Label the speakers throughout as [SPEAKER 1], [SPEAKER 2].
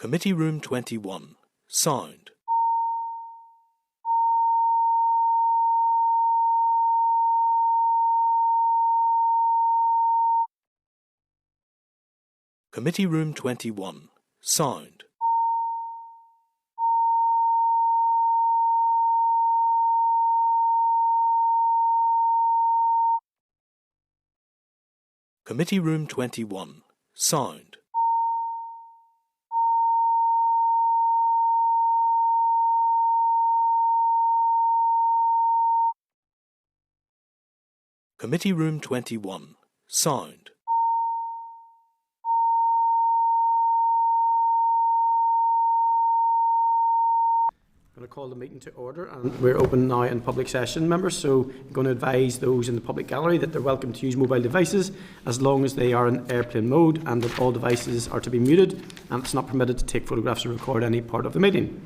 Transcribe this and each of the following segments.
[SPEAKER 1] Committee Room 21. Sound. Committee Room 21. Sound. Committee Room 21. Sound. Committee Room 21. Sound.
[SPEAKER 2] I'm going to call the meeting to order, and we're open now in public session, members, so I'm going to advise those in the public gallery that they're welcome to use mobile devices as long as they are in airplane mode, and that all devices are to be muted, and it's not permitted to take photographs or record any part of the meeting.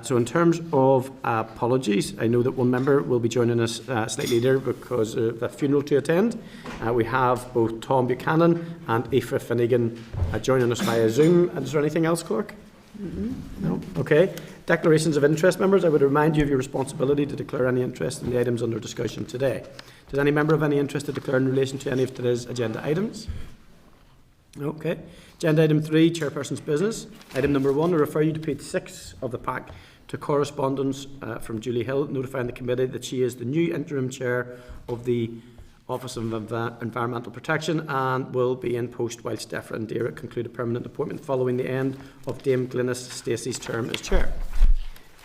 [SPEAKER 2] So in terms of apologies, I know that one member will be joining us slightly later because of a funeral to attend. We have both Tom Buchanan and Aoife Finnegan joining us via Zoom. And is there anything else, Clerk? No? Okay. Declarations of interest, members. I would remind you of your responsibility to declare any interest in the items under discussion today. Does any member have any interest to declare in relation to any of today's agenda items? Okay. Agenda item 3, Chairperson's business. Item number 1, I refer you to page 6 of the pack to correspondence from Julie Hill, notifying the committee that she is the new interim chair of the Office of Environmental Protection and will be in post whilst Defra and Deirdre conclude a permanent appointment following the end of Dame Glynis Stacey's term as chair.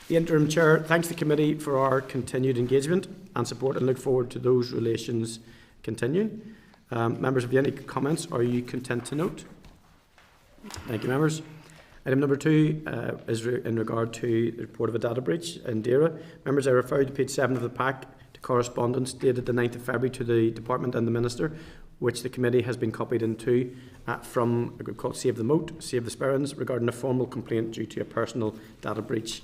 [SPEAKER 2] The interim chair thanks the committee for our continued engagement and support and look forward to those relations continuing. Members, have you any comments? Are you content to note? Thank you, members. Item number 2 is in regard to the report of a data breach in Deirdre. Members, I refer you to page 7 of the pack to correspondence dated the 9th of February to the Department and the Minister, which the committee has been copied into from a group called Save the Moat, Save the Sperrins, regarding a formal complaint due to a personal data breach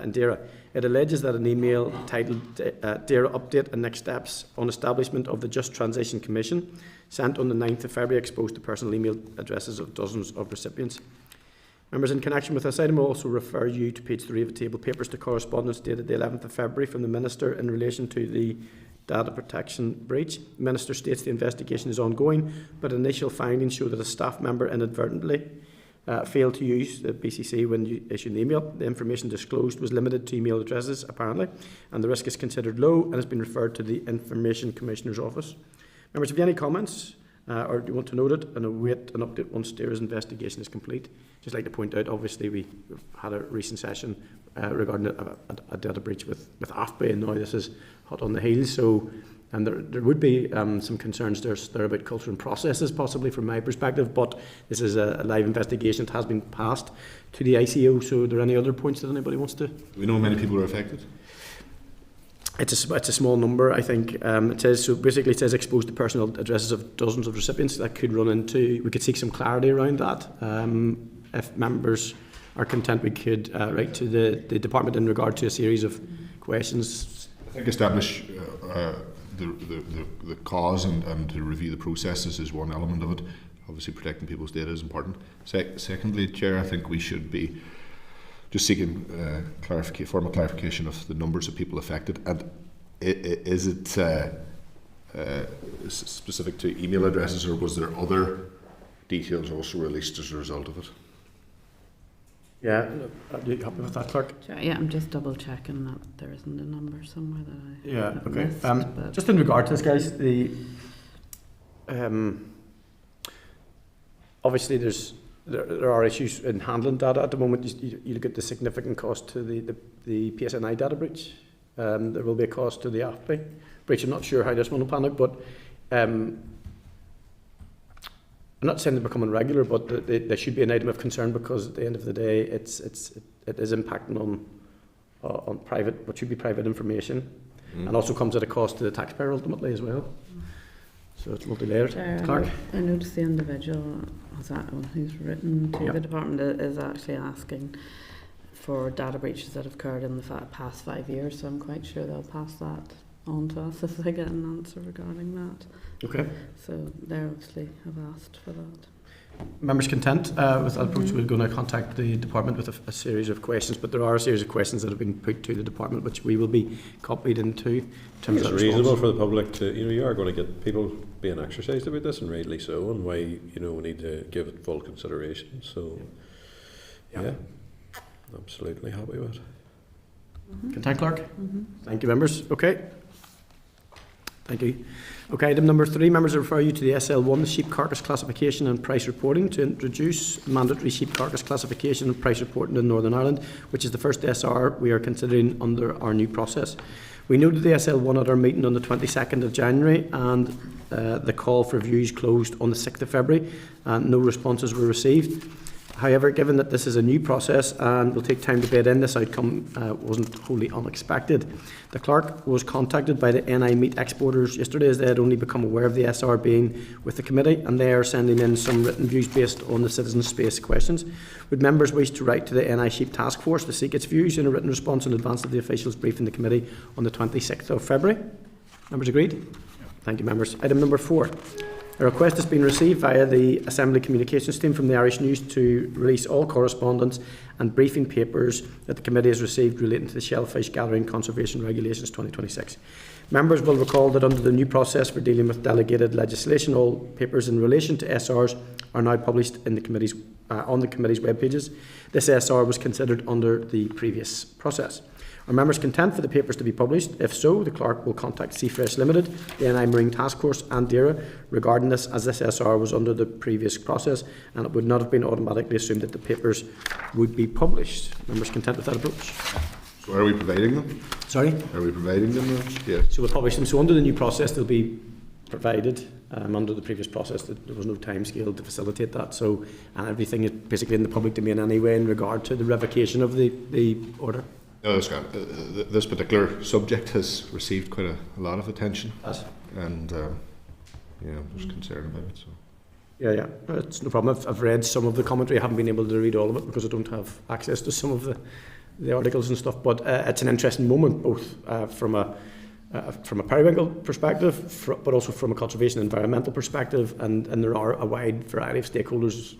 [SPEAKER 2] in Deirdre. It alleges that an email titled Deirdre Update and Next Steps on Establishment of the Just Transition Commission, sent on the 9th of February, exposed the personal email addresses of dozens of recipients. Members, in connection with this item, I also refer you to page 3 of the table papers to correspondence dated the 11th of February from the Minister in relation to the data protection breach. The Minister states the investigation is ongoing, but initial findings show that a staff member inadvertently failed to use the BCC when you issued the email. The information disclosed was limited to email addresses, apparently, and the risk is considered low and has been referred to the Information Commissioner's Office. Members, have you any comments or do you want to note it and await an update once Deirdre's investigation is complete? Just like to point out, obviously, we had a recent session regarding a data breach with AFBI, and now this is hot on the heels. So, and there would be some concerns there about culture and processes, possibly from my perspective, but this is a live investigation. It has been passed to the ICO. So, are there any other points that anybody wants to?
[SPEAKER 3] Do we know how many people are affected?
[SPEAKER 2] It's a small number, I think. It says, so basically it says exposed to personal addresses of dozens of recipients. That could run into, we could seek some clarity around that. If members are content, we could write to the department in regard to a series of questions.
[SPEAKER 3] I think establish the cause and to review the processes is one element of it. Obviously protecting people's data is important. Secondly, Chair, I think we should be just seeking formal clarification of the numbers of people affected, and is it specific to email addresses, or was there other details also released as a result of it?
[SPEAKER 2] Yeah, are you happy with that, Clerk?
[SPEAKER 4] Yeah, I'm just double checking that there isn't a number somewhere that I
[SPEAKER 2] have okay.
[SPEAKER 4] Missed,
[SPEAKER 2] just in regard to this, guys, obviously there are issues in handling data at the moment. You look at the significant cost to the PSNI data breach. There will be a cost to the AFBI breach. I'm not sure how this one will pan out, but I'm not saying they're becoming regular, but they should be an item of concern, because at the end of the day, it is impacting on private, what should be private information, and also comes at a cost to the taxpayer ultimately as well. So it's multi-layered. Clark?
[SPEAKER 4] I noticed the individual who's written to the department is actually asking for data breaches that have occurred in the past 5 years, so I'm quite sure they'll pass that on to us if they get an answer regarding that.
[SPEAKER 2] Okay.
[SPEAKER 4] So they obviously have asked for that.
[SPEAKER 2] Members content with that approach? We're going to contact the department with a series of questions, but there are a series of questions that have been put to the department, which we will be copied into. In terms
[SPEAKER 5] it's
[SPEAKER 2] of
[SPEAKER 5] reasonable for the public to, you are going to get people being exercised about this, and rightly so, and why, we need to give it full consideration. So, yeah, absolutely happy with it.
[SPEAKER 2] Content clerk? Thank you, members. Okay. Thank you. Okay, item number 3, members, I refer you to the SL1, the sheep carcass classification and price reporting, to introduce mandatory sheep carcass classification and price reporting in Northern Ireland, which is the first SR we are considering under our new process. We noted the SL1 at our meeting on the 22nd of January, and the call for views closed on the 6th of February, and no responses were received. However, given that this is a new process and will take time to bed in, this outcome wasn't wholly unexpected. The clerk was contacted by the NI meat exporters yesterday, as they had only become aware of the SR being with the committee, and they are sending in some written views based on the citizen space questions. Would members wish to write to the NI Sheep Task Force to seek its views in a written response in advance of the officials briefing the committee on the 26th of February? Members agreed? Thank you, members. Item number 4. A request has been received via the Assembly Communications team from the Irish News to release all correspondence and briefing papers that the committee has received relating to the Shellfish Gathering Conservation Regulations 2026. Members will recall that under the new process for dealing with delegated legislation, all papers in relation to SRs are now published in the committee's, on the committee's web pages. This SR was considered under the previous process. Are members content for the papers to be published? If so, the clerk will contact Seafresh Limited, the NI Marine Task Force and DERA regarding this, as this SR was under the previous process and it would not have been automatically assumed that the papers would be published. Members content with that approach?
[SPEAKER 3] So are we providing them?
[SPEAKER 2] Sorry?
[SPEAKER 3] Are we providing them? Yeah.
[SPEAKER 2] So we'll publish them. So under the new process they'll be provided. Under the previous process there was no time scale to facilitate that. So and everything is basically in the public domain anyway in regard to the revocation of the order.
[SPEAKER 3] No, that's good. This particular subject has received quite a lot of attention, and there's concern about it. So.
[SPEAKER 2] Yeah, it's no problem. I've read some of the commentary. I haven't been able to read all of it because I don't have access to some of the articles and stuff. But it's an interesting moment, both from a periwinkle perspective, but also from a conservation and environmental perspective. And there are a wide variety of stakeholders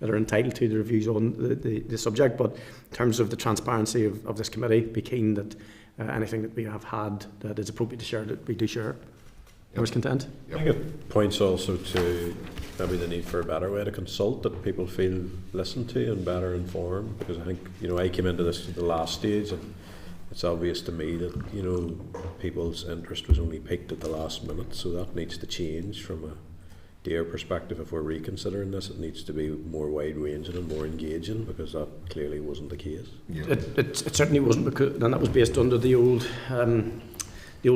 [SPEAKER 2] that are entitled to the reviews on the subject, but in terms of the transparency of this committee, be keen that anything that we have had that is appropriate to share, that we do share. Members content?
[SPEAKER 5] I think it points also to maybe the need for a better way to consult, that people feel listened to and better informed, because I think, I came into this at the last stage and it's obvious to me that, people's interest was only piqued at the last minute, so that needs to change from a DERA perspective. If we're reconsidering this, it needs to be more wide-ranging and more engaging, because that clearly wasn't the case.
[SPEAKER 3] Yeah.
[SPEAKER 2] It certainly wasn't, because, and that was based under the old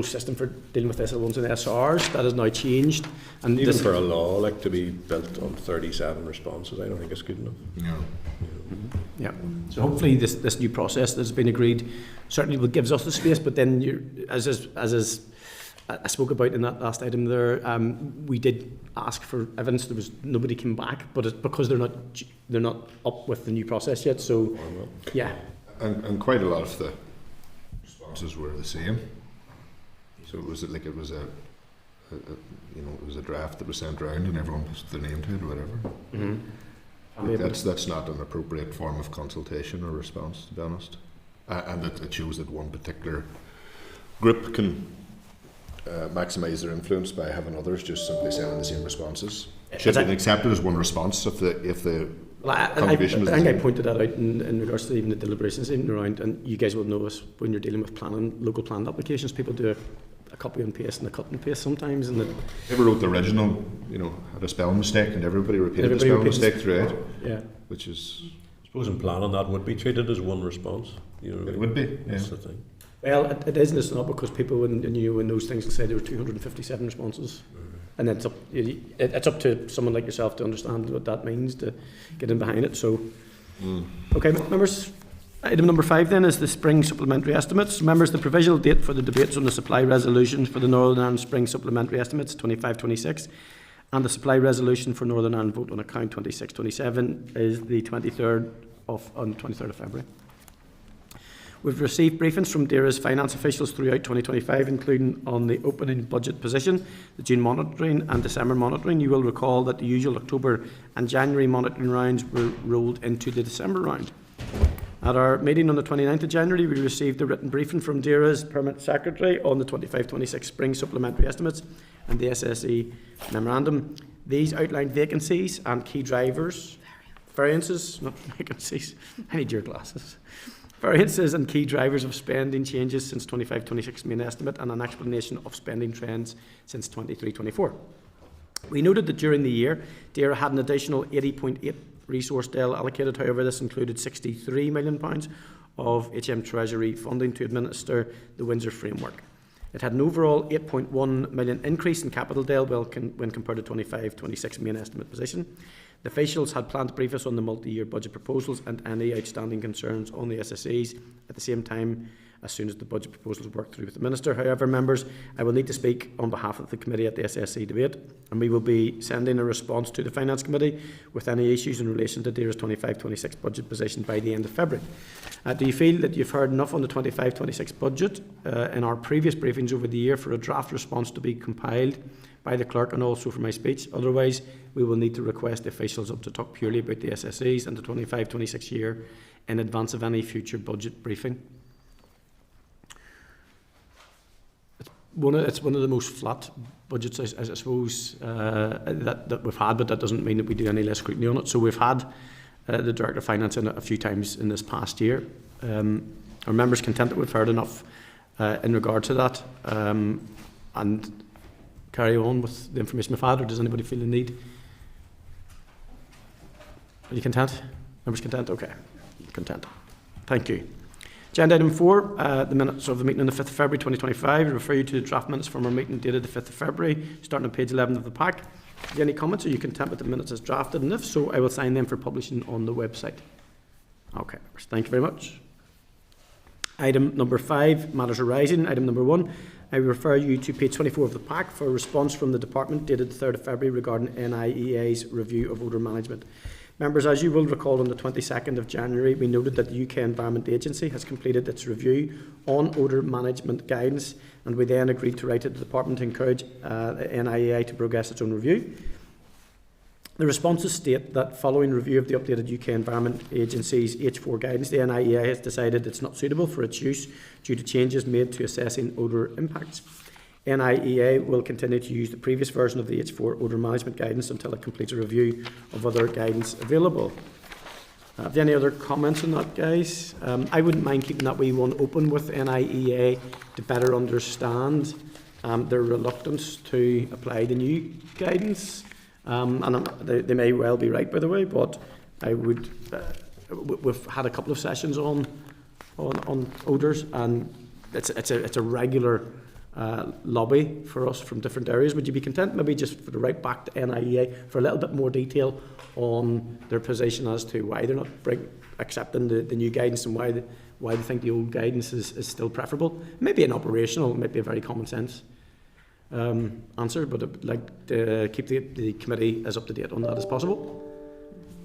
[SPEAKER 2] system for dealing with SL1s and SRs. That has now changed, and
[SPEAKER 5] even for a law to be built on 37 responses, I don't think it's good enough.
[SPEAKER 3] No.
[SPEAKER 2] Yeah. So hopefully this new process that's been agreed certainly gives us the space. But then, as I spoke about in that last item there, we did ask for evidence. There was nobody came back, but it's because they're not up with the new process yet. So yeah,
[SPEAKER 3] and quite a lot of the responses were the same. So it was like it was a draft that was sent around and everyone put their name to it or whatever. Mm-hmm. That's not an appropriate form of consultation or response, to be honest. And it shows that one particular group can maximise their influence by having others just simply sending the same responses. Should be accepted as one response if the congregation was the same.
[SPEAKER 2] I think I pointed that out in regards to even the deliberations even around, and you guys will know this when you're dealing with local planned applications. People do a copy and paste and a cut and paste sometimes, and
[SPEAKER 3] whoever wrote the original, had a spelling mistake, and everybody repeated the spelling mistake throughout.
[SPEAKER 2] Yeah,
[SPEAKER 3] which is,
[SPEAKER 5] I suppose, in planning that would be treated as one response.
[SPEAKER 3] It would be.
[SPEAKER 5] That's the thing.
[SPEAKER 2] Well, it is, and it's not, because people when those things can say there were 257 responses, and then it's up to someone like yourself to understand what that means, to get in behind it. So, okay, members. Item number 5 then is the spring supplementary estimates. Members, the provisional date for the debates on the supply resolutions for the Northern Ireland spring supplementary estimates 25-26 and the supply resolution for Northern Ireland vote on account 26-27 is the 23rd of February. We've received briefings from DAERA's finance officials throughout 2025, including on the opening budget position, the June monitoring and December monitoring. You will recall that the usual October and January monitoring rounds were rolled into the December round. At our meeting on the 29th of January, we received a written briefing from DAERA's Permanent Secretary on the 25-26 Spring Supplementary Estimates and the SSE Memorandum. These outlined vacancies and key drivers, variances, not vacancies, I need your glasses. Variances and key drivers of spending changes since 25-26 main estimate and an explanation of spending trends since 23-24. We noted that during the year, DAERA had an additional 80.8 resource DEL allocated. However, this included £63 million of HM Treasury funding to administer the Windsor framework. It had an overall £8.1 million increase in capital DEL when compared to 25-26 main estimate position. The officials had planned to brief us on the multi-year budget proposals and any outstanding concerns on the SSEs at the same time as soon as the budget proposals worked through with the Minister. However, members, I will need to speak on behalf of the committee at the SSE debate, and we will be sending a response to the Finance Committee with any issues in relation to DAERA's 25-26 budget position by the end of February. Do you feel that you've heard enough on the 25-26 budget in our previous briefings over the year for a draft response to be compiled by the clerk and also for my speech? Otherwise, we will need to request the officials up to talk purely about the SSEs and the 25-26 year in advance of any future budget briefing. It's one of the most flat budgets, I suppose, that we've had, but that doesn't mean that we do any less scrutiny on it. So we've had the Director of Finance in it a few times in this past year. Are members content that we've heard enough in regard to that and carry on with the information we've had, or does anybody feel the need? Are you content? Members content? Okay, content. Thank you. Agenda item 4, the minutes of the meeting on the 5th of February 2025. I refer you to the draft minutes from our meeting dated the 5th of February, starting on page 11 of the pack. Are there any comments? Are you content with the minutes as drafted? And if so, I will sign them for publishing on the website. Okay, thank you very much. Item number 5, matters arising. Item number 1, I refer you to page 24 of the pack for a response from the Department dated the 3rd of February regarding NIEA's review of odour management. Members, as you will recall, on the 22nd of January, we noted that the UK Environment Agency has completed its review on odour management guidance, and we then agreed to write to the Department to encourage NIEA to progress its own review. The responses state that following review of the updated UK Environment Agency's H4 guidance, the NIEA has decided it's not suitable for its use due to changes made to assessing odour impacts. NIEA will continue to use the previous version of the H4 odour management guidance until it completes a review of other guidance available. Have you any other comments on that, guys? I wouldn't mind keeping that wee one open with NIEA to better understand their reluctance to apply the new guidance. And they may well be right, by the way, but I would. We've had a couple of sessions on odours, and it's a regular lobby for us from different areas. Would you be content maybe just for the right back to NIEA for a little bit more detail on their position as to why they're not accepting the new guidance and why they think the old guidance is still preferable? Maybe an operational, maybe a very common sense answer, but I'd like to keep the committee as up to date on that as possible.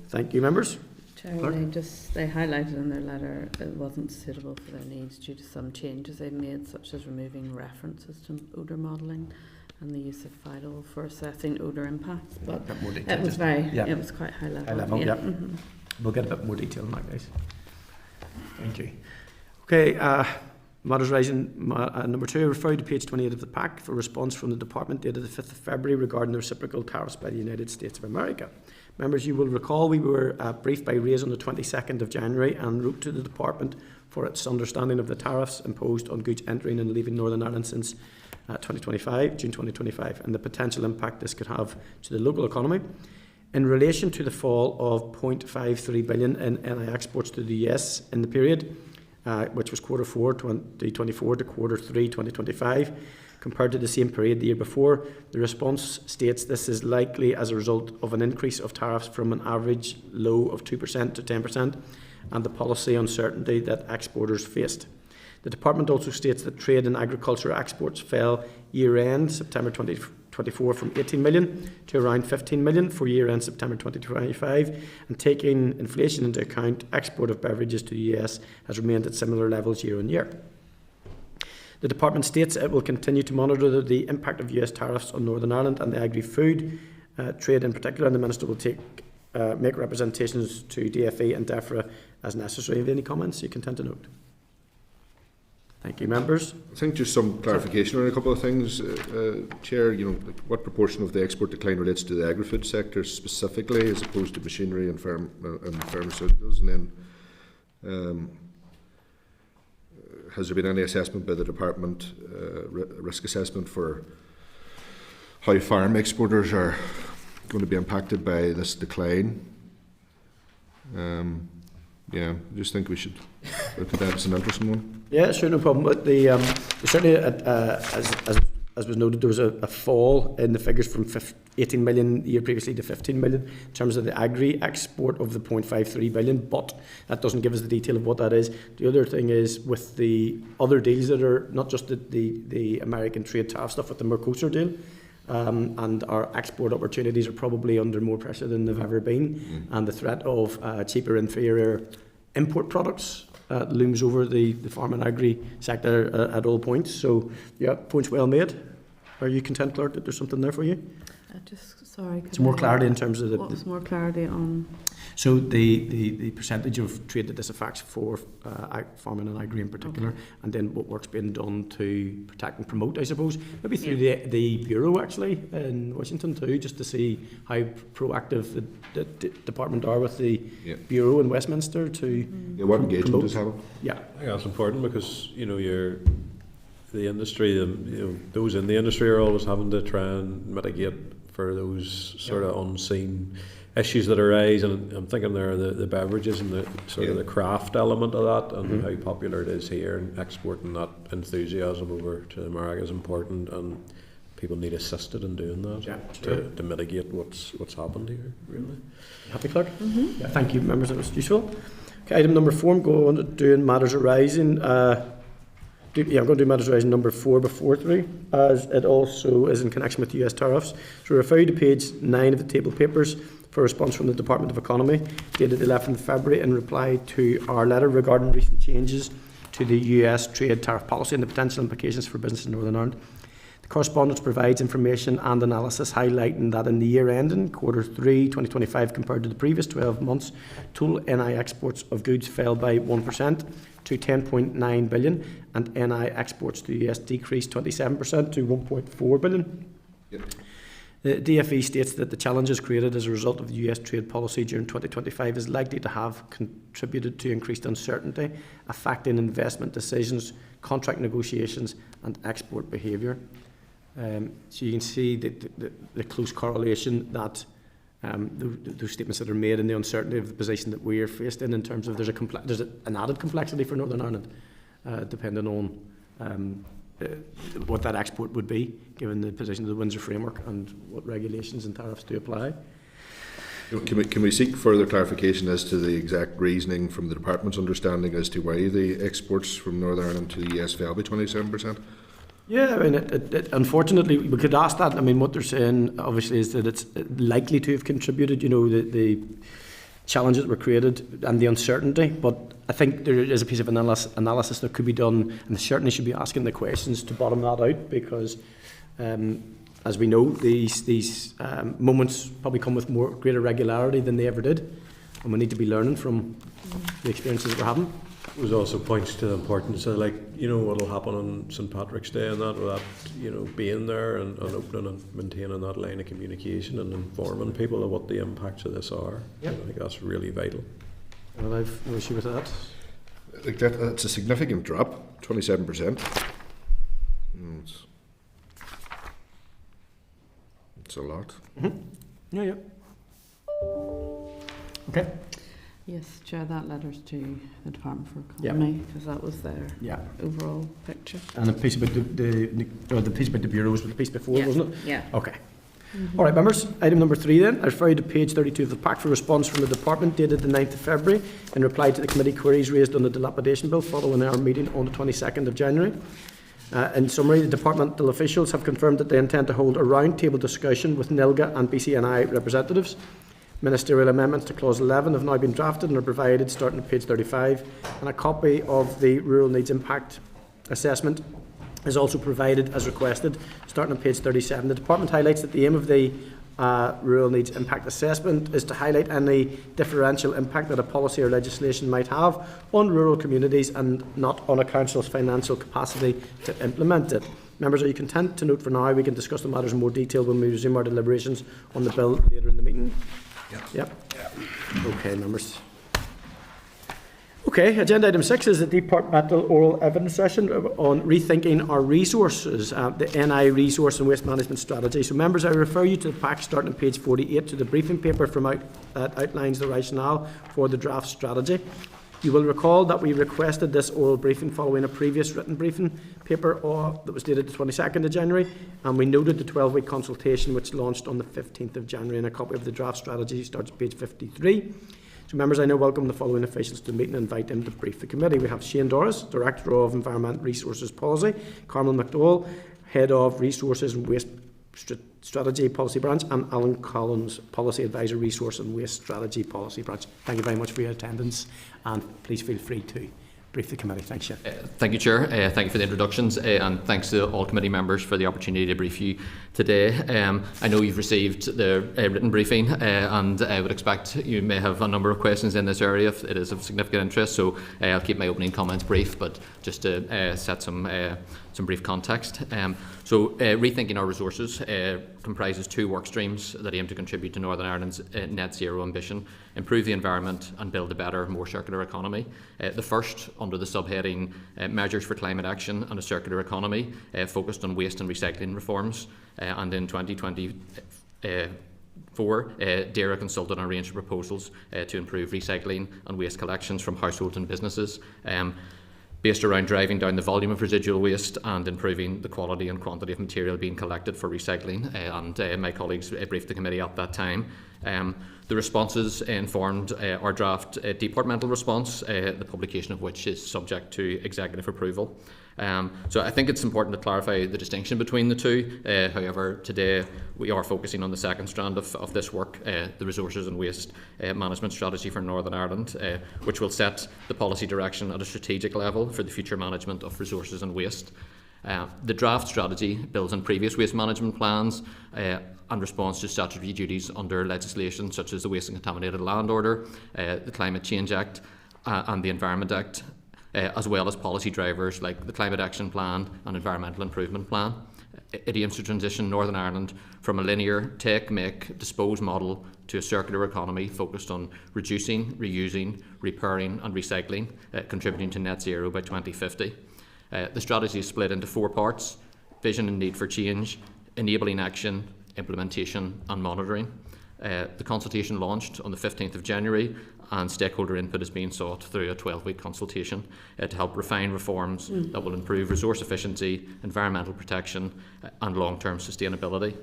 [SPEAKER 2] Thank you, members.
[SPEAKER 4] Chair, they highlighted in their letter it wasn't suitable for their needs due to some changes they've made, such as removing references to odour modelling and the use of FIDO for assessing odour impacts. But it was it was quite high level.
[SPEAKER 2] Mm-hmm. We'll get a bit more detail on that, guys. Thank you. Okay, matters rising. Number 2, I refer you to page 28 of the pack for a response from the Department dated the 5th of February regarding the reciprocal tariffs by the United States of America. Members, you will recall we were briefed by RAISE on the 22nd of January and wrote to the Department for its understanding of the tariffs imposed on goods entering and leaving Northern Ireland since June 2025, and the potential impact this could have to the local economy. In relation to the fall of $0.53 billion in NI exports to the US in the period, which was quarter 4 2024 to quarter 3 2025, compared to the same period the year before, the response states this is likely as a result of an increase of tariffs from an average low of 2% to 10% and the policy uncertainty that exporters faced. The Department also states that trade and agriculture exports fell year-end, September 2024 24 from 18 million to around 15 million for year-end September 2025, and taking inflation into account, export of beverages to the US has remained at similar levels year on year. The Department states it will continue to monitor the impact of US tariffs on Northern Ireland and the agri-food trade in particular, and the Minister will make representations to DFE and DEFRA as necessary. Have any comments you can tend to note? Thank you, members.
[SPEAKER 3] I think just some clarification on a couple of things, Chair. What proportion of the export decline relates to the agri-food sector specifically, as opposed to machinery and pharmaceuticals? And then, has there been any assessment by the Department, risk assessment for how farm exporters are going to be impacted by this decline? I just think we should look at that as an interesting one.
[SPEAKER 2] Yeah, sure, no problem. But certainly, as was noted, there was a fall in the figures from 18 million the year previously to 15 million in terms of the agri export of the 0.53 billion, but that doesn't give us the detail of what that is. The other thing is with the other deals that are not just the American trade tariff stuff with the Mercosur deal, and our export opportunities are probably under more pressure than they've ever been, and the threat of cheaper, inferior import products looms over the farm and agri sector at all points. So, yeah, points well made. Are you content, Clerk, that there's something there for you?
[SPEAKER 4] Sorry.
[SPEAKER 2] Some more clarity in terms of
[SPEAKER 4] what was more clarity on?
[SPEAKER 2] So the percentage of trade that this affects for farming and agri in particular, okay, and then what work's being done to protect and promote, I suppose, maybe through the Bureau actually in Washington too, just to see how proactive the Department are with the Bureau in Westminster to
[SPEAKER 3] what engagement is happening.
[SPEAKER 2] Yeah,
[SPEAKER 5] I think that's important because the industry, those in the industry are always having to try and mitigate for those sort of unseen issues that arise, and I'm thinking there are the beverages and the sort of the craft element of that, and how popular it is here, and exporting that enthusiasm over to America is important, and people need assisted in doing that to mitigate what's happened here. Really.
[SPEAKER 2] Happy, Clerk? Mm-hmm. Yeah, thank you, members. That was useful. Okay, item number 4. I'm going to do matters arising. I'm going to do matters arising number 4 before 3, as it also is in connection with US tariffs. So I refer you to page 9 of the table papers for a response from the Department of Economy, dated 11th of February, in reply to our letter regarding recent changes to the US trade tariff policy and the potential implications for business in Northern Ireland. The correspondence provides information and analysis highlighting that in the year ending, Q3 2025, compared to the previous 12 months, total NI exports of goods fell by 1% to 10.9 billion, and NI exports to the US decreased 27% to 1.4 billion.
[SPEAKER 3] Yep.
[SPEAKER 2] The DFE states that the challenges created as a result of the US trade policy during 2025 is likely to have contributed to increased uncertainty, affecting investment decisions, contract negotiations and export behaviour. So you can see the close correlation that those statements that are made and the uncertainty of the position that we are faced in terms of there's an added complexity for Northern Ireland, depending on what that export would be, given the position of the Windsor Framework and what regulations and tariffs do apply.
[SPEAKER 3] Can we seek further clarification as to the exact reasoning from the Department's understanding as to why the exports from Northern Ireland to the US fell by 27%?
[SPEAKER 2] Yeah, I mean, it, unfortunately, we could ask that. I mean, what they're saying, obviously, is that it's likely to have contributed, the challenges that were created and the uncertainty. But I think there is a piece of analysis that could be done, and they certainly should be asking the questions to bottom that out, because, as we know, these moments probably come with greater regularity than they ever did, and we need to be learning from the experiences that we're having.
[SPEAKER 5] It also points to the importance of, what will happen on St. Patrick's Day and that, with that, being there and opening and maintaining that line of communication and informing people of what the impacts of this are. Yep. I think that's really vital.
[SPEAKER 2] Well, I've no issue with that.
[SPEAKER 3] That's a significant drop, 27%. It's a lot.
[SPEAKER 2] Mm-hmm. Yeah. Okay.
[SPEAKER 4] Yes, Chair, that letter's to the Department for Economy, because that was their overall picture.
[SPEAKER 2] And the piece about the piece about the Bureau was the piece before, wasn't it?
[SPEAKER 4] Yeah.
[SPEAKER 2] Okay. Mm-hmm. All right, members. Item number 3 then. I refer you to page 32 of the pack for response from the Department, dated the 9th of February, in reply to the committee queries raised on the Dilapidation Bill following our meeting on the 22nd of January. In summary, the departmental officials have confirmed that they intend to hold a roundtable discussion with NILGA and BCNI representatives. Ministerial amendments to Clause 11 have now been drafted and are provided starting at page 35, and a copy of the Rural Needs Impact Assessment is also provided as requested, starting on page 37. The Department highlights that the aim of the Rural Needs Impact Assessment is to highlight any differential impact that a policy or legislation might have on rural communities and not on a council's financial capacity to implement it. Members, are you content to note for now? We can discuss the matters in more detail when we resume our deliberations on the bill later in the meeting. Yep. Okay, members. Okay, agenda item 6 is the departmental oral evidence session on rethinking our resources, the NI resource and waste management strategy. So members, I refer you to the pack starting on page 48 to the briefing paper that outlines the rationale for the draft strategy. You will recall that we requested this oral briefing following a previous written briefing paper that was dated the 22nd of January, and we noted the 12-week consultation which launched on the 15th of January, and a copy of the draft strategy starts at page 53. So members, I now welcome the following officials to the meeting and invite them to brief the committee. We have Shane Doris, Director of Environment Resources Policy, Carmel McDowell, Head of Resources and Waste Strategy Policy Branch, and Alan Collins, Policy Advisor, Resource and Waste Strategy Policy Branch. Thank you very much for your attendance, and please feel free to brief the committee. Thanks, Chair.
[SPEAKER 6] Thank you, Chair. Thank you for the introductions, and thanks to all committee members for the opportunity to brief you today. I know you've received the written briefing, and I would expect you may have a number of questions in this area if it is of significant interest, so I'll keep my opening comments brief, but just to set some brief context. So Rethinking Our Resources comprises 2 work streams that aim to contribute to Northern Ireland's net zero ambition, improve the environment and build a better, more circular economy. The first, under the subheading Measures for Climate Action and a Circular Economy, focused on waste and recycling reforms, and in 2024 DAERA consulted on a range of proposals to improve recycling and waste collections from households and businesses, based around driving down the volume of residual waste and improving the quality and quantity of material being collected for recycling, and my colleagues briefed the committee at that time. The responses informed our draft departmental response, the publication of which is subject to executive approval. So I think it's important to clarify the distinction between the two. However, today we are focusing on the second strand of this work, the Resources and Waste Management Strategy for Northern Ireland, which will set the policy direction at a strategic level for the future management of resources and waste. The draft strategy builds on previous waste management plans and responds to statutory duties under legislation such as the Waste and Contaminated Land Order, the Climate Change Act and the Environment Act, as well as policy drivers like the Climate Action Plan and Environmental Improvement Plan. It aims to transition Northern Ireland from a linear take, make, dispose model to a circular economy focused on reducing, reusing, repairing and recycling, contributing to net zero by 2050. The strategy is split into 4 parts: vision and need for change, enabling action, implementation and monitoring. The consultation launched on the 15th of January, and stakeholder input is being sought through a 12-week consultation to help refine reforms that will improve resource efficiency, environmental protection and long-term sustainability.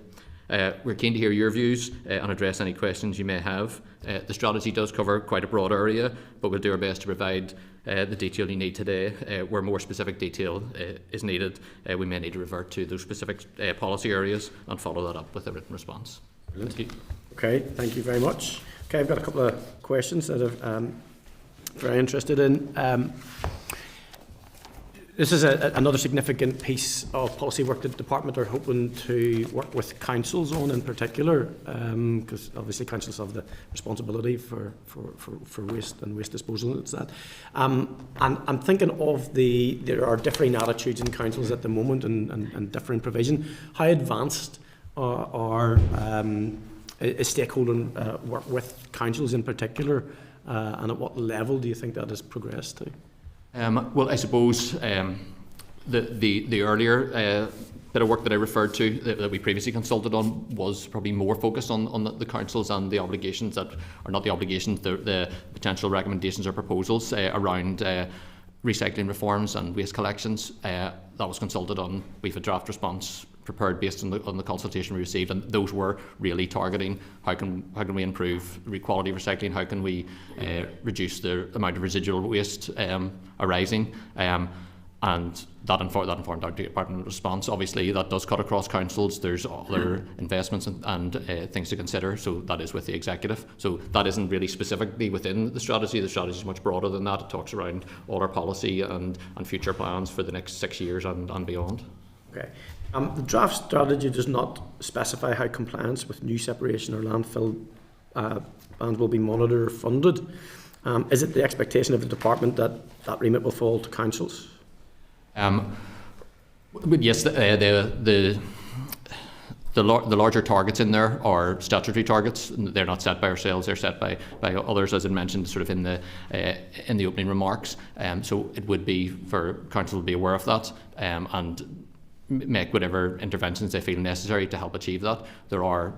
[SPEAKER 6] We're keen to hear your views and address any questions you may have. The strategy does cover quite a broad area, but we'll do our best to provide the detail you need today. Where more specific detail is needed, we may need to revert to those specific policy areas and follow that up with a written response. Thank you.
[SPEAKER 2] Okay, thank you very much. Okay, I've got a couple of questions that I'm very interested in. This is another significant piece of policy work that the Department are hoping to work with councils on in particular, because obviously councils have the responsibility for waste and waste disposal. It's that. And I'm thinking of there are differing attitudes in councils at the moment and differing provision. How advanced is stakeholder work with councils in particular, and at what level do you think that has progressed to?
[SPEAKER 6] Well, I suppose the earlier bit of work that I referred to that we previously consulted on was probably more focused on the councils and the obligations that are not the obligations, the potential recommendations or proposals around recycling reforms and waste collections. That was consulted on. We have a draft response prepared based on the consultation we received, and those were really targeting how can we improve quality of recycling, how can we reduce the amount of residual waste arising, and and that informed our department response. Obviously, that does cut across councils. There's other investments and things to consider, so that is with the executive. So that isn't really specifically within the strategy. The strategy is much broader than that. It talks around all our policy and future plans for the next 6 years and beyond.
[SPEAKER 2] Okay. The draft strategy does not specify how compliance with new separation or landfill bans will be monitored or funded. Is it the expectation of the department that that remit will fall to councils?
[SPEAKER 6] Yes, the larger targets in there are statutory targets. They're not set by ourselves; they're set by others, as I mentioned, sort of in the opening remarks. So it would be for council to be aware of that and make whatever interventions they feel necessary to help achieve that. There are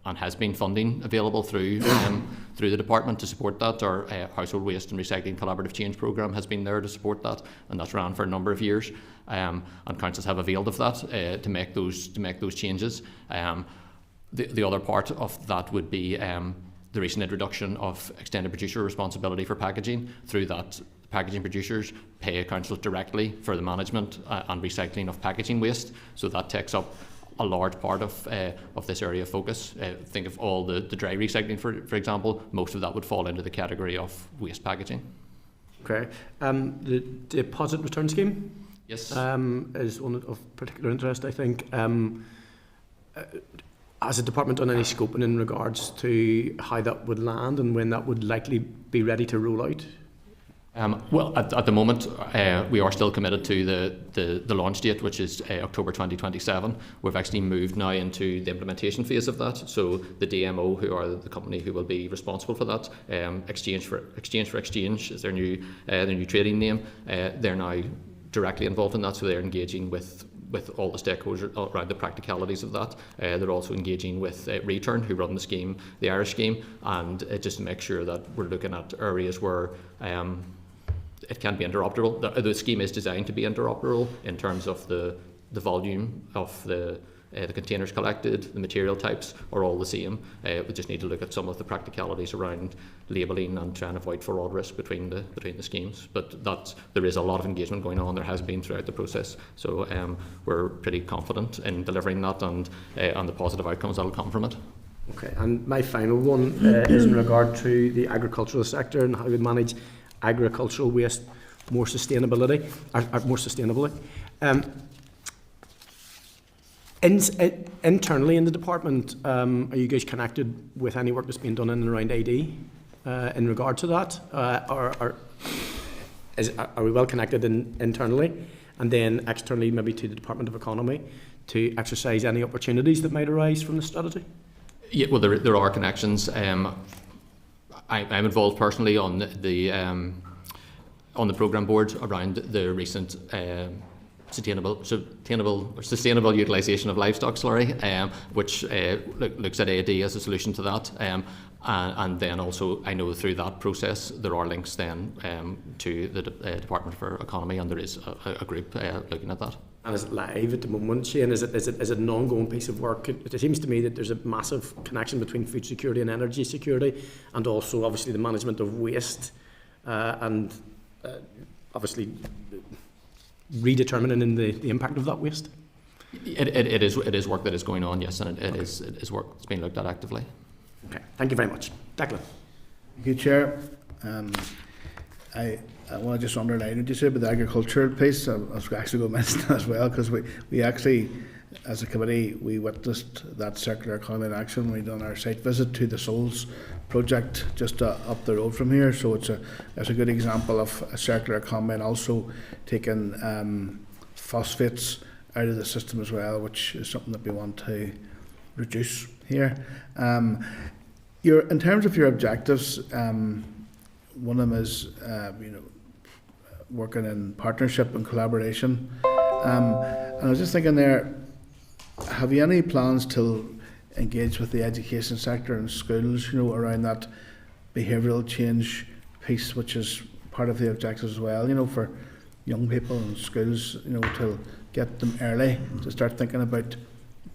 [SPEAKER 6] and has been funding available through the department to support that. Our household waste and recycling collaborative change programme has been there to support that, and that's ran for a number of years. And councils have availed of that to make those changes. The other part of that would be the recent introduction of extended producer responsibility for packaging. Through that, packaging producers pay councils directly for the management and recycling of packaging waste. So that takes up a large part of this area of focus. Think of all the dry recycling, for example. Most of that would fall into the category of waste packaging.
[SPEAKER 2] Okay. The deposit return scheme?
[SPEAKER 6] Yes.
[SPEAKER 2] Is one of particular interest, I think. Has the department done any scoping in regards to how that would land and when that would likely be ready to roll out?
[SPEAKER 6] Well, at the moment, we are still committed to the launch date, which is October 2027. We've actually moved now into the implementation phase of that. So the DMO, who are the company who will be responsible for that, Exchange for Exchange is their new trading name. They're now directly involved in that, so they're engaging with all the stakeholders around the practicalities of that. They're also engaging with Return, who run the scheme, the Irish scheme, and just to make sure that we're looking at areas where it can be interoperable. The scheme is designed to be interoperable in terms of the volume of the containers collected, the material types are all the same. We just need to look at some of the practicalities around labelling and trying to avoid fraud risk between the schemes. But there is a lot of engagement going on. There has been throughout the process. So we're pretty confident in delivering that and the positive outcomes that will come from it.
[SPEAKER 2] Okay, and my final one is in regard to the agricultural sector and how we manage agricultural waste more sustainably. Internally in the department, are you guys connected with any work that's been done in and around AD in regard to that? Are we well connected internally, and then externally maybe to the Department of Economy to exercise any opportunities that might arise from the strategy? Yeah,
[SPEAKER 6] well, there are connections. I'm involved personally on the programme board around the recent sustainable utilisation of livestock slurry, which looks at AD as a solution to that. And then also, I know through that process there are links then to the Department for Economy, and there is a group looking at that.
[SPEAKER 2] And is it live at the moment, Shane? Is it an ongoing piece of work? It seems to me that there's a massive connection between food security and energy security, and also obviously the management of waste, and obviously redetermining the impact of that waste.
[SPEAKER 6] It is work that is going on, yes, and it is work that's being looked at actively.
[SPEAKER 2] Okay, thank you very much. Declan.
[SPEAKER 7] Thank you, Chair. I want to just underline what you said about the agricultural piece. I was actually going to mention that as well, because we actually, as a committee, we witnessed that circular economy in action. We done our site visit to the Souls project just up the road from here. So it's a good example of a circular economy, and also taking phosphates out of the system as well, which is something that we want to reduce here. In terms of your objectives, one of them is working in partnership and collaboration. And I was just thinking there, have you any plans to engage with the education sector and schools, around that behavioural change piece, which is part of the objectives as well, for young people in schools, to get them early to start thinking about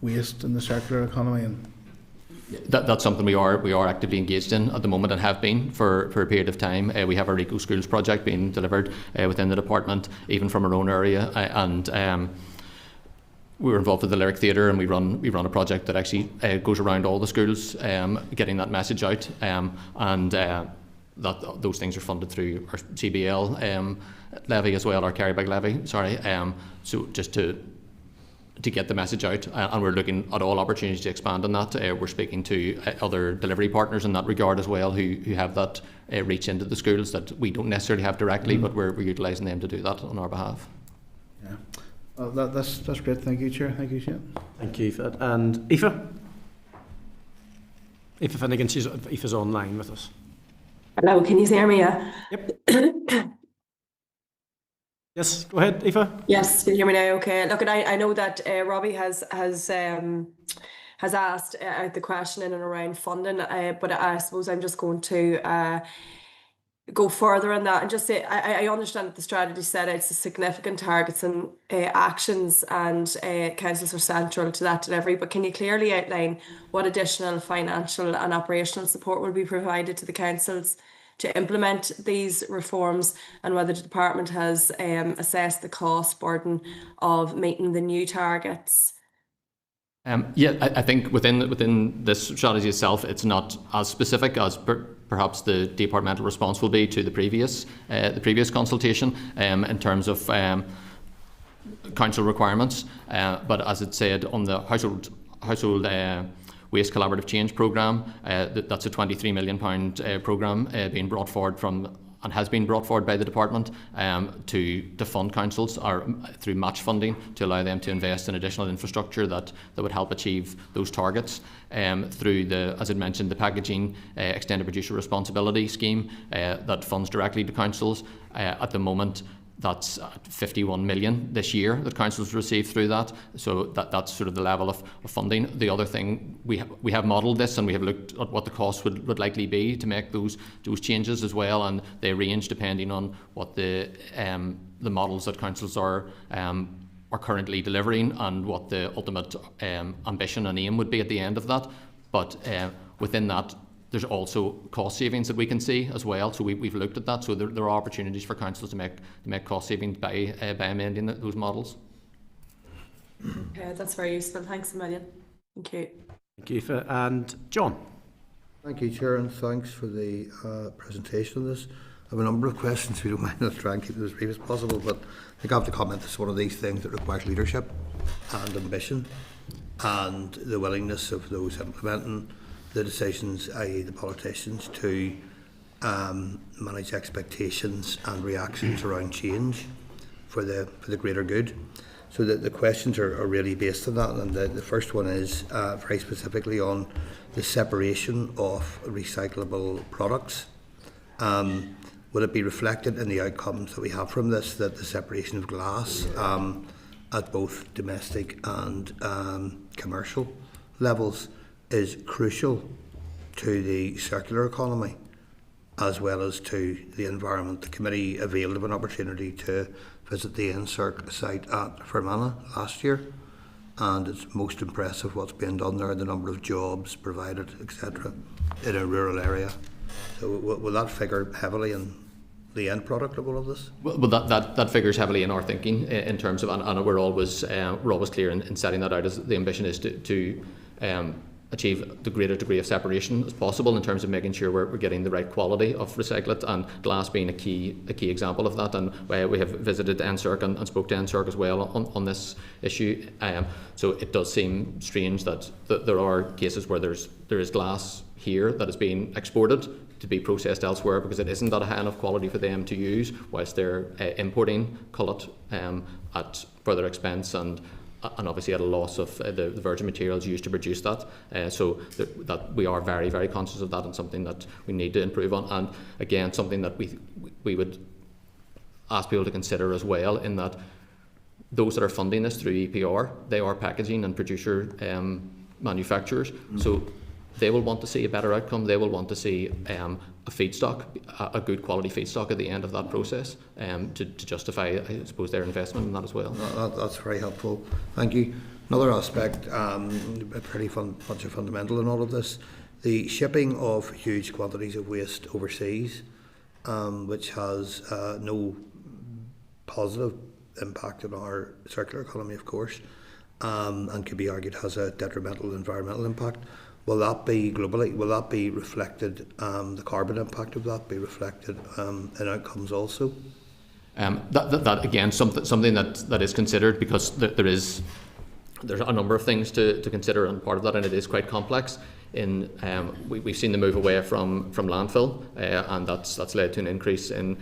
[SPEAKER 7] waste in the circular economy? And
[SPEAKER 6] That's something we are actively engaged in at the moment and have been for a period of time. We have our Eco Schools project being delivered within the department, even from our own area, and we were involved with the Lyric Theatre, and we run a project that actually goes around all the schools, getting that message out, and that those things are funded through our CBL levy as well, our carry-bag levy. Sorry, so just to get the message out, and we're looking at all opportunities to expand on that. We're speaking to other delivery partners in that regard as well, who have that reach into the schools that we don't necessarily have directly, but we're utilising them to do that on our behalf.
[SPEAKER 7] Yeah, well, that's great. Thank you, Chair. Thank you, Chair.
[SPEAKER 2] Thank you for that. And Aoife? Aoife Finnegan, Aoife's online with us.
[SPEAKER 8] Hello, can you hear me?
[SPEAKER 2] Yep. Yes, go ahead, Aoife.
[SPEAKER 8] Yes, can you hear me now? Okay. Look, and I know that Robbie has asked the question in and around funding, but I suppose I'm just going to go further on that and just say I understand that the strategy set out significant targets and actions, and councils are central to that delivery. But can you clearly outline what additional financial and operational support will be provided to the councils to implement these reforms, and whether the department has assessed the cost burden of meeting the new targets?
[SPEAKER 6] I think within this strategy itself, it's not as specific as perhaps the departmental response will be to the previous consultation in terms of council requirements. But as it said on the household Waste Collaborative Change Programme, that's a £23 million programme being brought forward and has been brought forward by the department to fund councils or through match funding to allow them to invest in additional infrastructure that would help achieve those targets through as I mentioned, the packaging extended producer responsibility scheme that funds directly to councils. At the moment, that's 51 million this year that councils receive through that. So that's sort of the level of funding. The other thing, we have modelled this, and we have looked at what the cost would likely be to make those changes as well, and they range depending on what the models that councils are currently delivering and what the ultimate ambition and aim would be at the end of that. But within that, there's also cost savings that we can see as well. So we've looked at that. So there are opportunities for councils to make cost savings by amending those models.
[SPEAKER 8] Okay, that's very useful. Thanks a million. Thank you.
[SPEAKER 2] Thank you, Aoife. And John.
[SPEAKER 9] Thank you, Chair, and thanks for the presentation of this. I have a number of questions, if you don't mind. I'll try and keep it as brief as possible, but I think I have to comment this is one of these things that requires leadership and ambition and the willingness of those implementing the decisions, i.e. the politicians, to manage expectations and reactions around change for the greater good. So the questions are really based on that, and the first one is very specifically on the separation of recyclable products. Will it be reflected in the outcomes that we have from this, that the separation of glass at both domestic and commercial levels is crucial to the circular economy as well as to the environment? The committee availed of an opportunity to visit the NSERC site at Fermanagh last year, and it's most impressive what's being done there, the number of jobs provided, etc., in a rural area. So will that figure heavily in the end product of all of this?
[SPEAKER 6] Well, that figures heavily in our thinking in terms of, and we're always clear in setting that out, as the ambition is to achieve the greater degree of separation as possible in terms of making sure we're getting the right quality of recyclate, and glass being a key example of that. And we have visited NSERC and spoke to NSERC as well on this issue. So it does seem strange that there are cases where there is glass here that is being exported to be processed elsewhere because it isn't at a high enough quality for them to use, whilst they're importing cullet at further expense and obviously at a loss of the virgin materials used to produce that. So that we are very, very conscious of that, and something that we need to improve on. And again, something that we would ask people to consider as well, in that those that are funding this through EPR, they are packaging and producer manufacturers. So they will want to see a better outcome. They will want to see a feedstock, a good quality feedstock at the end of that process, to justify, I suppose, their investment in that as well.
[SPEAKER 9] That's very helpful. Thank you. Another aspect, bunch of fundamental in all of this, the shipping of huge quantities of waste overseas, which has no positive impact on our circular economy, of course, and could be argued has a detrimental environmental impact. Will that be globally? Will that be reflected? The carbon impact of that be reflected in outcomes also?
[SPEAKER 6] That again, something that is considered, because there's a number of things to consider, and part of that, and it is quite complex. We've seen the move away from landfill, and that's led to an increase in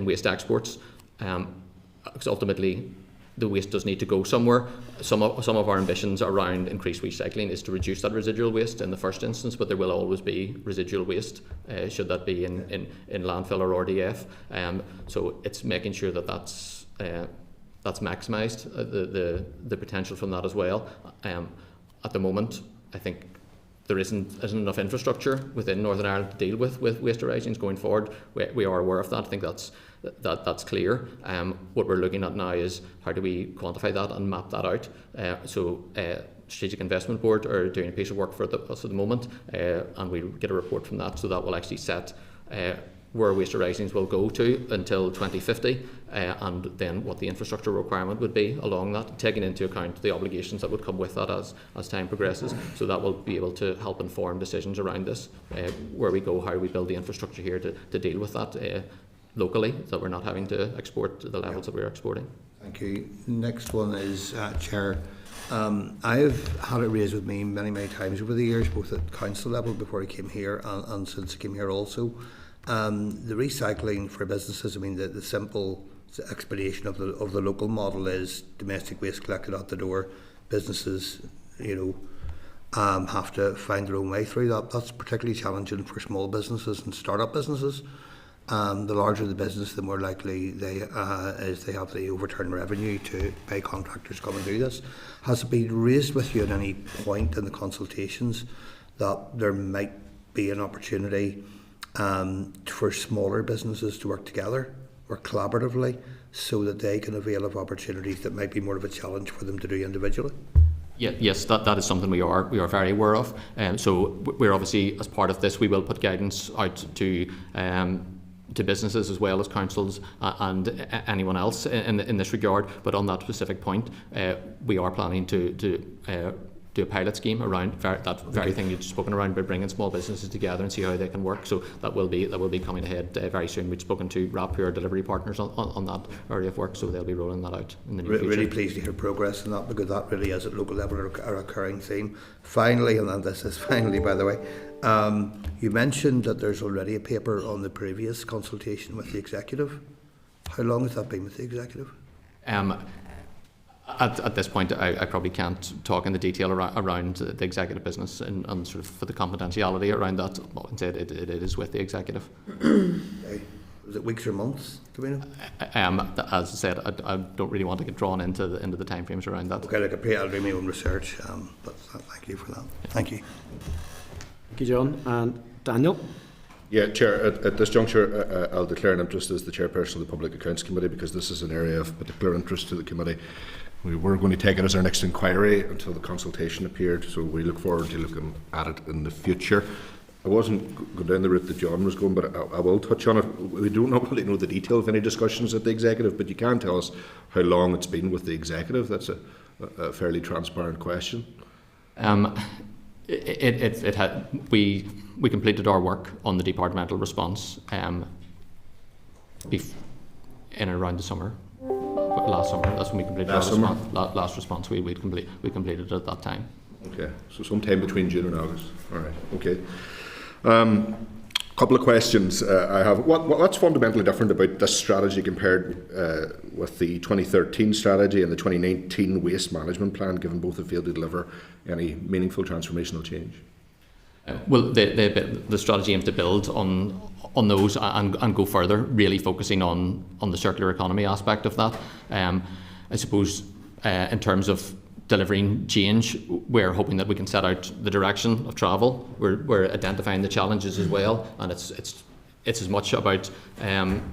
[SPEAKER 6] waste exports. Because ultimately, the waste does need to go somewhere. Some of our ambitions around increased recycling is to reduce that residual waste in the first instance, but there will always be residual waste, should that be in landfill or RDF. So it's making sure that's maximised, the potential from that as well. At the moment, I think there isn't enough infrastructure within Northern Ireland to deal with waste arisings going forward. We are aware of that. I think that's clear. What we're looking at now is how do we quantify that and map that out. Strategic Investment Board are doing a piece of work for us at the moment, and we'll get a report from that. So that will actually set where waste arisings will go to until 2050, and then what the infrastructure requirement would be along that, taking into account the obligations that would come with that as time progresses. So that will be able to help inform decisions around this, where we go, how we build the infrastructure here to deal with that locally, so that we're not having to export to the levels that we're exporting.
[SPEAKER 9] Thank you. Next one is Chair. I've had it raised with me many times over the years, both at council level before I came here and since I came here also. The recycling for businesses, I mean, the simple explanation of the local model is domestic waste collected at the door. Businesses, have to find their own way through that. That's particularly challenging for small businesses and start-up businesses. The larger the business, the more likely they have the overturned revenue to pay contractors to come and do this. Has it been raised with you at any point in the consultations that there might be an opportunity for smaller businesses to work together or collaboratively so that they can avail of opportunities that might be more of a challenge for them to do individually?
[SPEAKER 6] Yeah, yes, that is something we are very aware of. So we're obviously, as part of this, we will put guidance out to businesses as well as councils and anyone else in this regard. But on that specific point, we are planning to do a pilot scheme around that very thing you've spoken around, by bringing small businesses together and see how they can work. So that will be coming ahead very soon. We've spoken to RAP, who are delivery partners on that area of work, so they'll be rolling that out in the near future.
[SPEAKER 9] Really pleased to hear progress in that, because that really is at local level a recurring theme. Finally, and this is finally, by the way, you mentioned that there's already a paper on the previous consultation with the executive. How long has that been with the executive?
[SPEAKER 6] At this point, I probably can't talk in the detail around the executive business and sort of for the confidentiality around that. Instead, it is with the executive.
[SPEAKER 9] Okay. Was it weeks or months? Do we know?
[SPEAKER 6] As I said, I don't really want to get drawn into the timeframes around that.
[SPEAKER 9] Okay, I'll do my own research, but thank you for that. Thank you.
[SPEAKER 2] Thank you, John. And Daniel?
[SPEAKER 3] Yeah, Chair, at this juncture, I'll declare an interest as the chairperson of the Public Accounts Committee, because this is an area of particular interest to the committee. We were going to take it as our next inquiry until the consultation appeared, so we look forward to looking at it in the future. I wasn't going down the route that John was going, but I will touch on it. We don't really know the detail of any discussions at the executive, but you can tell us how long it's been with the executive. That's a fairly transparent question. We completed our work on the departmental response in around the summer. Last summer, that's when we completed last response. We completed it at that time. Okay, so sometime between June and August. All right. Okay. Couple of questions I have. What's fundamentally different about this strategy compared with the 2013 strategy and the 2019 waste management plan, given both have failed to deliver any meaningful transformational change?
[SPEAKER 6] Well, the strategy aims to build on those and go further, really focusing on the circular economy aspect of that. I suppose in terms of delivering change, we're hoping that we can set out the direction of travel. We're identifying the challenges as well, and it's it's as much about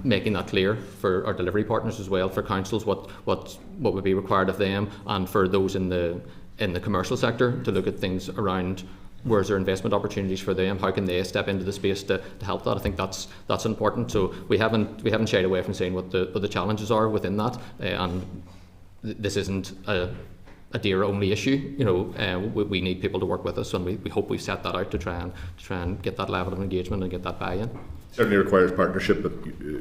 [SPEAKER 6] making that clear for our delivery partners as well, for councils, what would be required of them, and for those in the commercial sector to look at things around where's there investment opportunities for them, how can they step into the space to help that. I think that's important. So we haven't shied away from saying what the challenges are within that, and this isn't a DAERA only issue. You know, we need people to work with us, and we hope we've set that out to try and get that level of engagement and get that buy-in.
[SPEAKER 3] Certainly requires partnership, but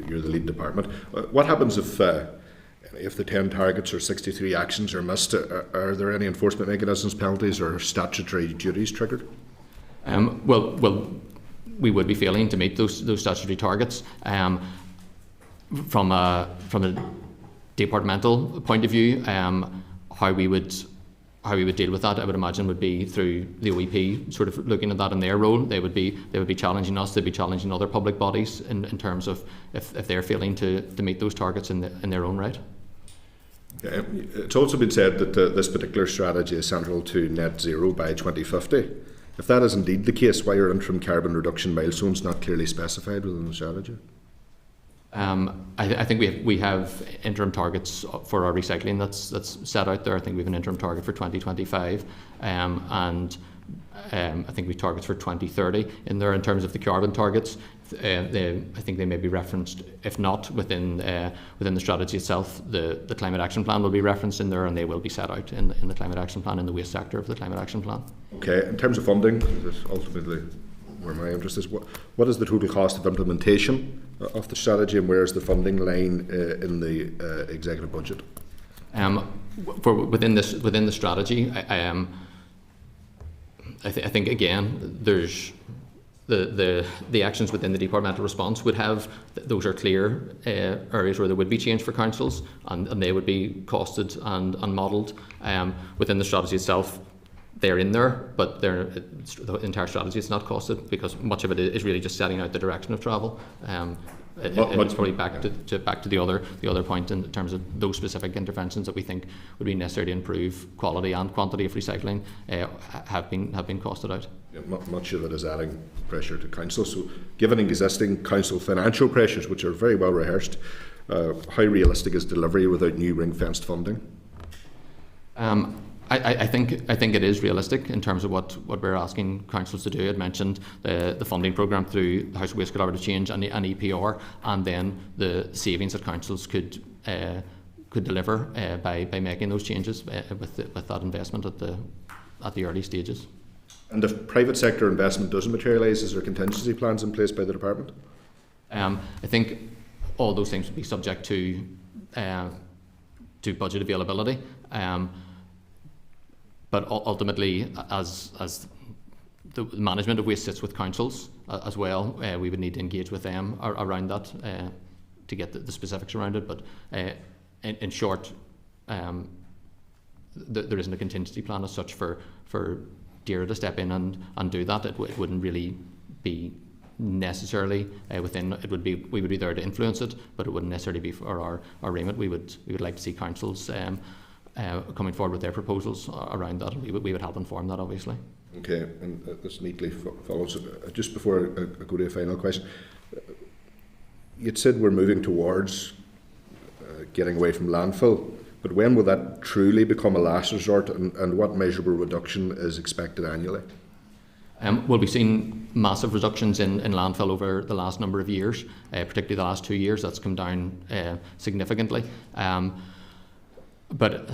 [SPEAKER 3] you're the lead department. What happens if the 10 targets or 63 actions are missed? Are there any enforcement mechanisms, penalties, or statutory duties triggered?
[SPEAKER 6] Well, we would be failing to meet those statutory targets. From a departmental point of view, how we would deal with that, I would imagine, would be through the OEP sort of looking at that in their role. They would be challenging us. They'd be challenging other public bodies in terms of if they're failing to meet those targets in their own right.
[SPEAKER 3] It's also been said that this particular strategy is central to net zero by 2050. If that is indeed the case, why are interim carbon reduction milestones not clearly specified within the strategy?
[SPEAKER 6] I think we have interim targets for our recycling that's set out there. I think we have an interim target for 2025, and I think we have targets for 2030 in there. In terms of the carbon targets, I think they may be referenced. If not within the strategy itself, the climate action plan will be referenced in there, and they will be set out in the climate action plan, in the waste sector of the climate action plan.
[SPEAKER 3] Okay, in terms of funding, this is ultimately where my interest is. What is the total cost of implementation of the strategy, and where is the funding line in the executive budget?
[SPEAKER 6] Within the strategy, I think again there's the actions within the departmental response would have, those are clear areas where there would be change for councils, and they would be costed and modelled. Within the strategy itself, they're in there, but the entire strategy is not costed, because much of it is really just setting out the direction of travel. It's probably back to the other point in terms of those specific interventions that we think would be necessary to improve quality and quantity of recycling have been costed out.
[SPEAKER 3] Yeah, much of it is adding pressure to council. So, given existing council financial pressures, which are very well rehearsed, how realistic is delivery without new ring-fenced funding?
[SPEAKER 6] I think it is realistic in terms of what we're asking councils to do. I'd mentioned the funding programme through the House of Waste Collaborative Change and EPR, and then the savings that councils could deliver by making those changes with that investment at the early stages.
[SPEAKER 3] And if private sector investment doesn't materialise, is there contingency plans in place by the department?
[SPEAKER 6] I think all those things would be subject to budget availability. But ultimately, as the management of waste sits with councils as well, we would need to engage with them around that to get the specifics around it. But in short, there isn't a contingency plan as such for DAERA to step in and do that. It wouldn't really be necessarily within. We would be there to influence it, but it wouldn't necessarily be for our remit. We would like to see councils coming forward with their proposals around that. We would help inform that, obviously.
[SPEAKER 3] Okay, and this neatly follows. Just before I go to a final question, you'd said we're moving towards getting away from landfill, but when will that truly become a last resort, and what measurable reduction is expected annually?
[SPEAKER 6] Well, we've seen massive reductions in landfill over the last number of years, particularly the last 2 years. That's come down significantly. But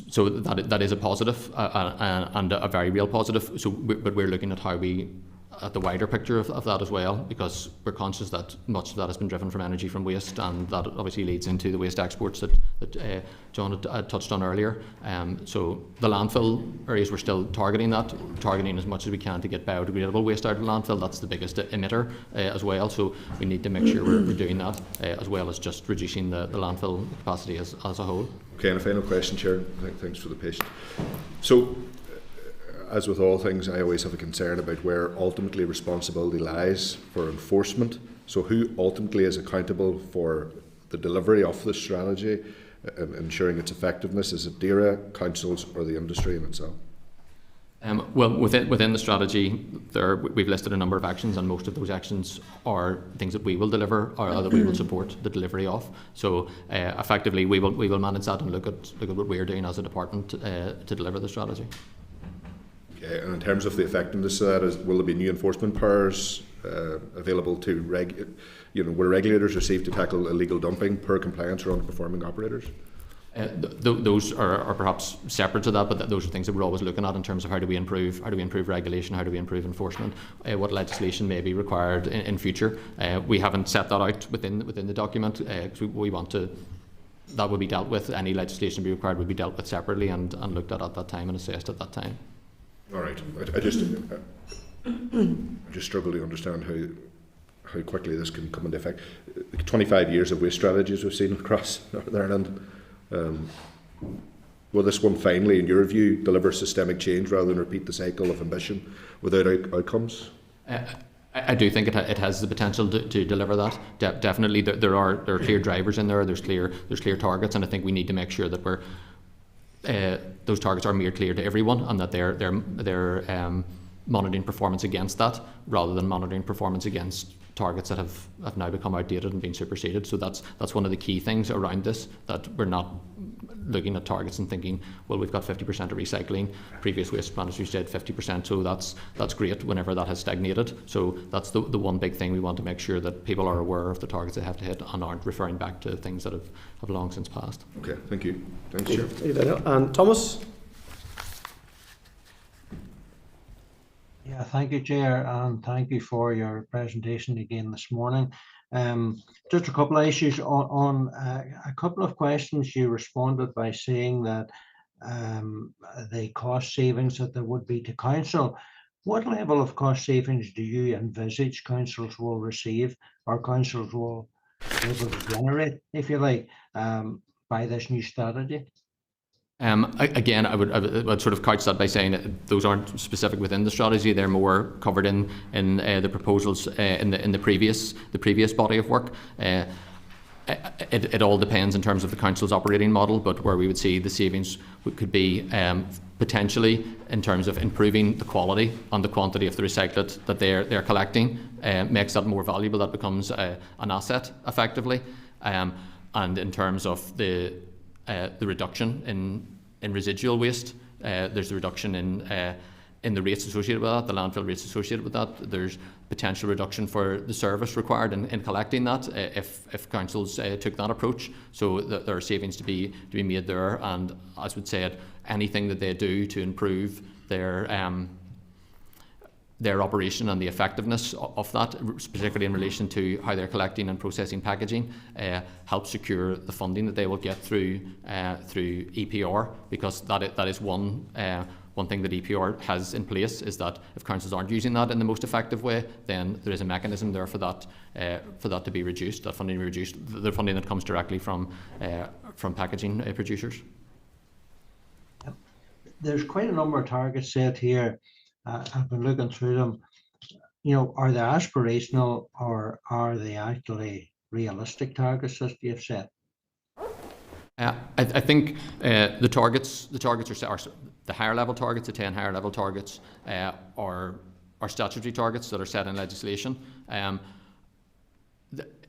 [SPEAKER 6] so that is a positive and a very real positive. But we're looking at how at the wider picture of that as well, because we're conscious that much of that has been driven from energy from waste, and that obviously leads into the waste exports that John had touched on earlier. So the landfill areas, we're still targeting as much as we can to get biodegradable waste out of landfill. That's the biggest emitter as well. So we need to make sure we're doing that as well as just reducing the landfill capacity as a whole.
[SPEAKER 3] Okay, and a final question, Chair. Thanks for the patience. So, as with all things, I always have a concern about where ultimately responsibility lies for enforcement. So who ultimately is accountable for the delivery of this strategy and ensuring its effectiveness? Is it DAERA, councils, or the industry in itself?
[SPEAKER 6] Well, within the strategy, we've listed a number of actions, and most of those actions are things that we will deliver or that we will support the delivery of. So, effectively, we will manage that and look at what we're doing as a department to deliver the strategy.
[SPEAKER 3] Okay, and in terms of the effectiveness of that, will there be new enforcement powers available to where regulators are safe to tackle illegal dumping, poor compliance, or underperforming operators?
[SPEAKER 6] Those are perhaps separate to that, but those are things that we're always looking at in terms of how do we improve regulation, how do we improve enforcement, what legislation may be required in future. We haven't set that out within the document because we want to. That would be dealt with. Any legislation be required would be dealt with separately and looked at that time and assessed at that time.
[SPEAKER 3] All right. I just struggle to understand how quickly this can come into effect. 25 years of waste strategies we've seen across Northern Ireland. Will this one finally, in your view, deliver systemic change rather than repeat the cycle of ambition without outcomes?
[SPEAKER 6] I do think it has the potential to deliver that. Definitely, there are clear drivers in there. There's clear targets, and I think we need to make sure that those targets are made clear to everyone, and that they're monitoring performance against that rather than monitoring performance against targets that have now become outdated and been superseded. So that's one of the key things around this, that we're not looking at targets and thinking, well, we've got 50% of recycling. Previous waste managers said 50%, so that's great whenever that has stagnated. So that's the one big thing we want to make sure that people are aware of the targets they have to hit and aren't referring back to things that have long since passed.
[SPEAKER 3] Okay, thank you. Thanks, Chair.
[SPEAKER 2] Thank you, Daniel. And Thomas?
[SPEAKER 10] Yeah, thank you, Chair, and thank you for your presentation again this morning. Just a couple of issues on a couple of questions. You responded by saying that the cost savings that there would be to council. What level of cost savings do you envisage councils will receive, or councils will be able to generate, if you like, by this new strategy?
[SPEAKER 6] Again, I would sort of couch that by saying that those aren't specific within the strategy. They're more covered in the proposals in the previous body of work. It all depends in terms of the council's operating model, but where we would see the savings could be potentially in terms of improving the quality and the quantity of the recyclate that they're collecting, makes that more valuable. That becomes an asset effectively, and in terms of the reduction in residual waste, there's a reduction in the rates associated with that, the landfill rates associated with that. There's potential reduction for the service required in collecting that if councils took that approach. So there are savings to be made there, and as would say, anything that they do to improve their operation and the effectiveness of that, particularly in relation to how they're collecting and processing packaging, help secure the funding that they will get through EPR, because that is one thing that EPR has in place, is that if councils aren't using that in the most effective way, then there is a mechanism there for that to be reduced, that funding reduced, the funding that comes directly from packaging producers.
[SPEAKER 10] There's quite a number of targets set here. I've been looking through them. Are they aspirational, or are they actually realistic targets that you've set?
[SPEAKER 6] I think the targets are the higher level targets, the 10 higher level targets are statutory targets that are set in legislation.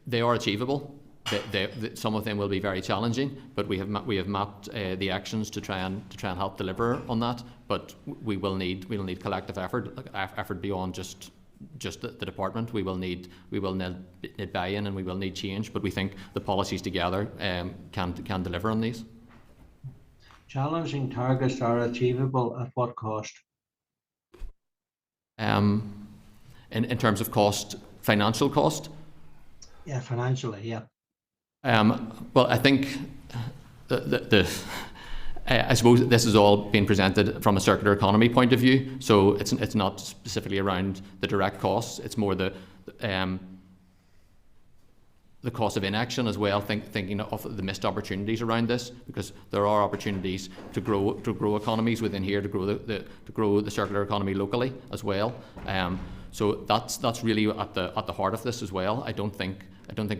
[SPEAKER 6] They are achievable. Some of them will be very challenging, but we have mapped the actions to try and help deliver on that. But we will need collective effort beyond just the department. We will need buy-in, and we will need change. But we think the policies together can deliver on these.
[SPEAKER 10] Challenging targets are achievable at what cost?
[SPEAKER 6] In terms of cost, financial cost.
[SPEAKER 10] Yeah, financially, yeah.
[SPEAKER 6] Well, I think I suppose this is all being presented from a circular economy point of view, so it's not specifically around the direct costs. It's more the cost of inaction as well. Thinking of the missed opportunities around this, because there are opportunities to grow economies within here, to grow the circular economy locally as well. So that's really at the heart of this as well. I don't think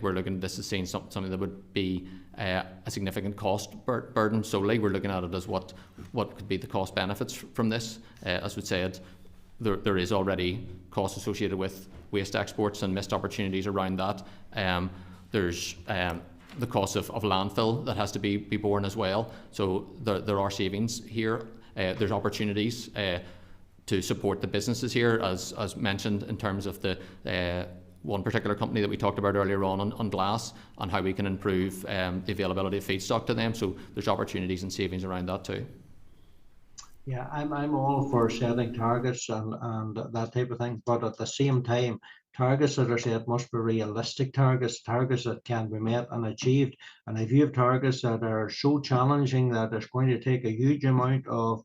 [SPEAKER 6] we're looking at this as saying something that would be a significant cost burden solely. We're looking at it as what could be the cost benefits from this. As we said, there is already costs associated with waste exports and missed opportunities around that. There's the cost of landfill that has to be borne as well. So there are savings here. There's opportunities to support the businesses here, as mentioned, in terms of the one particular company that we talked about earlier on glass, and how we can improve the availability of feedstock to them. So there's opportunities and savings around that too.
[SPEAKER 10] Yeah, I'm all for setting targets and that type of thing, but at the same time, targets that are set must be realistic targets that can be met and achieved. And if you have targets that are so challenging that it's going to take a huge amount of,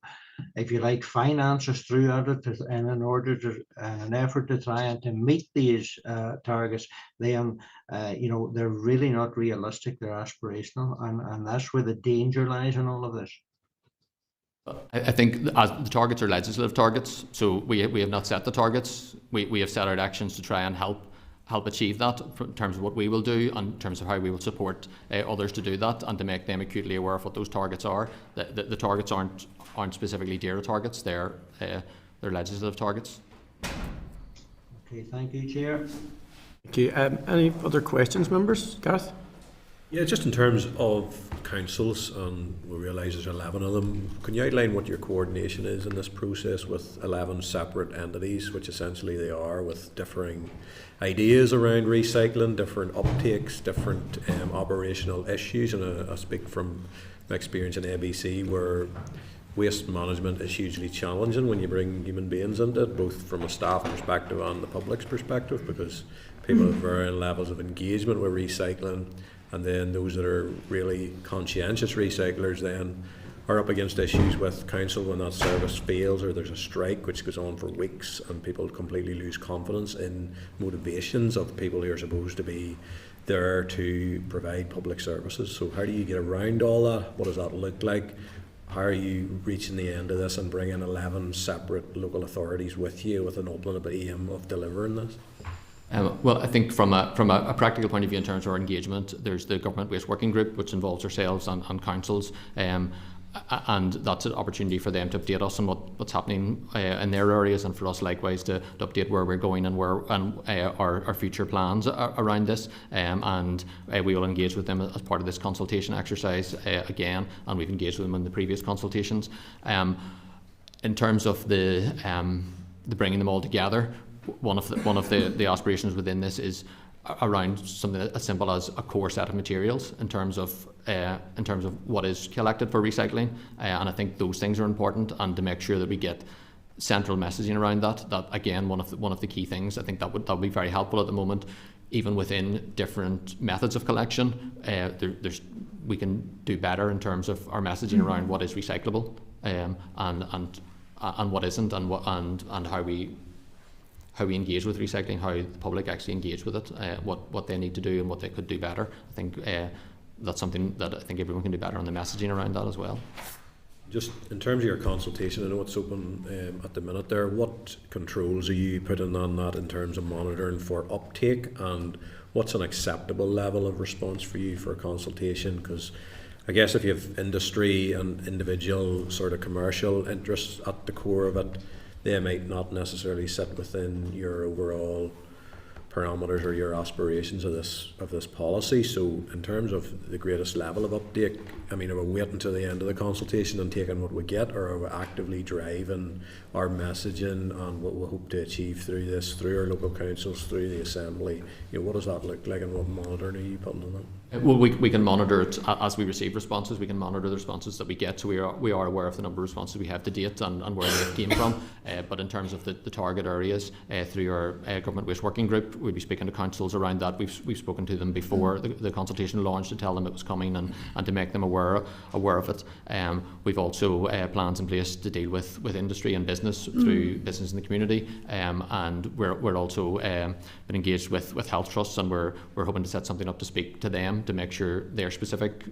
[SPEAKER 10] if you like, finances throughout it, and in order to an effort to try and to meet these targets, then they're really not realistic. They're aspirational, and that's where the danger lies in all of this.
[SPEAKER 6] I think as the targets are legislative targets, so we have not set the targets. We have set out actions to try and help achieve that in terms of what we will do, and in terms of how we will support others to do that, and to make them acutely aware of what those targets are. The targets aren't specifically DAERA targets; they're legislative targets.
[SPEAKER 10] Okay, thank you, Chair.
[SPEAKER 2] Thank you. Any other questions, members? Gareth?
[SPEAKER 5] Yeah, just in terms of councils, and we realise there's 11 of them, can you outline what your coordination is in this process with 11 separate entities, which essentially they are, with differing ideas around recycling, different uptakes, different operational issues? And I speak from my experience in ABC, where waste management is hugely challenging when you bring human beings into it, both from a staff perspective and the public's perspective, because people have varying levels of engagement with recycling. And then those that are really conscientious recyclers then are up against issues with council when that service fails, or there's a strike which goes on for weeks, and people completely lose confidence in motivations of people who are supposed to be there to provide public services. So how do you get around all that? What does that look like? How are you reaching the end of this and bringing 11 separate local authorities with you with an ultimate aim of delivering this?
[SPEAKER 6] Well, I think from a practical point of view, in terms of our engagement, there's the Government Waste Working Group, which involves ourselves and councils, and that's an opportunity for them to update us on what's happening in their areas, and for us likewise to update where we're going and our future plans around this. And we will engage with them as part of this consultation exercise again, and we've engaged with them in the previous consultations. In terms of the bringing them all together, one of the aspirations within this is around something as simple as a core set of materials in terms of what is collected for recycling, and I think those things are important, and to make sure that we get central messaging around that again, one of the key things. I think that would be very helpful at the moment. Even within different methods of collection, we can do better in terms of our messaging around what is recyclable, and what isn't, and how we engage with recycling, how the public actually engage with it, what they need to do and what they could do better. I think that's something that I think everyone can do better on the messaging around that as well.
[SPEAKER 5] Just in terms of your consultation, I know it's open at the minute there. What controls are you putting on that in terms of monitoring for uptake, and what's an acceptable level of response for you for a consultation? Because I guess if you have industry and individual sort of commercial interests at the core of it, they might not necessarily sit within your overall parameters or your aspirations of this policy. So in terms of the greatest level of uptake, I mean, are we waiting to the end of the consultation and taking what we get, or are we actively driving our messaging and what we hope to achieve through this, through our local councils, through the assembly? What does that look like, and what monitoring are you putting on it?
[SPEAKER 6] Well, we can monitor it as we receive responses. We can monitor the responses that we get, so we are aware of the number of responses we have to date and where they came from. But in terms of the target areas, through our Government Waste Working Group, we'll be speaking to councils around that. We've spoken to them before the consultation launched to tell them it was coming and to make them aware of it. We've also plans in place to deal with industry and business through business in the community, and we're also been engaged with health trusts, and we're hoping to set something up to speak to them to make sure their specific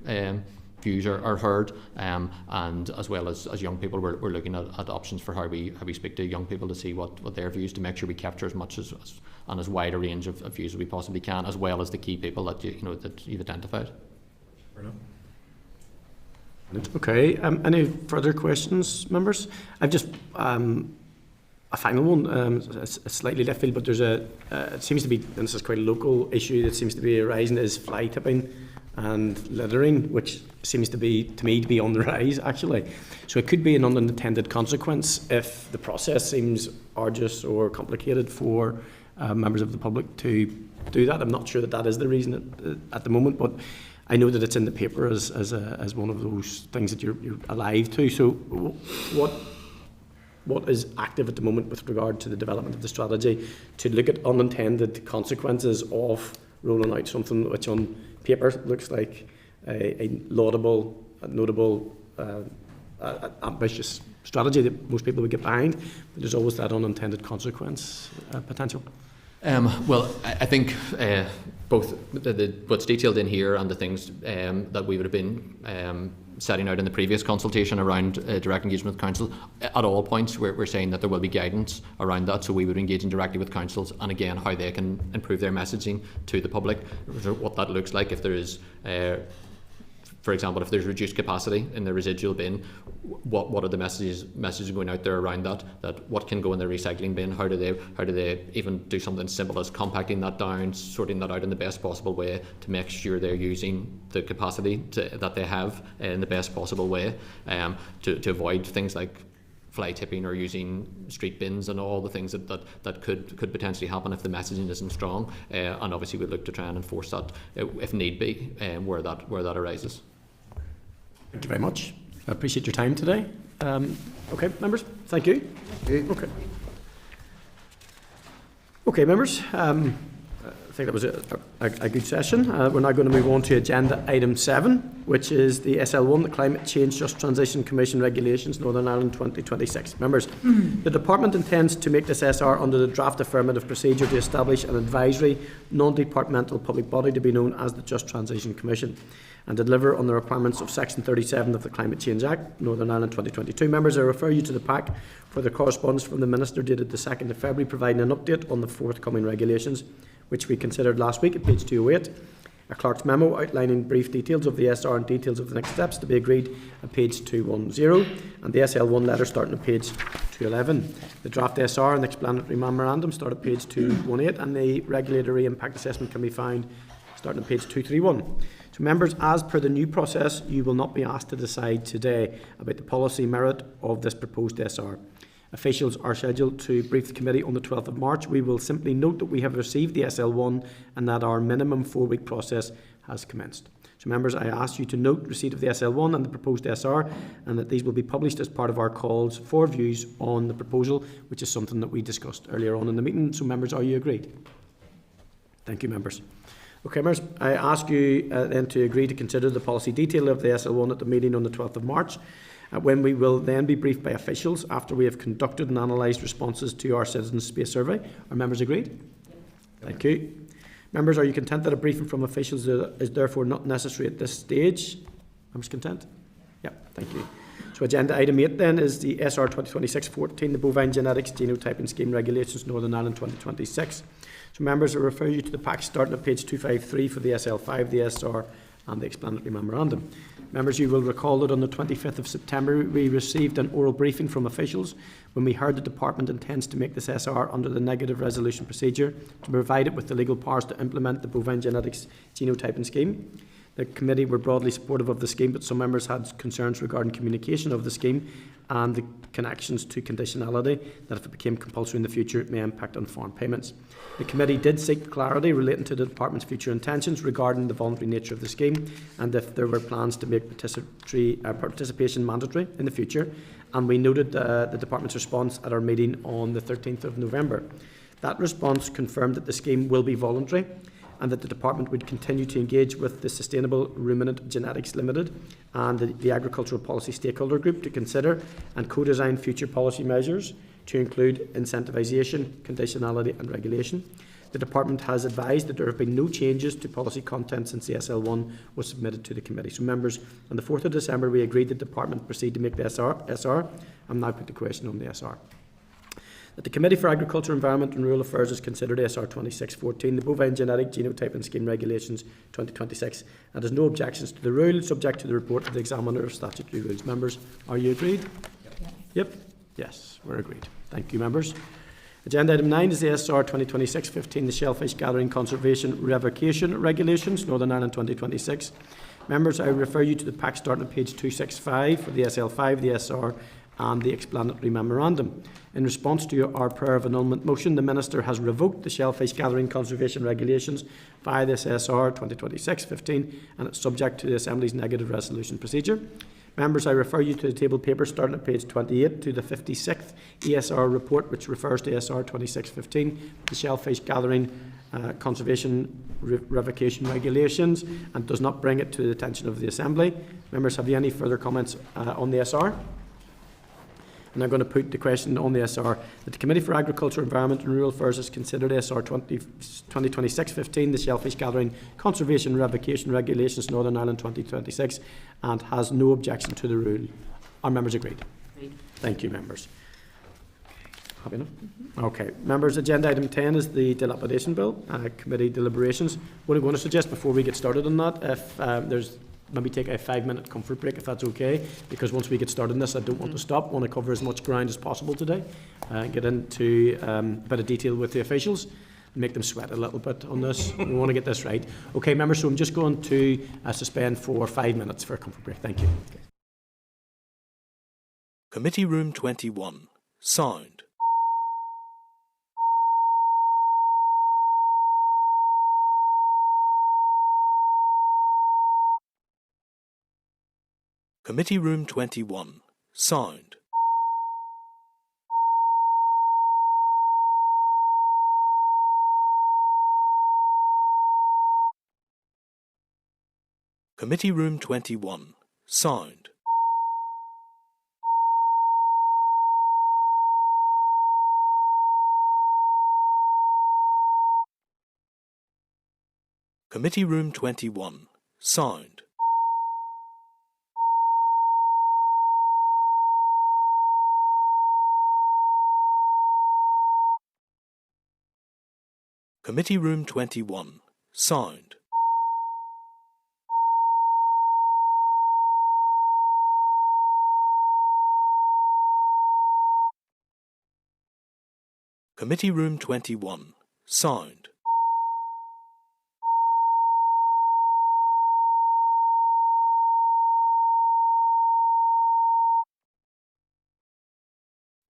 [SPEAKER 6] views are heard, and as well as young people, we're looking at options for how we speak to young people to see what their views, to make sure we capture as much and as wide a range of views as we possibly can, as well as the key people that that you've identified.
[SPEAKER 3] Fair enough.
[SPEAKER 2] Okay. Any further questions, members? I've just a final one, a slightly left field, but there's it seems to be, and this is quite a local issue that seems to be arising, is fly tipping and littering, which seems to me to be on the rise, actually. So it could be an unintended consequence if the process seems arduous or complicated for members of the public to do that. I'm not sure that is the reason at the moment, but I know that it's in the paper as one of those things that you're alive to. So what is active at the moment with regard to the development of the strategy to look at unintended consequences of rolling out something which on paper looks like a laudable, notable, ambitious strategy that most people would get behind, but there's always that unintended consequence potential?
[SPEAKER 6] Well, I think both what's detailed in here and the things that we would have been setting out in the previous consultation around direct engagement with council, at all points we're saying that there will be guidance around that, so we would be engaging directly with councils, and again how they can improve their messaging to the public, what that looks like if there is for example, if there's reduced capacity in the residual bin, what are the messages going out there around that what can go in the recycling bin? How do they even do something simple as compacting that down, sorting that out in the best possible way to make sure they're using the capacity that they have in the best possible way, to avoid things like fly tipping or using street bins and all the things that could potentially happen if the messaging isn't strong, and obviously we'd look to try and enforce that if need be, where that arises.
[SPEAKER 2] Thank you very much. I appreciate your time today. Okay, members, thank you. Okay, members, I think that was a good session. We're now going to move on to agenda item 7, which is the SL1, the Climate Change Just Transition Commission Regulations, Northern Ireland 2026. Members, the Department intends to make this SR under the draft affirmative procedure to establish an advisory, non-departmental public body to be known as the Just Transition Commission, and deliver on the requirements of Section 37 of the Climate Change Act, Northern Ireland 2022. Members, I refer you to the pack for the correspondence from the Minister dated the 2nd of February, providing an update on the forthcoming regulations, which we considered last week at page 208. A clerk's memo outlining brief details of the SR and details of the next steps to be agreed at page 210, and the SL1 letter starting at page 211. The draft SR and the explanatory memorandum start at page 218, and the regulatory impact assessment can be found starting at page 231. So members, as per the new process, you will not be asked to decide today about the policy merit of this proposed SR. Officials are scheduled to brief the committee on the 12th of March. We will simply note that we have received the SL1 and that our minimum 4-week process has commenced. So members, I ask you to note receipt of the SL1 and the proposed SR, and that these will be published as part of our calls for views on the proposal, which is something that we discussed earlier on in the meeting. So members, are you agreed? Thank you, members. Okay, members, I ask you then to agree to consider the policy detail of the SL1 at the meeting on the 12th of March, when we will then be briefed by officials after we have conducted and analysed responses to our Citizens Space Survey. Are members agreed? Thank you. Members, are you content that a briefing from officials is therefore not necessary at this stage? Members content? Yeah, thank you. So agenda item 8 then is the SR 2026-14, the Bovine Genetics Genotyping Scheme Regulations, Northern Ireland 2026. So members, I refer you to the pack starting at page 253 for the SL5, the SR and the explanatory memorandum. Members, you will recall that on the 25th of September we received an oral briefing from officials when we heard the Department intends to make this SR under the negative resolution procedure to provide it with the legal powers to implement the Bovine Genetics Genotyping Scheme. The committee were broadly supportive of the scheme, but some members had concerns regarding communication of the scheme and the connections to conditionality, that if it became compulsory in the future it may impact on farm payments. The committee did seek clarity relating to the Department's future intentions regarding the voluntary nature of the scheme and if there were plans to make participation mandatory in the future, and we noted the Department's response at our meeting on the 13th of November. That response confirmed that the scheme will be voluntary and that the Department would continue to engage with the Sustainable Ruminant Genetics Limited and the Agricultural Policy Stakeholder Group to consider and co-design future policy measures to include incentivisation, conditionality and regulation. The Department has advised that there have been no changes to policy content since the SL1 was submitted to the Committee. So, members, on the 4th of December, we agreed that the Department proceed to make the SR. I'm now put the question on the SR. That the Committee for Agriculture, Environment and Rural Affairs has considered SR 2614, the Bovine Genetic Genotyping Scheme Regulations 2026, and has no objections to the rule, subject to the report of the Examiner of Statutory Rules. Members, are you agreed? Yep. Yes, we're agreed. Thank you, members. Agenda item 9 is the SR 2026-15, the Shellfish Gathering Conservation Revocation Regulations, Northern Ireland 2026. Members, I refer you to the pack starting at page 265 for the SL5, the SR and the explanatory memorandum. In response to our prayer of annulment motion, the Minister has revoked the Shellfish Gathering Conservation Regulations via this SR 2026-15 and it's subject to the Assembly's negative resolution procedure. Members, I refer you to the table paper starting at page 28 to the 56th ESR report, which refers to SR 2615, the Shellfish Gathering Conservation Revocation Regulations, and does not bring it to the attention of the Assembly. Members, have you any further comments on the SR? And I'm going to put the question on the SR that the Committee for Agriculture, Environment and Rural Affairs has considered SR 2026-15, the Shellfish Gathering Conservation Revocation Regulations Northern Ireland 2026, and has no objection to the rule. Are members agreed? Agreed. Thank you, members. Happy enough? Okay. Members, agenda item 10 is the Dilapidation Bill, Committee Deliberations. What I'm going to suggest before we get started on that, if there's maybe take a 5-minute comfort break if that's okay, because once we get started on this I don't want to stop. I want to cover as much ground as possible today, get into a bit of detail with the officials, make them sweat a little bit on this. We want to get this right. Okay, members, so I'm just going to suspend for 5 minutes for a comfort break. Thank you.
[SPEAKER 1] Committee Room 21. Sound. Committee Room 21. Sound. Committee Room 21. Sound. Committee Room 21. Sound. Committee Room 21. Sound.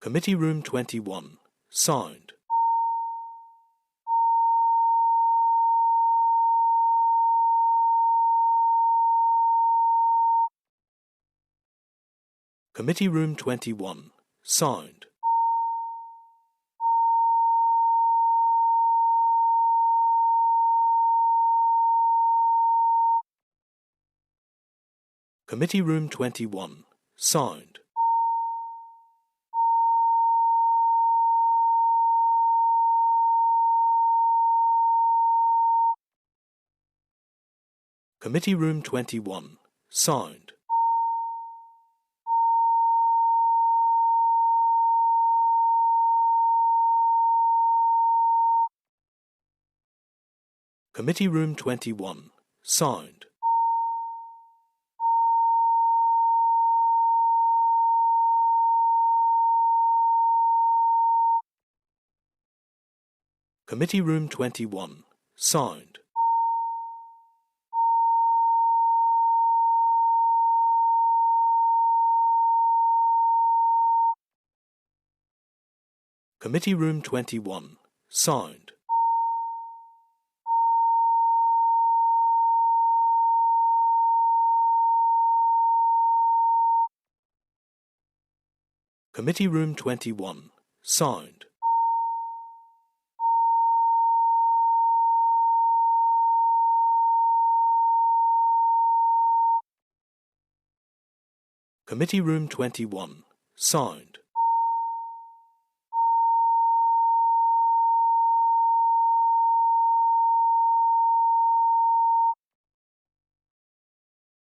[SPEAKER 1] Committee Room 21. Sound. Committee Room 21. Sound. Committee Room 21. Sound. Committee Room 21. Sound. Committee Room 21. Sound. Committee Room 21. Sound. Committee Room 21. Sound. Committee Room 21. Sound. Committee Room 21. Sound. Committee Room 21. Sound.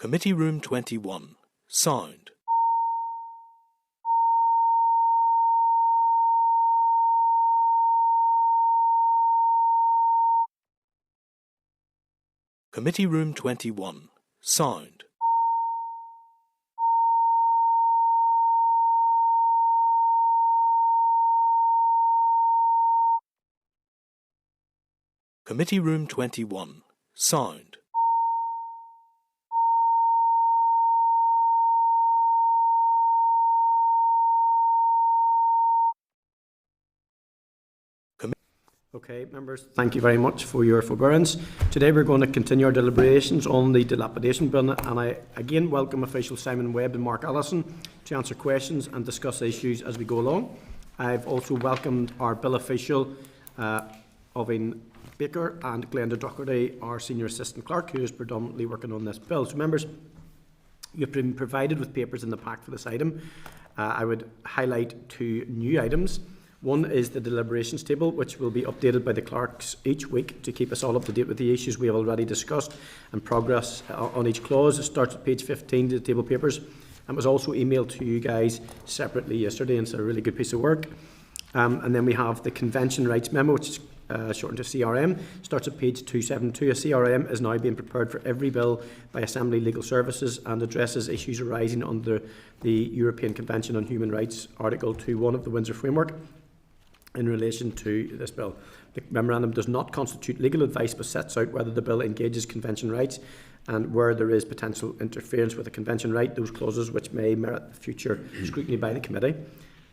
[SPEAKER 1] Committee Room 21. Sound. Committee Room 21. Sound. Committee Room 21. Sound.
[SPEAKER 2] Okay, members, thank you very much for your forbearance. Today we're going to continue our deliberations on the Dilapidation Bill, and I again welcome officials Simon Webb and Mark Allison to answer questions and discuss issues as we go along. I've also welcomed our bill official, Bovine Baker, and Glenda Doherty, our Senior Assistant Clerk, who is predominantly working on this bill. So members, you've been provided with papers in the pack for this item. I would highlight two new items. One is the deliberations table, which will be updated by the clerks each week to keep us all up to date with the issues we have already discussed and progress on each clause. It starts at page 15 to the table papers and was also emailed to you guys separately yesterday, and it's a really good piece of work. And then we have the Convention Rights Memo, which is shortened to CRM, starts at page 272. A CRM is now being prepared for every bill by Assembly Legal Services and addresses issues arising under the European Convention on Human Rights, Article 2.1 of the Windsor Framework. In relation to this bill, the memorandum does not constitute legal advice but sets out whether the bill engages convention rights and where there is potential interference with a convention right, those clauses which may merit future scrutiny by the committee.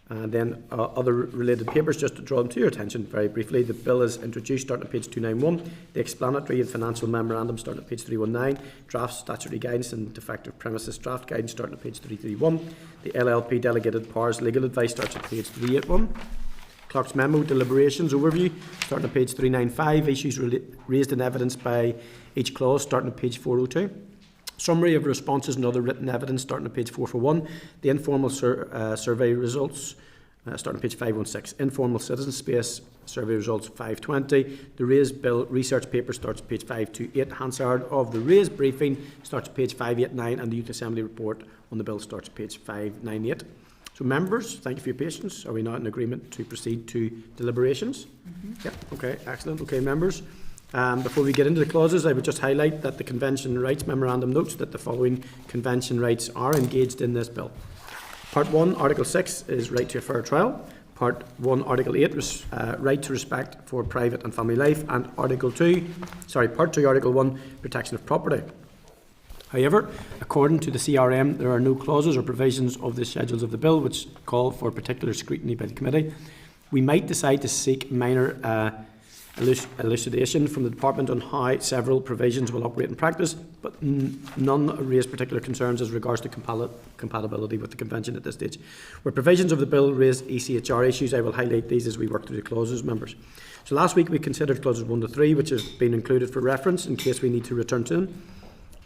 [SPEAKER 2] And then other related papers, just to draw them to your attention very briefly. The bill is introduced starting at page 291, the explanatory and financial memorandum starting at page 319, draft statutory guidance and defective premises draft guidance starting at page 331, the LLP delegated powers legal advice starts at page 381, Clerk's Memo, Deliberations Overview, starting at page 395, issues raised in evidence by each clause, starting at page 402. Summary of responses and other written evidence, starting at page 441. The informal survey results, starting at page 516. Informal citizen space survey results, 520. The raised bill research paper starts at page 528. Hansard of the raised briefing starts at page 589, and the Youth Assembly report on the bill starts at page 598. So members, thank you for your patience. Are we not in agreement to proceed to deliberations? Yeah, okay, excellent. Okay, members. Before we get into the clauses, I would just highlight that the Convention Rights Memorandum notes that the following convention rights are engaged in this bill. Part 1, Article 6 is right to a fair trial. Part 1, Article 8, right to respect for private and family life. And Part 2, Article 1, protection of property. However, according to the CRM, there are no clauses or provisions of the schedules of the bill which call for particular scrutiny by the committee. We might decide to seek minor elucidation from the Department on how several provisions will operate in practice, but none raise particular concerns as regards to compatibility with the Convention at this stage. Where provisions of the bill raise ECHR issues, I will highlight these as we work through the clauses, members. So last week we considered clauses 1 to 3, which has been included for reference in case we need to return to them.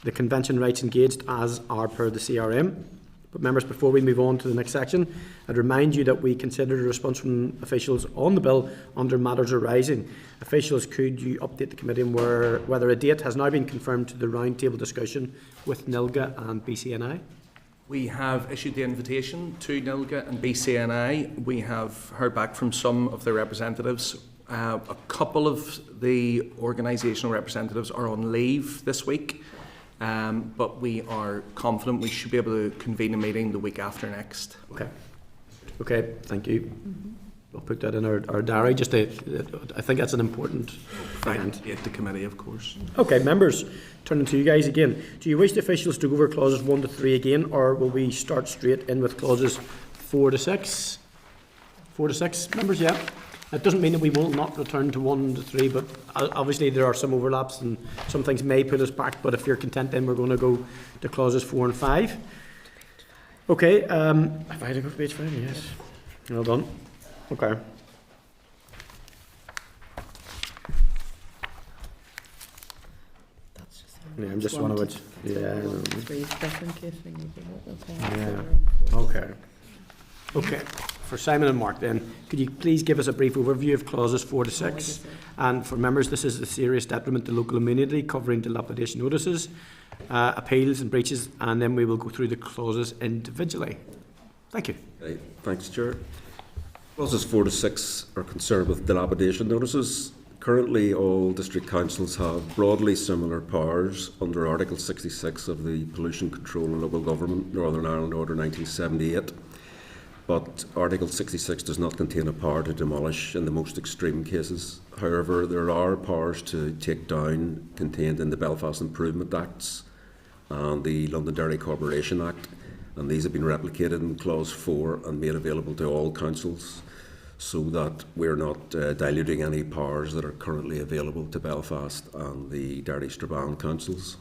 [SPEAKER 2] The convention rights engaged as are per the CRM. But members, before we move on to the next section, I'd remind you that we considered a response from officials on the bill under matters arising. Officials, could you update the committee on whether a date has now been confirmed to the roundtable discussion with NILGA and BCNI?
[SPEAKER 11] We have issued the invitation to NILGA and BCNI. We have heard back from some of their representatives. A couple of the organisational representatives are on leave this week. But we are confident we should be able to convene a meeting the week after next.
[SPEAKER 2] Okay, thank you. We'll put that in our diary. I think that's an important thing.
[SPEAKER 11] The committee, of course.
[SPEAKER 2] Okay, members, turning to you guys again. Do you wish the officials to go over clauses 1 to 3 again, or will we start straight in with clauses 4 to 6? 4 to 6, members, yeah. That doesn't mean that we will not return to 1 to 3, but obviously there are some overlaps and some things may put us back, but if you're content then we're going to go to clauses 4 and 5. Okay, have I to go to page 5? Yes. Well done. Okay. Yeah, I'm just one of which. Yeah.
[SPEAKER 4] 3 stuff in case we need to.
[SPEAKER 2] Yeah. Okay. for Simon and Mark then, could you please give us a brief overview of clauses 4 to 6? And for members, this is the serious detriment to local immunity, covering dilapidation notices, appeals and breaches, and then we will go through the clauses individually. Thank you.
[SPEAKER 12] Thanks, Chair. Clauses 4 to 6 are concerned with dilapidation notices. Currently, all district councils have broadly similar powers under Article 66 of the Pollution Control and Local Government Northern Ireland Order 1978. But Article 66 does not contain a power to demolish in the most extreme cases. However, there are powers to take down contained in the Belfast Improvement Acts and the Londonderry Corporation Act, and these have been replicated in Clause 4 and made available to all councils, so that we're not diluting any powers that are currently available to Belfast and the Derry Strabane councils.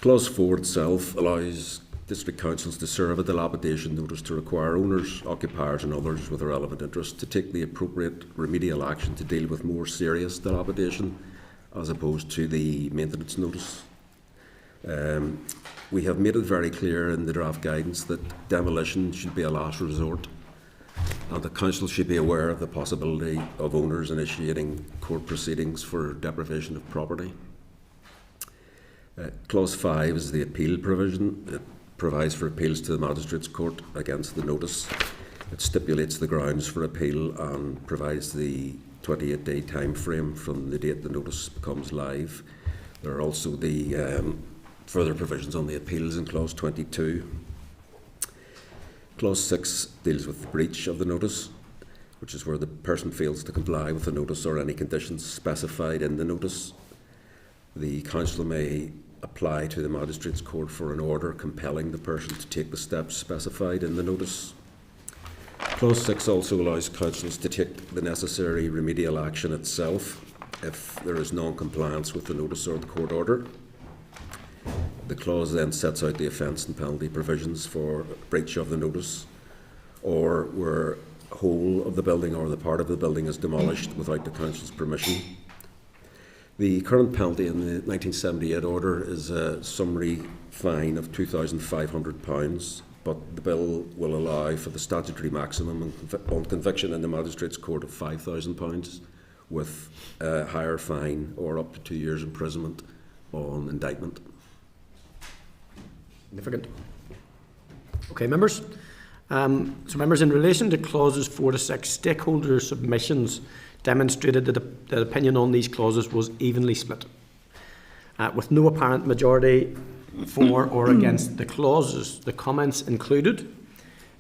[SPEAKER 12] Clause 4 itself allows district councils to serve a dilapidation notice to require owners, occupiers and others with a relevant interest to take the appropriate remedial action to deal with more serious dilapidation as opposed to the maintenance notice. We have made it very clear in the draft guidance that demolition should be a last resort, and the council should be aware of the possibility of owners initiating court proceedings for deprivation of property. Clause 5 is the appeal provision. It provides for appeals to the Magistrates' Court against the notice. It stipulates the grounds for appeal and provides the 28-day time frame from the date the notice becomes live. There are also the further provisions on the appeals in Clause 22. Clause 6 deals with the breach of the notice, which is where the person fails to comply with the notice or any conditions specified in the notice. The council may apply to the Magistrates' Court for an order compelling the person to take the steps specified in the notice. Clause 6 also allows councils to take the necessary remedial action itself if there is non-compliance with the notice or the court order. The clause then sets out the offence and penalty provisions for breach of the notice, or where whole of the building or the part of the building is demolished without the council's permission. The current penalty in the 1978 order is a summary fine of £2,500, but the bill will allow for the statutory maximum on conviction in the Magistrates' Court of £5,000, with a higher fine or up to 2 years imprisonment on indictment.
[SPEAKER 2] Significant. Okay, members. So members, in relation to clauses 4 to 6, stakeholder submissions demonstrated that the opinion on these clauses was evenly split, with no apparent majority for or against the clauses. The comments included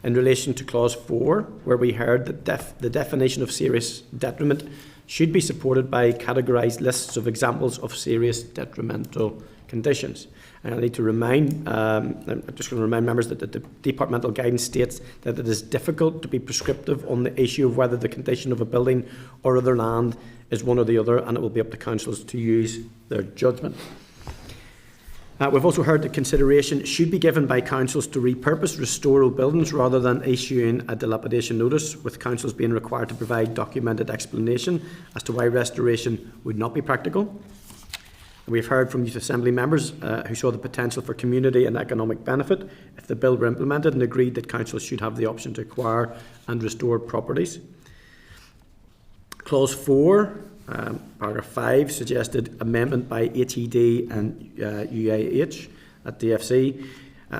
[SPEAKER 2] in relation to clause 4, where we heard that the definition of serious detriment should be supported by categorised lists of examples of serious detrimental conditions. And I need to remind, I'm just going to remind members that the departmental guidance states that it is difficult to be prescriptive on the issue of whether the condition of a building or other land is one or the other, and it will be up to councils to use their judgment. We've also heard that consideration should be given by councils to repurpose, restore old buildings rather than issuing a dilapidation notice, with councils being required to provide documented explanation as to why restoration would not be practical. We've heard from Youth Assembly members who saw the potential for community and economic benefit if the bill were implemented, and agreed that councils should have the option to acquire and restore properties. Clause 4, paragraph 5, suggested amendment by HED and UAH at DFC.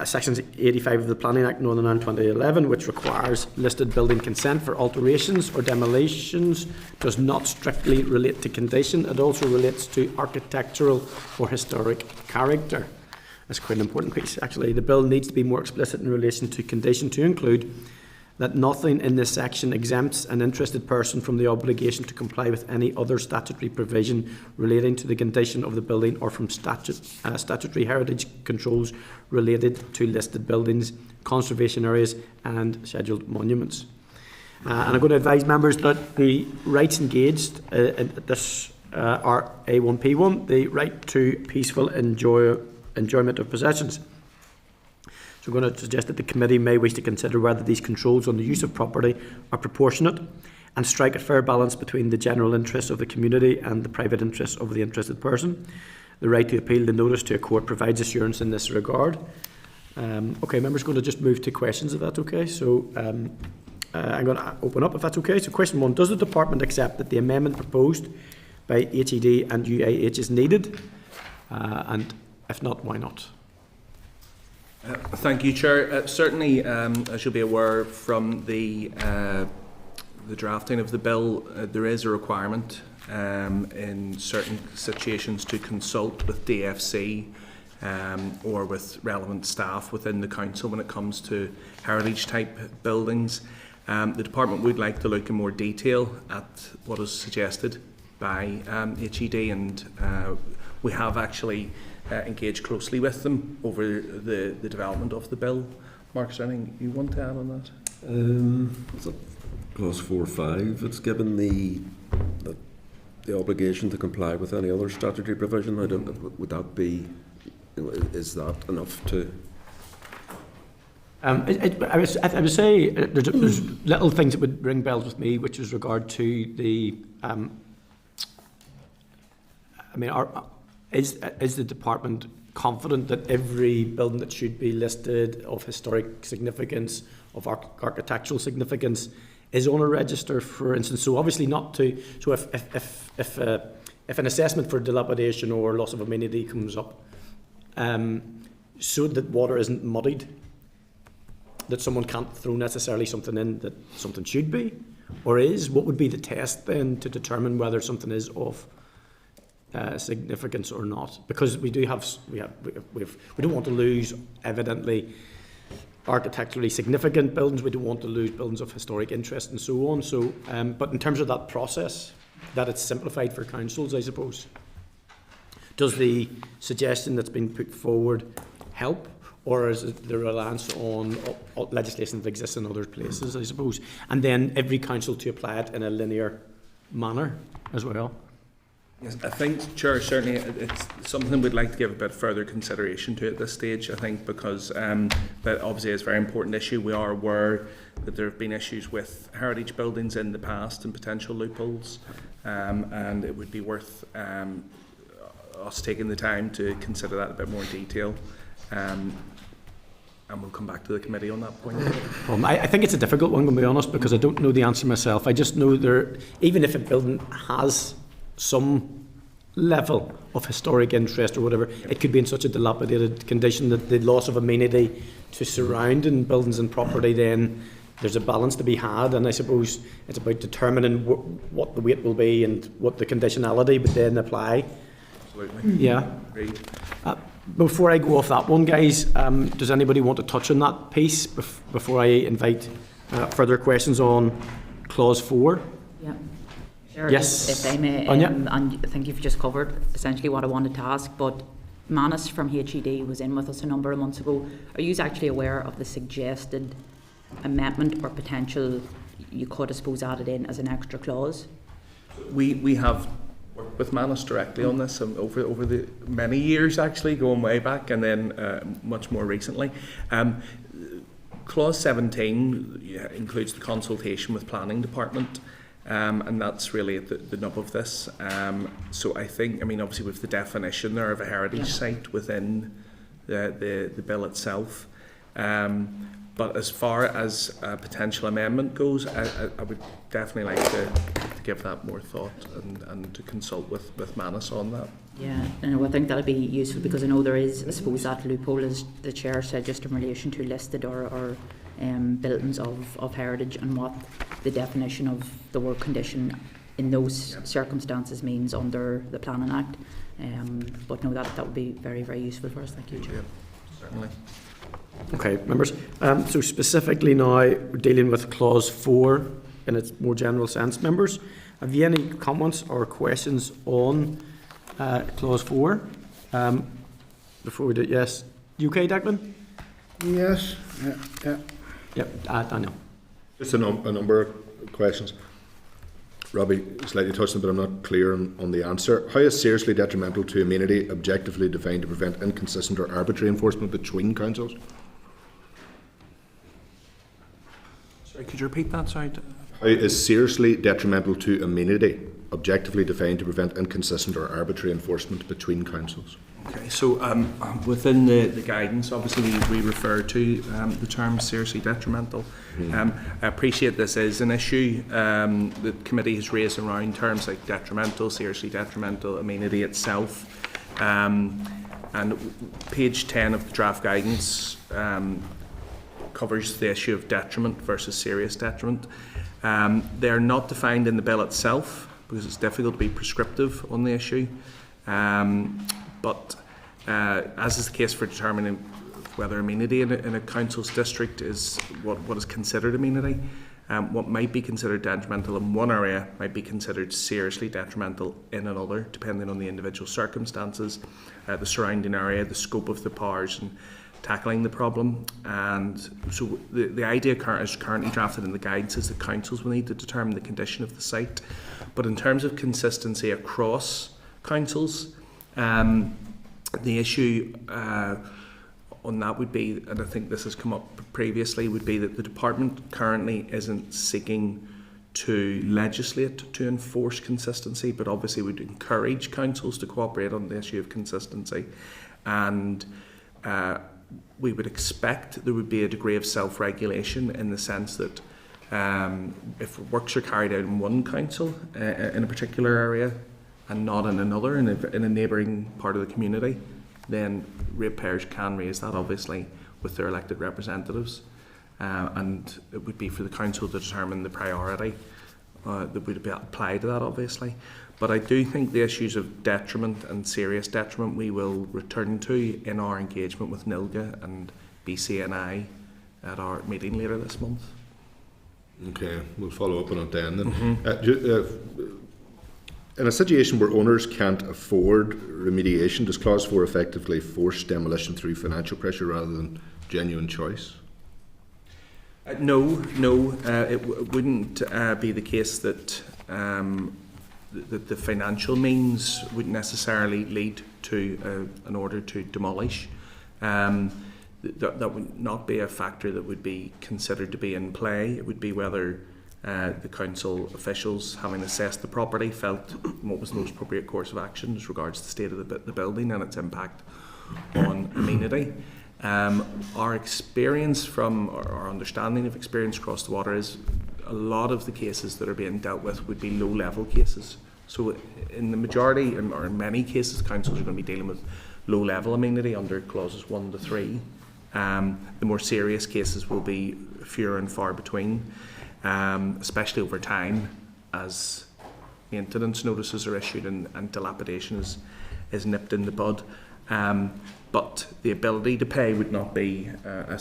[SPEAKER 2] Section 85 of the Planning Act Northern Ireland 2011, which requires listed building consent for alterations or demolitions, does not strictly relate to condition. It also relates to architectural or historic character. That's quite an important piece, actually. The bill needs to be more explicit in relation to condition, to include that nothing in this section exempts an interested person from the obligation to comply with any other statutory provision relating to the condition of the building, or from statutory heritage controls related to listed buildings, conservation areas and scheduled monuments. And I'm going to advise members that the rights engaged in this are A1P1, the right to peaceful enjoyment of possessions. So I'm going to suggest that the committee may wish to consider whether these controls on the use of property are proportionate and strike a fair balance between the general interests of the community and the private interests of the interested person. The right to appeal the notice to a court provides assurance in this regard. Okay, members, going to just move to questions if that's okay. So I'm going to open up if that's okay. So question 1, does the department accept that the amendment proposed by HED and UAH is needed? And if not, why not?
[SPEAKER 11] Thank you, Chair. Certainly, as you'll be aware from the drafting of the bill, there is a requirement in certain situations to consult with DFC or with relevant staff within the council when it comes to heritage-type buildings. The department would like to look in more detail at what is suggested by HED, and we have actually engaged closely with them over the development of the bill. Mark, is there anything you want to add on that?
[SPEAKER 12] Was it clause 4.5? It's given the obligation to comply with any other statutory provision. Would that be? Is that enough to?
[SPEAKER 2] I would say there's little things that would ring bells with me, which is regard to the. Is the department confident that every building that should be listed of historic significance, of architectural significance, is on a register, for instance? So obviously not to. So if an assessment for dilapidation or loss of amenity comes up, so that water isn't muddied, that someone can't throw necessarily something in that something should be or is, what would be the test then to determine whether something is of significance or not? Because we don't want to lose evidently architecturally significant buildings. We don't want to lose buildings of historic interest and so on. So, but in terms of that process, that it's simplified for councils, I suppose. Does the suggestion that's been put forward help, or is it the reliance on legislation that exists in other places, I suppose, and then every council to apply it in a linear manner as well?
[SPEAKER 11] Yes, I think, Chair, certainly it's something we'd like to give a bit further consideration to at this stage, I think, because that obviously is a very important issue. We are aware that there have been issues with heritage buildings in the past and potential loopholes, and it would be worth us taking the time to consider that in a bit more detail. And we'll come back to the committee on that point.
[SPEAKER 2] I think it's a difficult one, to be honest, because I don't know the answer myself. I just know even if a building has some level of historic interest or whatever, it could be in such a dilapidated condition that the loss of amenity to surrounding buildings and property, then there's a balance to be had, and I suppose it's about determining what the weight will be and what the conditionality would then apply.
[SPEAKER 11] Absolutely.
[SPEAKER 2] Yeah.
[SPEAKER 11] Agreed.
[SPEAKER 2] Before I go off that one, guys, does anybody want to touch on that piece before I invite further questions on clause 4?
[SPEAKER 13] Yeah. Sure,
[SPEAKER 2] yes.
[SPEAKER 13] If I may, and I think you've just covered essentially what I wanted to ask, but Manus from HED was in with us a number of months ago. Are you actually aware of the suggested amendment or potential you could, I suppose, add it in as an extra clause?
[SPEAKER 11] We have worked with Manus directly on this over the many years, actually, going way back, and then much more recently. Clause 17 includes the consultation with planning department, and that's really at the nub of this. So I think, obviously with the definition there of a heritage site within the bill itself. But as far as a potential amendment goes, I would definitely like to give that more thought and to consult with Manus on that.
[SPEAKER 13] Yeah, and I think that'll be useful, because I know there is, I suppose, that loophole, as the Chair said, just in relation to listed or buildings of heritage, and what the definition of the word condition in those circumstances means under the Planning Act. But no, that would be very, very useful for us. Thank you, Chair.
[SPEAKER 11] Yeah, certainly.
[SPEAKER 2] Okay, members. So specifically now, we're dealing with clause 4 in its more general sense. Members, have you any comments or questions on clause 4? Before we do, yes. UK, Declan?
[SPEAKER 7] Yes. Yeah.
[SPEAKER 2] Yep, Daniel.
[SPEAKER 3] Just a number of questions. Robbie slightly touched on it, but I'm not clear on the answer. How is seriously detrimental to amenity objectively defined to prevent inconsistent or arbitrary enforcement between councils?
[SPEAKER 11] Sorry, could you repeat that? Sorry.
[SPEAKER 3] How is seriously detrimental to amenity objectively defined to prevent inconsistent or arbitrary enforcement between councils?
[SPEAKER 11] Okay, so within the guidance, obviously we refer to the term seriously detrimental. I appreciate this is an issue the committee has raised around terms like detrimental, seriously detrimental, amenity itself. And page 10 of the draft guidance covers the issue of detriment versus serious detriment. They're not defined in the bill itself because it's difficult to be prescriptive on the issue. But as is the case for determining whether amenity in a council's district is what is considered amenity, what might be considered detrimental in one area might be considered seriously detrimental in another, depending on the individual circumstances, the surrounding area, the scope of the powers and tackling the problem. And so the idea is currently drafted in the guidance is that councils will need to determine the condition of the site. But in terms of consistency across councils, the issue on that would be, and I think this has come up previously, would be that the department currently isn't seeking to legislate to enforce consistency, but obviously would encourage councils to cooperate on the issue of consistency. And we would expect there would be a degree of self-regulation in the sense that if works are carried out in one council in a particular area and not in another, in a neighbouring part of the community, then ratepayers can raise that obviously with their elected representatives, and it would be for the council to determine the priority that would be applied to that obviously. But I do think the issues of detriment and serious detriment we will return to in our engagement with NILGA and BCNI at our meeting later this month.
[SPEAKER 3] Okay, we'll follow up on it then. In a situation where owners can't afford remediation, does Clause 4 effectively force demolition through financial pressure rather than genuine choice?
[SPEAKER 11] No, it wouldn't be the case that the financial means wouldn't necessarily lead to an order to demolish. That would not be a factor that would be considered to be in play. It would be whether the council officials, having assessed the property, felt what was the most appropriate course of action as regards the state of the building and its impact on amenity. Our experience from our understanding of experience across the water is a lot of the cases that are being dealt with would be low-level cases. So in the majority, or in many cases, councils are going to be dealing with low-level amenity under clauses 1 to 3. The more serious cases will be fewer and far between, especially over time as maintenance notices are issued and dilapidation is nipped in the bud. But the ability to pay would not be a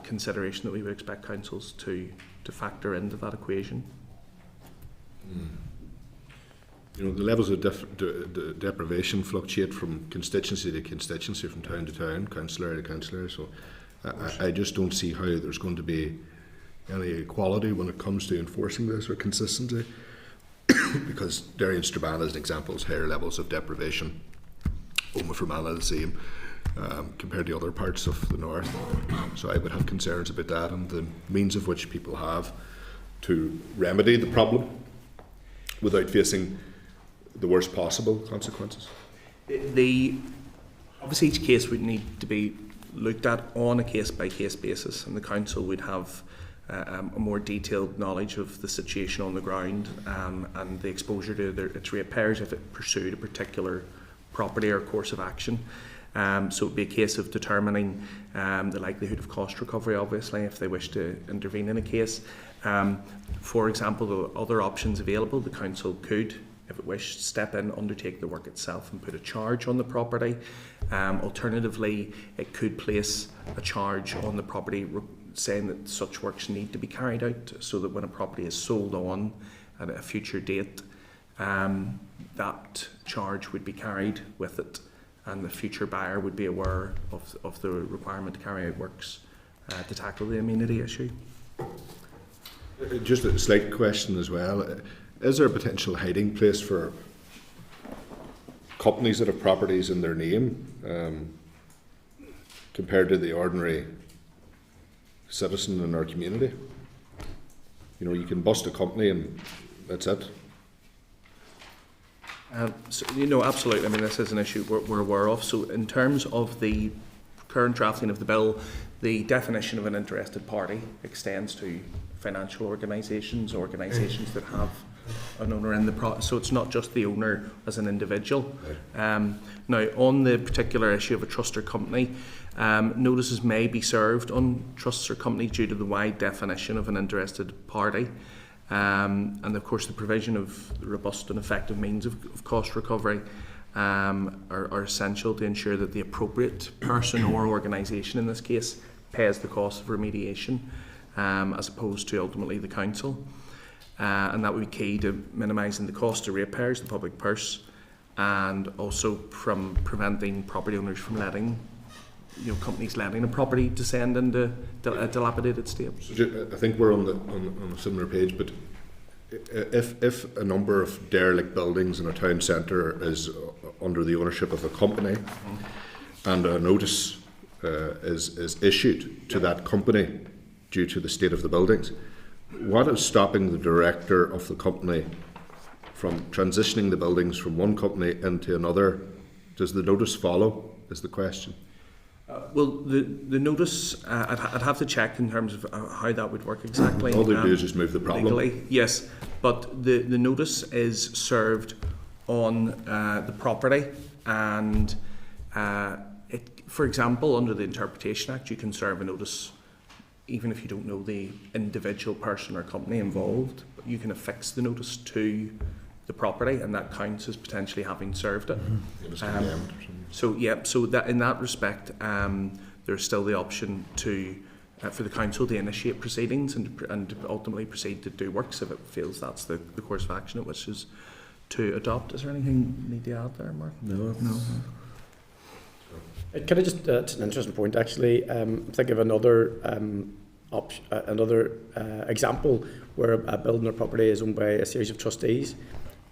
[SPEAKER 11] consideration that we would expect councils to factor into that equation.
[SPEAKER 3] You know, the levels of deprivation fluctuate from constituency to constituency, from town to town, councillor to councillor. So I just don't see how there's going to be any equality when it comes to enforcing this or consistency. Because Derry and Strabane, as an example, has higher levels of deprivation. Oma Fermanagh the same, compared to other parts of the north. So I would have concerns about that and the means of which people have to remedy the problem without facing the worst possible consequences.
[SPEAKER 11] Obviously each case would need to be looked at on a case-by-case basis, and the council would have a more detailed knowledge of the situation on the ground and the exposure to its ratepayers if it pursued a particular property or course of action. So it would be a case of determining the likelihood of cost recovery, obviously, if they wish to intervene in a case. For example, the other options available, the council could, if it wished, step in, undertake the work itself and put a charge on the property. Alternatively, it could place a charge on the property saying that such works need to be carried out, so that when a property is sold on at a future date, that charge would be carried with it, and the future buyer would be aware of the requirement to carry out works to tackle the amenity issue.
[SPEAKER 3] Just a slight question as well. Is there a potential hiding place for companies that have properties in their name compared to the ordinary citizen in our community? You know, you can bust a company and that's it.
[SPEAKER 11] So, absolutely. I mean, this is an issue we're aware of. So in terms of the current drafting of the bill, the definition of an interested party extends to financial organisations that have an owner in the process. So it's not just the owner as an individual. Now, on the particular issue of a trust or company, notices may be served on trusts or companies due to the wide definition of an interested party. And of course, the provision of robust and effective means of cost recovery are essential to ensure that the appropriate person or organisation in this case pays the cost of remediation, as opposed to ultimately the council. And that would be key to minimising the cost to ratepayers, the public purse, and also from preventing property owners from letting, companies letting a property descend into a dilapidated state.
[SPEAKER 3] So I think we're on a similar page, but if a number of derelict buildings in a town centre is under the ownership of a company, and a notice is issued to that company due to the state of the buildings, what is stopping the director of the company from transitioning the buildings from one company into another? Does the notice follow, is the question?
[SPEAKER 11] Well, the notice, I'd have to check in terms of how that would work exactly.
[SPEAKER 3] All they do is just move the problem.
[SPEAKER 11] Legally, yes, but the notice is served on the property, and for example, under the Interpretation Act, you can serve a notice even if you don't know the individual person or company involved. But you can affix the notice to the property, and that counts as potentially having served it. So that in that respect, there's still the option to for the council to initiate proceedings and ultimately proceed to do works if it feels that's the course of action it wishes to adopt. Is there anything you need to add there, Mark?
[SPEAKER 3] No.
[SPEAKER 2] Can I just, it's an interesting point actually, think of another example where a building or property is owned by a series of trustees,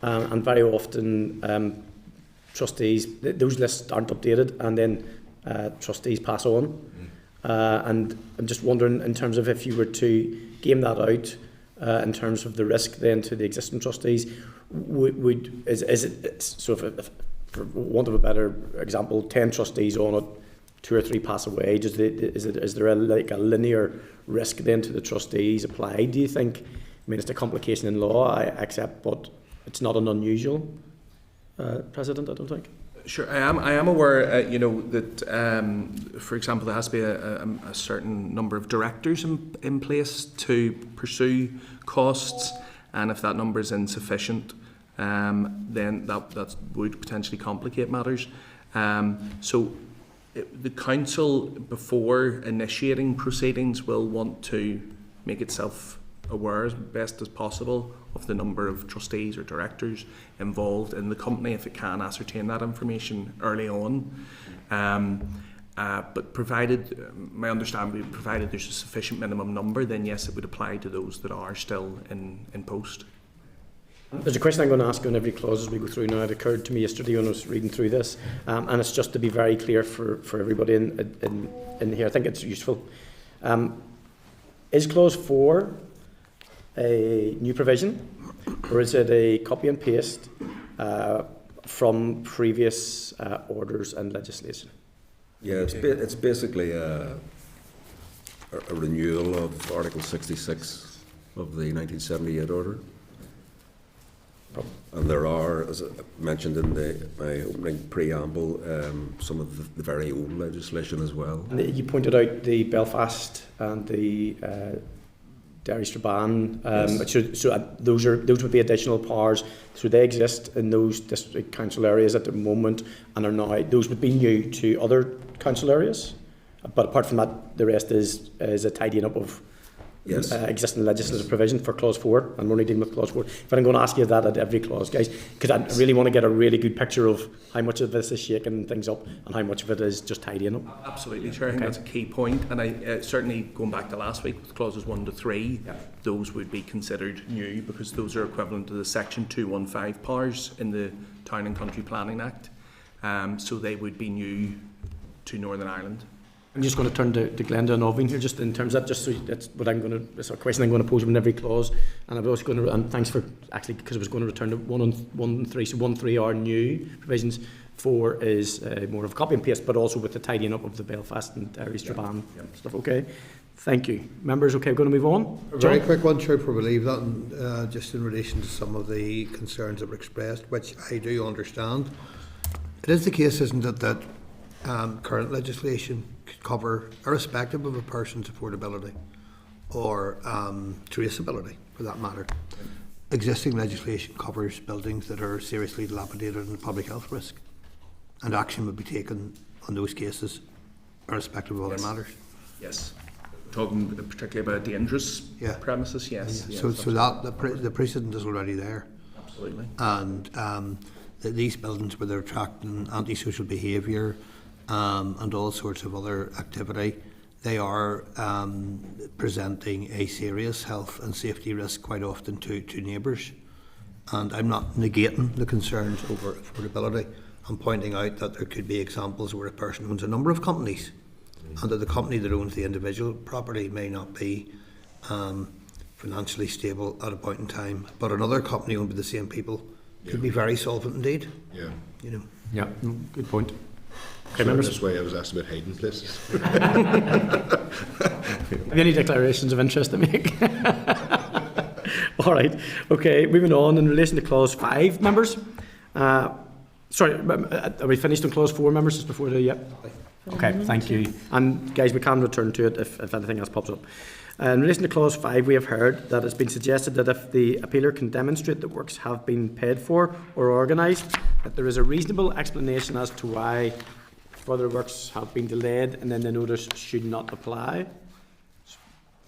[SPEAKER 2] and very often trustees, those lists aren't updated, and then trustees pass on. And I'm just wondering, in terms of if you were to game that out, in terms of the risk then to the existing trustees, is it sort of, for want of a better example, 10 trustees on it, 2 or 3 pass away? Is there a linear risk then to the trustees applied, do you think? I mean, it's a complication in law, I accept, but it's not an unusual precedent, I don't think.
[SPEAKER 11] Sure, I am aware, that, for example, there has to be a certain number of directors in place to pursue costs, and if that number is insufficient, then that would potentially complicate matters. The council, before initiating proceedings, will want to make itself aware as best as possible of the number of trustees or directors involved in the company if it can ascertain that information early on. But provided, my understanding, provided there's a sufficient minimum number, then yes, it would apply to those that are still in post.
[SPEAKER 2] There's a question I'm going to ask on every clause as we go through now. It occurred to me yesterday when I was reading through this, and it's just to be very clear for everybody in here. I think it's useful. Is clause 4 a new provision, or is it a copy and paste from previous orders and legislation?
[SPEAKER 12] Yeah, it's basically a renewal of Article 66 of the 1978 order. And there are, as I mentioned in my opening preamble, some of the very old legislation as well.
[SPEAKER 2] And you pointed out the Belfast and the Derry Strabane. Yes. So those would be additional powers. So they exist in those district council areas at the moment, and are now, those would be new to other council areas. But apart from that, the rest is a tidying up of existing legislative provision for clause 4, and we're only dealing with clause 4. But I'm going to ask you that at every clause, guys, because I really want to get a really good picture of how much of this is shaking things up and how much of it is just tidying up.
[SPEAKER 11] Absolutely, Chair. I think that's a key point, and I certainly, going back to last week with clauses 1 to 3, those would be considered new because those are equivalent to the section 215 powers in the Town and Country Planning Act, so they would be new to Northern Ireland.
[SPEAKER 2] I'm just going to turn to Glenda and Bovine here, just in terms of that, just so that's what I'm going to, it's a question I'm going to pose in every clause. And I was also going to, and thanks for actually, because I was going to return to 1 and 3, so 1 and 3 are new provisions, 4 is more of a copy and paste, but also with the tidying up of the Belfast and Derry Strabane stuff. Okay, thank you. Members, okay, we're going to move on.
[SPEAKER 9] A very quick one, Chair, before we leave that, and, just in relation to some of the concerns that were expressed, which I do understand. It is the case, isn't it, that current legislation could cover, irrespective of a person's affordability or traceability, for that matter. Existing legislation covers buildings that are seriously dilapidated and a public health risk, and action would be taken on those cases, irrespective of other matters.
[SPEAKER 11] Yes. Talking particularly about dangerous premises, yes.
[SPEAKER 9] Yeah. So that the precedent is already there.
[SPEAKER 11] Absolutely.
[SPEAKER 9] And these buildings where they're attracting antisocial behaviour and all sorts of other activity, they are presenting a serious health and safety risk quite often to neighbours. And I'm not negating the concerns over affordability. I'm pointing out that there could be examples where a person owns a number of companies, and that the company that owns the individual property may not be financially stable at a point in time, but another company owned by the same people could be very solvent indeed.
[SPEAKER 3] Yeah.
[SPEAKER 9] You know.
[SPEAKER 2] Yeah, good point.
[SPEAKER 3] Okay, so this way I was asked about hiding places.
[SPEAKER 2] Have you any declarations of interest to make? All right. Okay, moving on. In relation to clause 5, members. Sorry, are we finished on clause 4, members, just before the... Yep. Okay, thank you. And guys, we can return to it if anything else pops up. In relation to clause 5, we have heard that it's been suggested that if the appealer can demonstrate that works have been paid for or organised, that there is a reasonable explanation as to why further works have been delayed, and then the notice should not apply.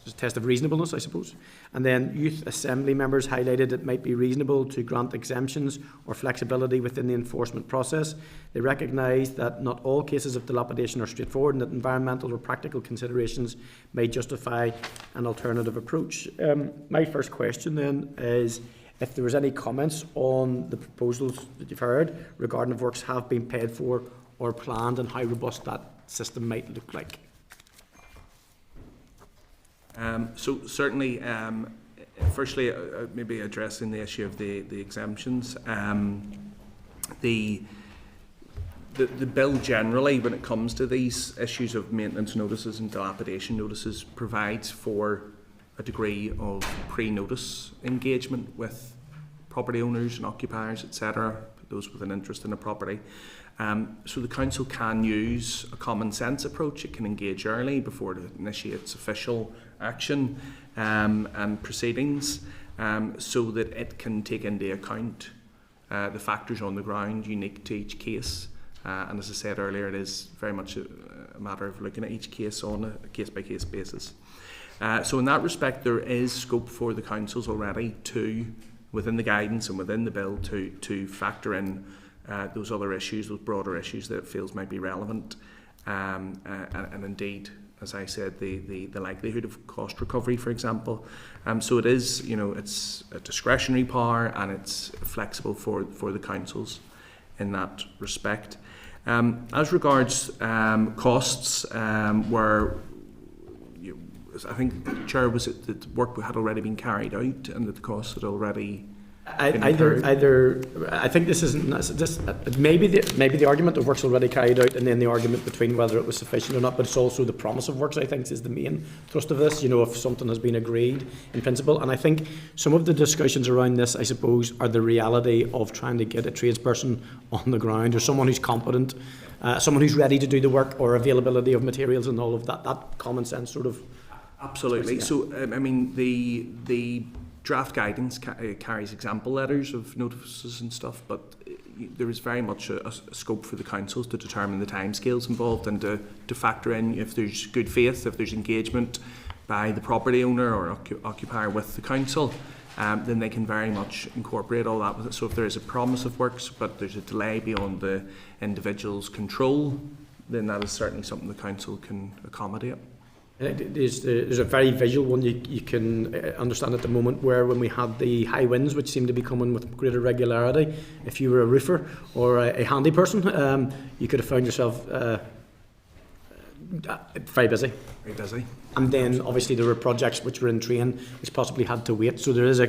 [SPEAKER 2] It's a test of reasonableness, I suppose. And then youth assembly members highlighted it might be reasonable to grant exemptions or flexibility within the enforcement process. They recognise that not all cases of dilapidation are straightforward and that environmental or practical considerations may justify an alternative approach. My first question then is if there was any comments on the proposals that you've heard regarding if works have been paid for or planned and how robust that system might look like.
[SPEAKER 11] So certainly, firstly, maybe addressing the issue of the exemptions. The bill generally, when it comes to these issues of maintenance notices and dilapidation notices, provides for a degree of pre-notice engagement with property owners and occupiers, etc., those with an interest in a property. So the council can use a common sense approach. It can engage early before it initiates official action and proceedings, so that it can take into account the factors on the ground unique to each case. And as I said earlier, it is very much a matter of looking at each case on a case-by-case basis. So in that respect, there is scope for the councils already to, within the guidance and within the bill, to factor in those other issues, those broader issues that it feels might be relevant, and indeed, as I said, the likelihood of cost recovery, for example. So it is, it's a discretionary power and it's flexible for the councils in that respect. As regards costs, where I think, Chair, was it that work had already been carried out and that the costs had already
[SPEAKER 2] Either I think this isn't this maybe the argument of work's already carried out, and then the argument between whether it was sufficient or not, but it's also the promise of works, I think, is the main thrust of this. If something has been agreed in principle, and I think some of the discussions around this, I suppose, are the reality of trying to get a tradesperson on the ground or someone who's competent, someone who's ready to do the work, or availability of materials and all of that. That common sense sort of.
[SPEAKER 11] Absolutely. So I mean the draft guidance carries example letters of notices and stuff, but there is very much a scope for the councils to determine the timescales involved and to factor in if there's good faith, if there's engagement by the property owner or occupier with the council, then they can very much incorporate all that with it. So if there is a promise of works but there's a delay beyond the individual's control, then that is certainly something the council can accommodate.
[SPEAKER 2] There's a very visual one you can understand at the moment, where when we had the high winds, which seem to be coming with greater regularity, if you were a roofer or a handy person, you could have found yourself Very busy.
[SPEAKER 11] Very busy.
[SPEAKER 2] And then obviously there were projects which were in train which possibly had to wait. So there is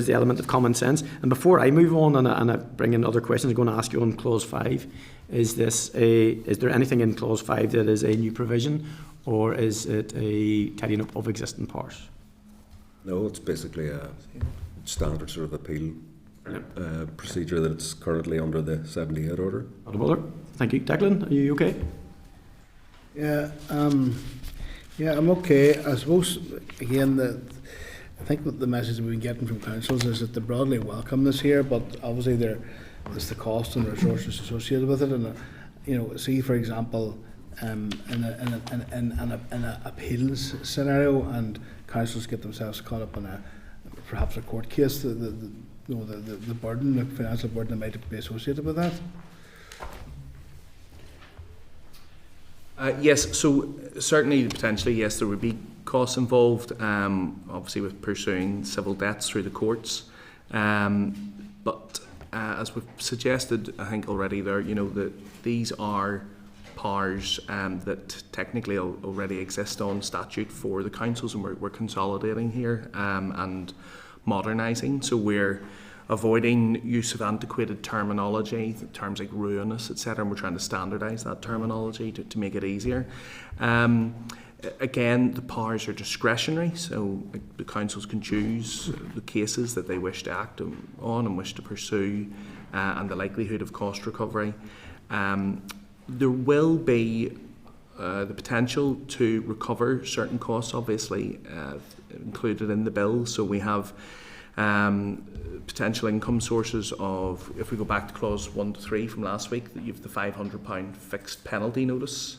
[SPEAKER 2] the element of common sense. And before I move on and I bring in other questions, I'm going to ask you on clause 5. Is there anything in clause 5 that is a new provision, or is it a tidying up of existing powers?
[SPEAKER 12] No, it's basically a standard sort of appeal procedure that's currently under the 78 order.
[SPEAKER 2] Not a bother. Thank you. Declan, are you okay?
[SPEAKER 7] Yeah, I'm okay. I suppose, again, I think that the message we've been getting from councils is that they broadly welcome this here, but obviously there's the cost and resources associated with it. And, see, for example, in an appeals scenario, and councils get themselves caught up in perhaps a court case, the burden, the financial burden that might be associated with that.
[SPEAKER 11] Yes, so certainly, potentially, yes, there would be costs involved, obviously with pursuing civil debts through the courts. But as we've suggested, I think already there, that these are powers that technically already exist on statute for the councils, and we're consolidating here and modernising. So we're avoiding use of antiquated terminology, terms like ruinous, etc., and we're trying to standardise that terminology to make it easier. Again, the powers are discretionary, so the councils can choose the cases that they wish to act on and wish to pursue, and the likelihood of cost recovery. There will be the potential to recover certain costs, obviously, included in the bill. So we have potential income sources of, if we go back to clause 1 to 3 from last week, you have the £500 fixed penalty notice,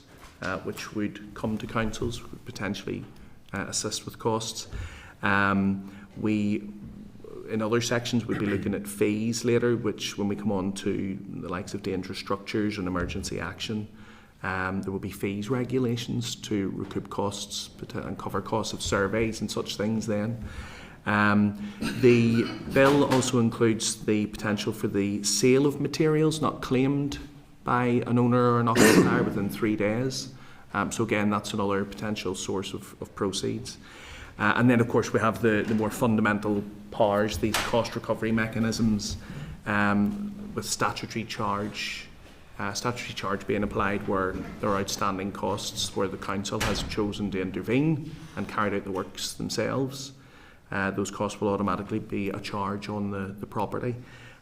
[SPEAKER 11] which would come to councils, would potentially assist with costs. We, in other sections, we'll be looking at fees later, which when we come on to the likes of dangerous structures and emergency action, there will be fees regulations to recoup costs and cover costs of surveys and such things then. The bill also includes the potential for the sale of materials not claimed by an owner or an occupier within 3 days. So again, that's another potential source of proceeds. And then, of course, we have the more fundamental powers, these cost recovery mechanisms, with statutory charge being applied where there are outstanding costs, where the council has chosen to intervene and carried out the works themselves. Those costs will automatically be a charge on the property,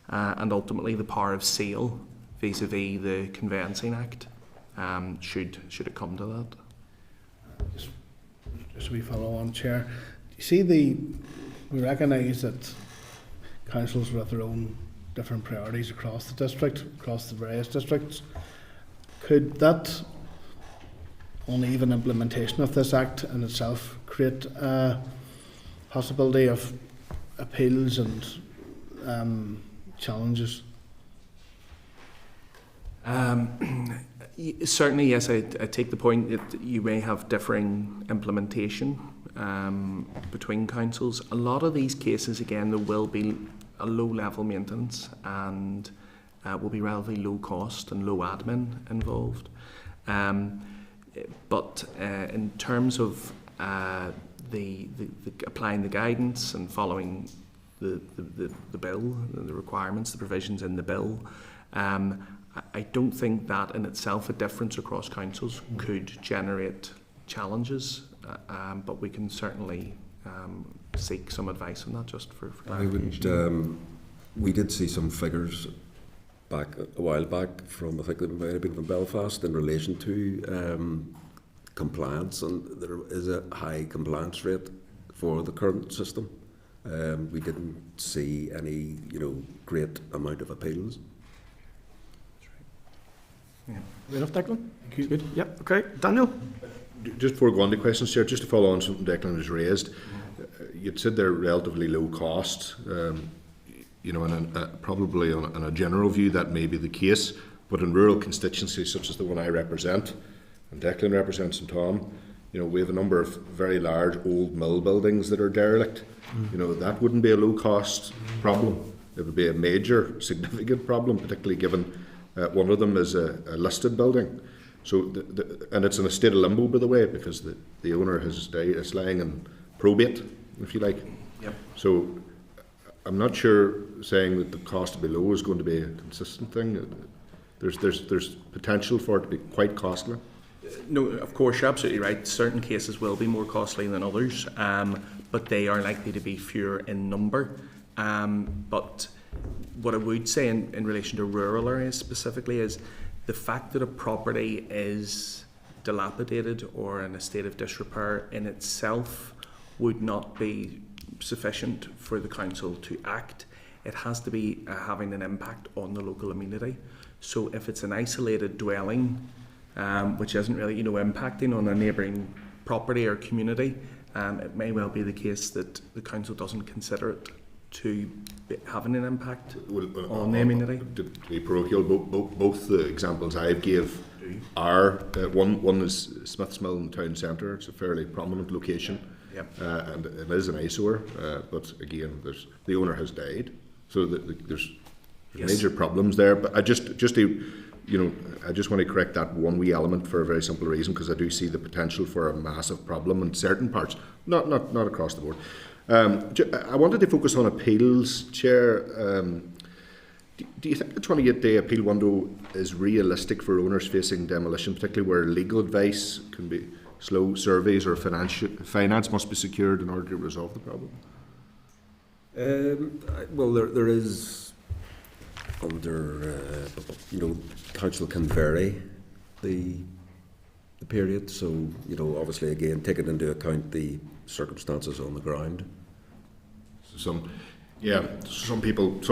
[SPEAKER 11] and ultimately the power of sale vis-a-vis the Conveyancing Act, should it come to that.
[SPEAKER 7] Just a wee follow on, Chair. You see, we recognise that councils have their own different priorities across the district, across the various districts. Could that uneven implementation of this Act in itself create possibility of appeals and challenges?
[SPEAKER 11] Certainly, yes. I take the point that you may have differing implementation between councils. A lot of these cases, again, there will be a low-level maintenance and will be relatively low cost and low admin involved. But in terms of the applying the guidance and following the bill, the requirements, the provisions in the bill, I don't think that in itself, a difference across councils, could generate challenges, but we can certainly seek some advice on that, just for clarification.
[SPEAKER 12] We did see some figures a while back from, I think it might have been from Belfast, in relation to compliance, and there is a high compliance rate for the current system. We didn't see any, great amount of appeals.
[SPEAKER 2] Yeah. Good enough, Declan? Good. Yep. Okay. Daniel?
[SPEAKER 3] Just before we go on to questions, Chair, just to follow on something Declan has raised, you'd said they're relatively low cost. And probably on a general view that may be the case, but in rural constituencies such as the one I represent, and Declan represents, and Tom, we have a number of very large old mill buildings that are derelict. That wouldn't be a low cost problem. It would be a major, significant problem, particularly given one of them is a listed building. So, and it's in a state of limbo, by the way, because the owner has died, it's lying in probate, if you like.
[SPEAKER 11] Yep.
[SPEAKER 3] So, I'm not sure saying that the cost to be low is going to be a consistent thing. There's potential for it to be quite costly.
[SPEAKER 11] No, of course, you're absolutely right. Certain cases will be more costly than others, but they are likely to be fewer in number. But what I would say in relation to rural areas specifically is the fact that a property is dilapidated or in a state of disrepair in itself would not be sufficient for the council to act. It has to be having an impact on the local amenity. So if it's an isolated dwelling, which isn't really, impacting on a neighbouring property or community, it may well be the case that the council doesn't consider it to be having an impact on the amenity.
[SPEAKER 3] To be parochial, both the examples I gave are one is Smith's Mill in the town centre. It's a fairly prominent location, and it is an eyesore. But again, the owner has died, so there's major problems there. But I just want to correct that one wee element for a very simple reason, because I do see the potential for a massive problem in certain parts, not across the board. I wanted to focus on appeals, Chair. Do you think the 28-day appeal window is realistic for owners facing demolition, particularly where legal advice can be slow, surveys or finance must be secured in order to resolve the problem?
[SPEAKER 12] Well, there is under, council can vary the period. So, obviously, again, taking into account the circumstances on the ground.
[SPEAKER 3] Some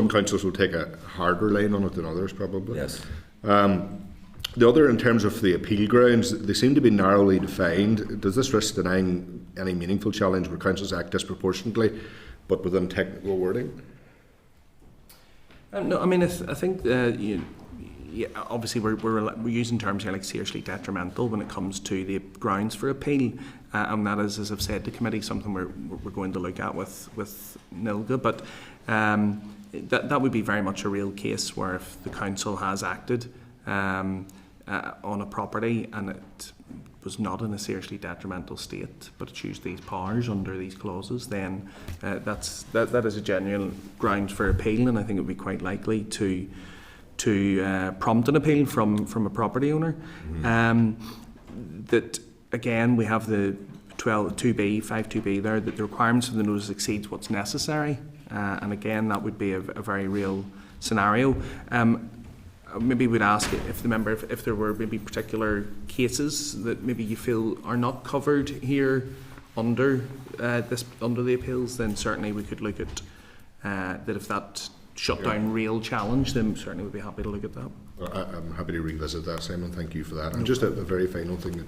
[SPEAKER 3] councils will take a harder line on it than others, probably.
[SPEAKER 12] Yes.
[SPEAKER 3] The other, in terms of the appeal grounds, they seem to be narrowly defined. Does this risk denying any meaningful challenge where councils act disproportionately, but within technical wording?
[SPEAKER 11] No, I mean, I think obviously we're using terms here like seriously detrimental when it comes to the grounds for appeal, and that is, as I've said to committee, something we're going to look at with NILGA. But that would be very much a real case where if the council has acted on a property and it was not in a seriously detrimental state, but it's used these powers under these clauses, then that is a genuine ground for appeal, and I think it would be quite likely to prompt an appeal from a property owner. That again, we have the 5.2b there, that the requirements of the notice exceeds what's necessary, and again, that would be a very real scenario. Maybe we'd ask if the member, if there were maybe particular cases that maybe you feel are not covered here under the appeals, then certainly we could look at that. If that shut down real challenge, then certainly we'd be happy to look at that.
[SPEAKER 3] Well, I'm happy to revisit that, Simon. Thank you for that. And just a very final thing: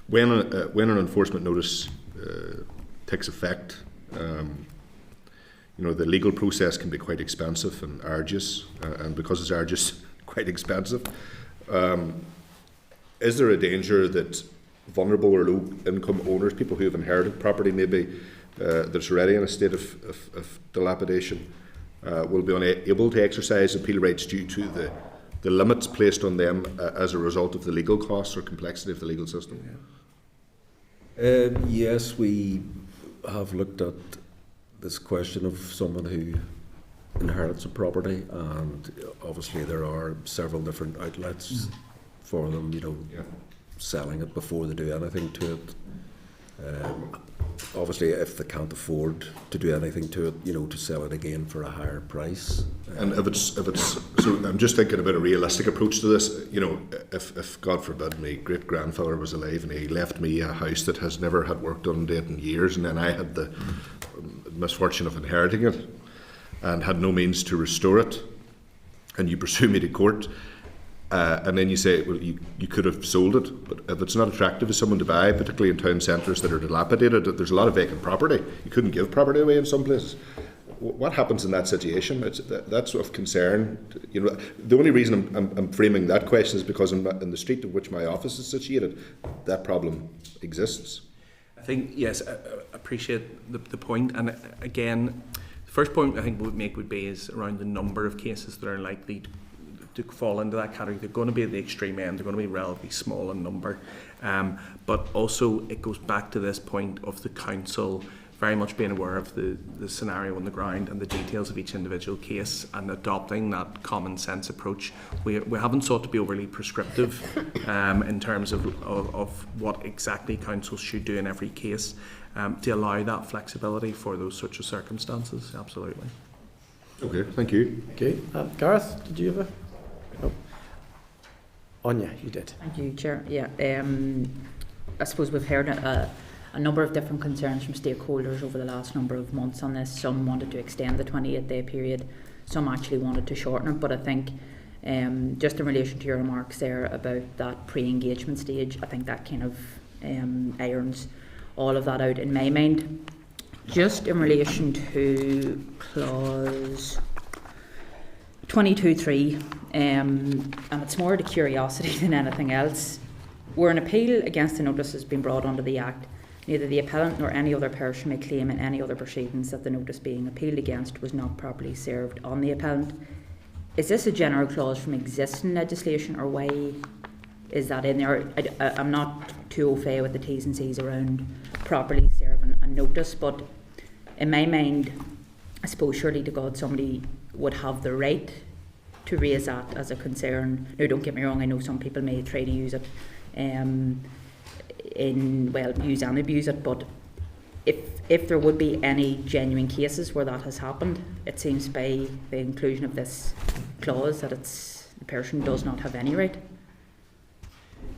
[SPEAKER 3] when an enforcement notice takes effect, the legal process can be quite expensive and arduous, and because it's arduous, quite expensive. Is there a danger that vulnerable or low-income owners, people who have inherited property maybe that's already in a state of dilapidation, will be unable to exercise appeal rights due to the limits placed on them as a result of the legal costs or complexity of the legal system?
[SPEAKER 12] Yes, we have looked at this question of someone who inherits a property, and obviously there are several different outlets for them, selling it before they do anything to it. Obviously, if they can't afford to do anything to it, to sell it again for a higher price.
[SPEAKER 3] And if it's so, I'm just thinking about a realistic approach to this. If God forbid my great grandfather was alive and he left me a house that has never had work done to it in years, and then I had the misfortune of inheriting it and had no means to restore it, and you pursue me to court, and then you say, well, you could have sold it, but if it's not attractive to someone to buy, particularly in town centres that are dilapidated, there's a lot of vacant property. You couldn't give property away in some places. What happens in that situation? That's of concern. The only reason I'm framing that question is because in the street in which my office is situated, that problem exists.
[SPEAKER 11] I think, yes, I appreciate the point. And again, the first point I think we would make would be is around the number of cases that are likely to fall into that category. They're going to be at the extreme end. They're going to be relatively small in number. But also it goes back to this point of the council very much being aware of the scenario on the ground and the details of each individual case and adopting that common sense approach. We haven't sought to be overly prescriptive in terms of what exactly council should do in every case, to allow that flexibility for those sorts of circumstances. Absolutely.
[SPEAKER 3] Okay, thank you.
[SPEAKER 2] Okay, Gareth, did you have a... No. Anya, you did.
[SPEAKER 13] Thank you, Chair. Yeah, I suppose we've heard a number of different concerns from stakeholders over the last number of months on this. Some wanted to extend the 28-day period, some actually wanted to shorten it, but I think just in relation to your remarks there about that pre-engagement stage, I think that kind of irons all of that out in my mind. Just in relation to clause 22.3, and it's more out of curiosity than anything else, where an appeal against the notice has been brought under the Act, neither the appellant nor any other person may claim in any other proceedings that the notice being appealed against was not properly served on the appellant. Is this a general clause from existing legislation, or why is that in there? I'm not too au fait with the T's and C's around properly serving a notice, but in my mind, I suppose surely to God somebody would have the right to raise that as a concern. Now, don't get me wrong, I know some people may try to use it use and abuse it, but if there would be any genuine cases where that has happened, it seems by the inclusion of this clause that the person does not have any right.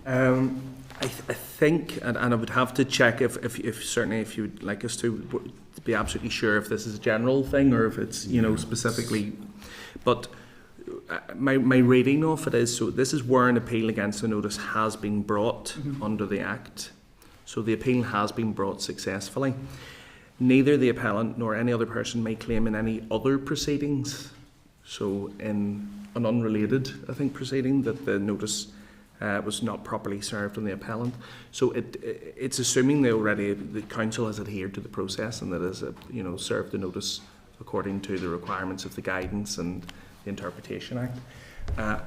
[SPEAKER 11] I think, and I would have to check if certainly if you'd like us to be absolutely sure if this is a general thing or if it's specifically, but my reading of it is, so this is where an appeal against the notice has been brought under the Act. So the appeal has been brought successfully. Neither the appellant nor any other person may claim in any other proceedings, so in an unrelated, I think, proceeding, that the notice was not properly served on the appellant. So it's assuming the council has adhered to the process and that has served the notice according to the requirements of the guidance and the Interpretation Act.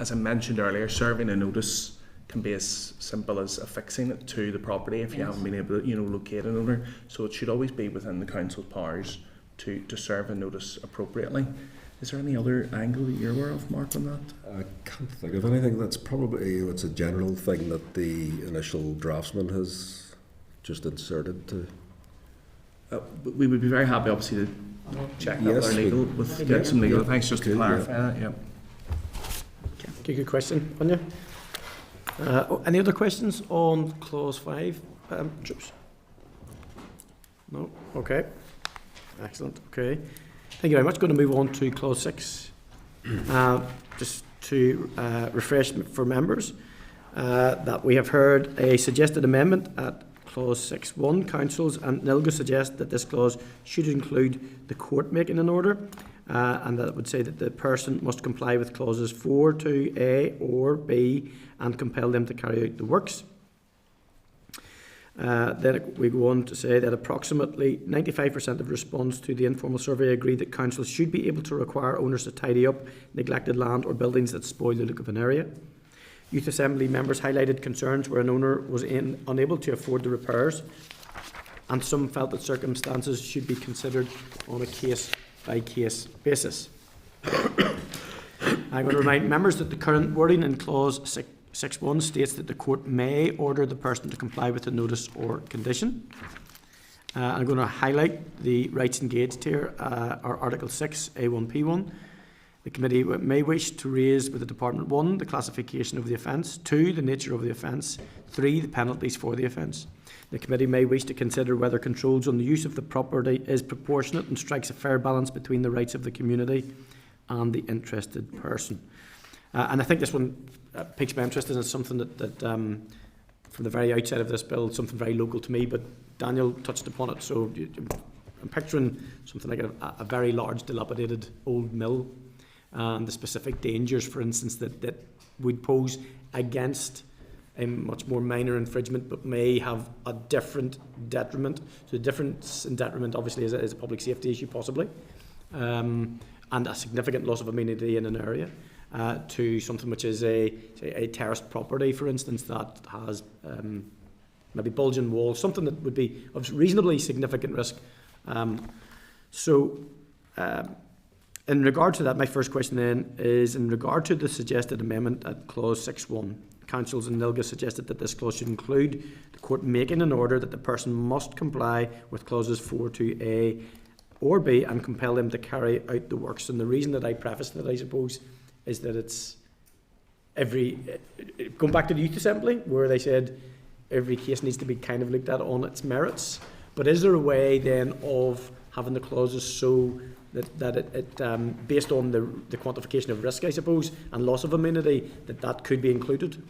[SPEAKER 11] As I mentioned earlier, serving a notice can be as simple as affixing it to the property if you haven't been able to locate an owner. So it should always be within the council's powers to serve a notice appropriately. Is there any other angle that you're aware of, Mark, on that?
[SPEAKER 12] I can't think of anything. That's probably it's a general thing that the initial draftsman has just inserted to.
[SPEAKER 11] We would be very happy, obviously, to check that with our legal, get some legal advice just to clarify that. Yeah.
[SPEAKER 2] Okay, good question, Anya. Any other questions on clause 5? Troops? No? Okay. Excellent. Okay. Thank you very much. Going to move on to clause 6. Just to refresh for members that we have heard a suggested amendment at clause 6.1. Councils and NILGA suggest that this clause should include the court making an order, and that it would say that the person must comply with clauses 4 to A or B and compel them to carry out the works. Then we go on to say that approximately 95% of respondents to the informal survey agree that councils should be able to require owners to tidy up neglected land or buildings that spoil the look of an area. Youth Assembly members highlighted concerns where an owner was unable to afford the repairs, and some felt that circumstances should be considered on a case-by-case basis. I'm going to remind members that the current wording in clause 6.1 states that the court may order the person to comply with the notice or condition. I'm going to highlight the rights engaged here, are Article 6, A1P1. The committee may wish to raise with the Department 1, the classification of the offence, 2, the nature of the offence, 3, the penalties for the offence. The committee may wish to consider whether controls on the use of the property is proportionate and strikes a fair balance between the rights of the community and the interested person. And I think this one piques my interest, and it's something that from the very outset of this bill, something very local to me, but Daniel touched upon it. So I'm picturing something like a very large dilapidated old mill, and the specific dangers, for instance, that would pose against a much more minor infringement, but may have a different detriment. So the difference in detriment obviously is a public safety issue possibly, and a significant loss of amenity in an area. to something which is a terraced property, for instance, that has maybe bulging walls, something that would be of reasonably significant risk. In regard to that, my first question then is in regard to the suggested amendment at clause 6.1. Councils and NILGA suggested that this clause should include the court making an order that the person must comply with clauses 4.2a or b and compel them to carry out the works. And the reason that I prefaced it, I suppose, is that it's going back to the Youth Assembly, where they said every case needs to be kind of looked at on its merits. But is there a way then of having the clauses so that it based on the quantification of risk, I suppose, and loss of immunity, that could be included?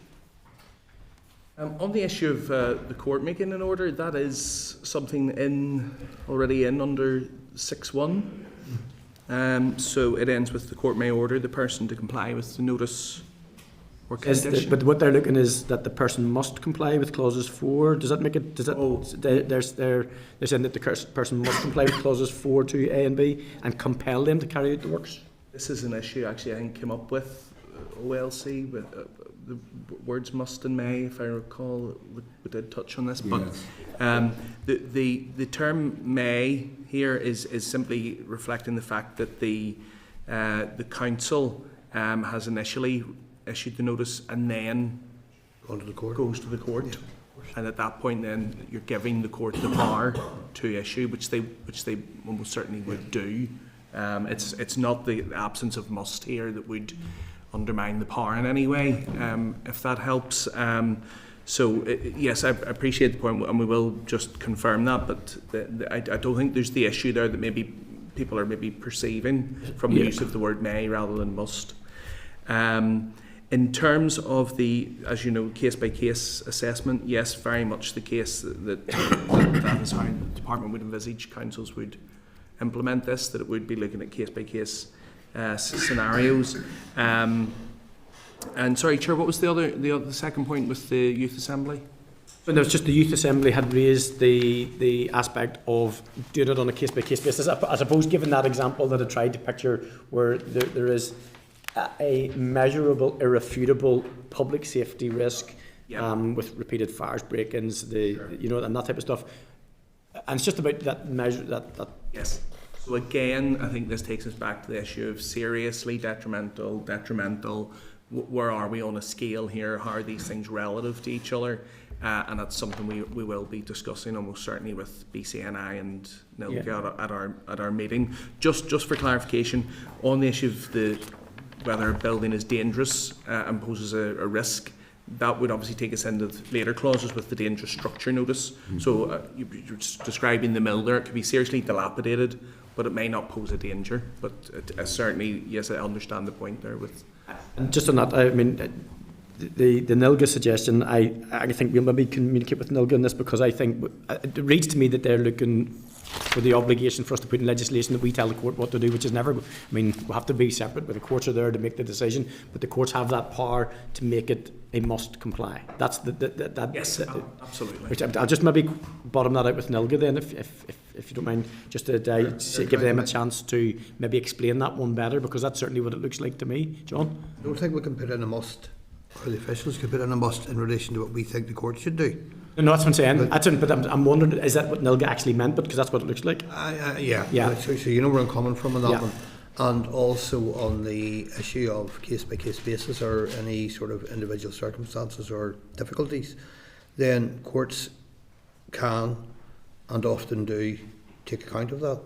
[SPEAKER 11] On the issue of the court making an order, that is something already in under 6.1. So it ends with the court may order the person to comply with the notice or condition.
[SPEAKER 2] But what they're looking is that the person must comply with clauses 4. Does that make it? Does that? They're saying that the person must comply with clauses 4, 2a and b, and compel them to carry out the works. This is an issue actually I think came up with OLC with the words must and may, if I recall. We did touch on this, but the term may here is simply reflecting the fact that the council has initially issued the notice and then goes to the court. Yeah. And at that point then you're giving the court the power to issue, which they almost certainly would do. It's not the absence of must here that would undermine the power in any way, if that helps. Yes, I appreciate the point, and we will just confirm that, but I don't think there's the issue there that maybe people are maybe perceiving from the use of the word may rather than must. In terms of the, as you know, case-by-case assessment, yes, very much the case that is how the department would envisage councils would implement this, that it would be looking at case-by-case scenarios. And sorry, Chair, what was the second point with the Youth Assembly? When there was just the Youth Assembly had raised the aspect of doing it on a case-by-case basis. I suppose, given that example that I tried to picture, where there is a measurable, irrefutable public safety risk, with repeated fires, break-ins, and that type of stuff. And it's just about that measure. That yes. So again, I think this takes us back to the issue of seriously detrimental. Where are we on a scale here? How are these things relative to each other? And that's something we will be discussing almost certainly with BCNI and NILGA at our meeting. Just for clarification, on the issue of whether a building is dangerous and poses a risk, that would obviously take us into later clauses with the dangerous structure notice. Mm-hmm. So you're describing the mill there. It could be seriously dilapidated, but it may not pose a danger. But certainly, yes, I understand the point there. And just on that, I mean, the NILGA suggestion, I think we'll maybe communicate with NILGA on this, because I think it reads to me that they're looking for the obligation for us to put in legislation that we tell the court what to do, which is never, I mean, we have to be separate, but the courts are there to make the decision, but the courts have that power to make it a must comply. That's yes, absolutely. Which I'll just maybe bottom that out with NILGA then, if you don't mind, just to give them a chance to maybe explain that one better, because that's certainly what it looks like to me. John?
[SPEAKER 9] I don't think we can put in a must, or the officials could put in a must in relation to what we think the court should do.
[SPEAKER 2] No, that's what I'm saying. But I'm wondering, is that what NILGA actually meant? Because that's what it looks like.
[SPEAKER 9] Yeah. So you know where I'm coming from on that one. And also on the issue of case-by-case basis or any sort of individual circumstances or difficulties, then courts can and often do take account of that,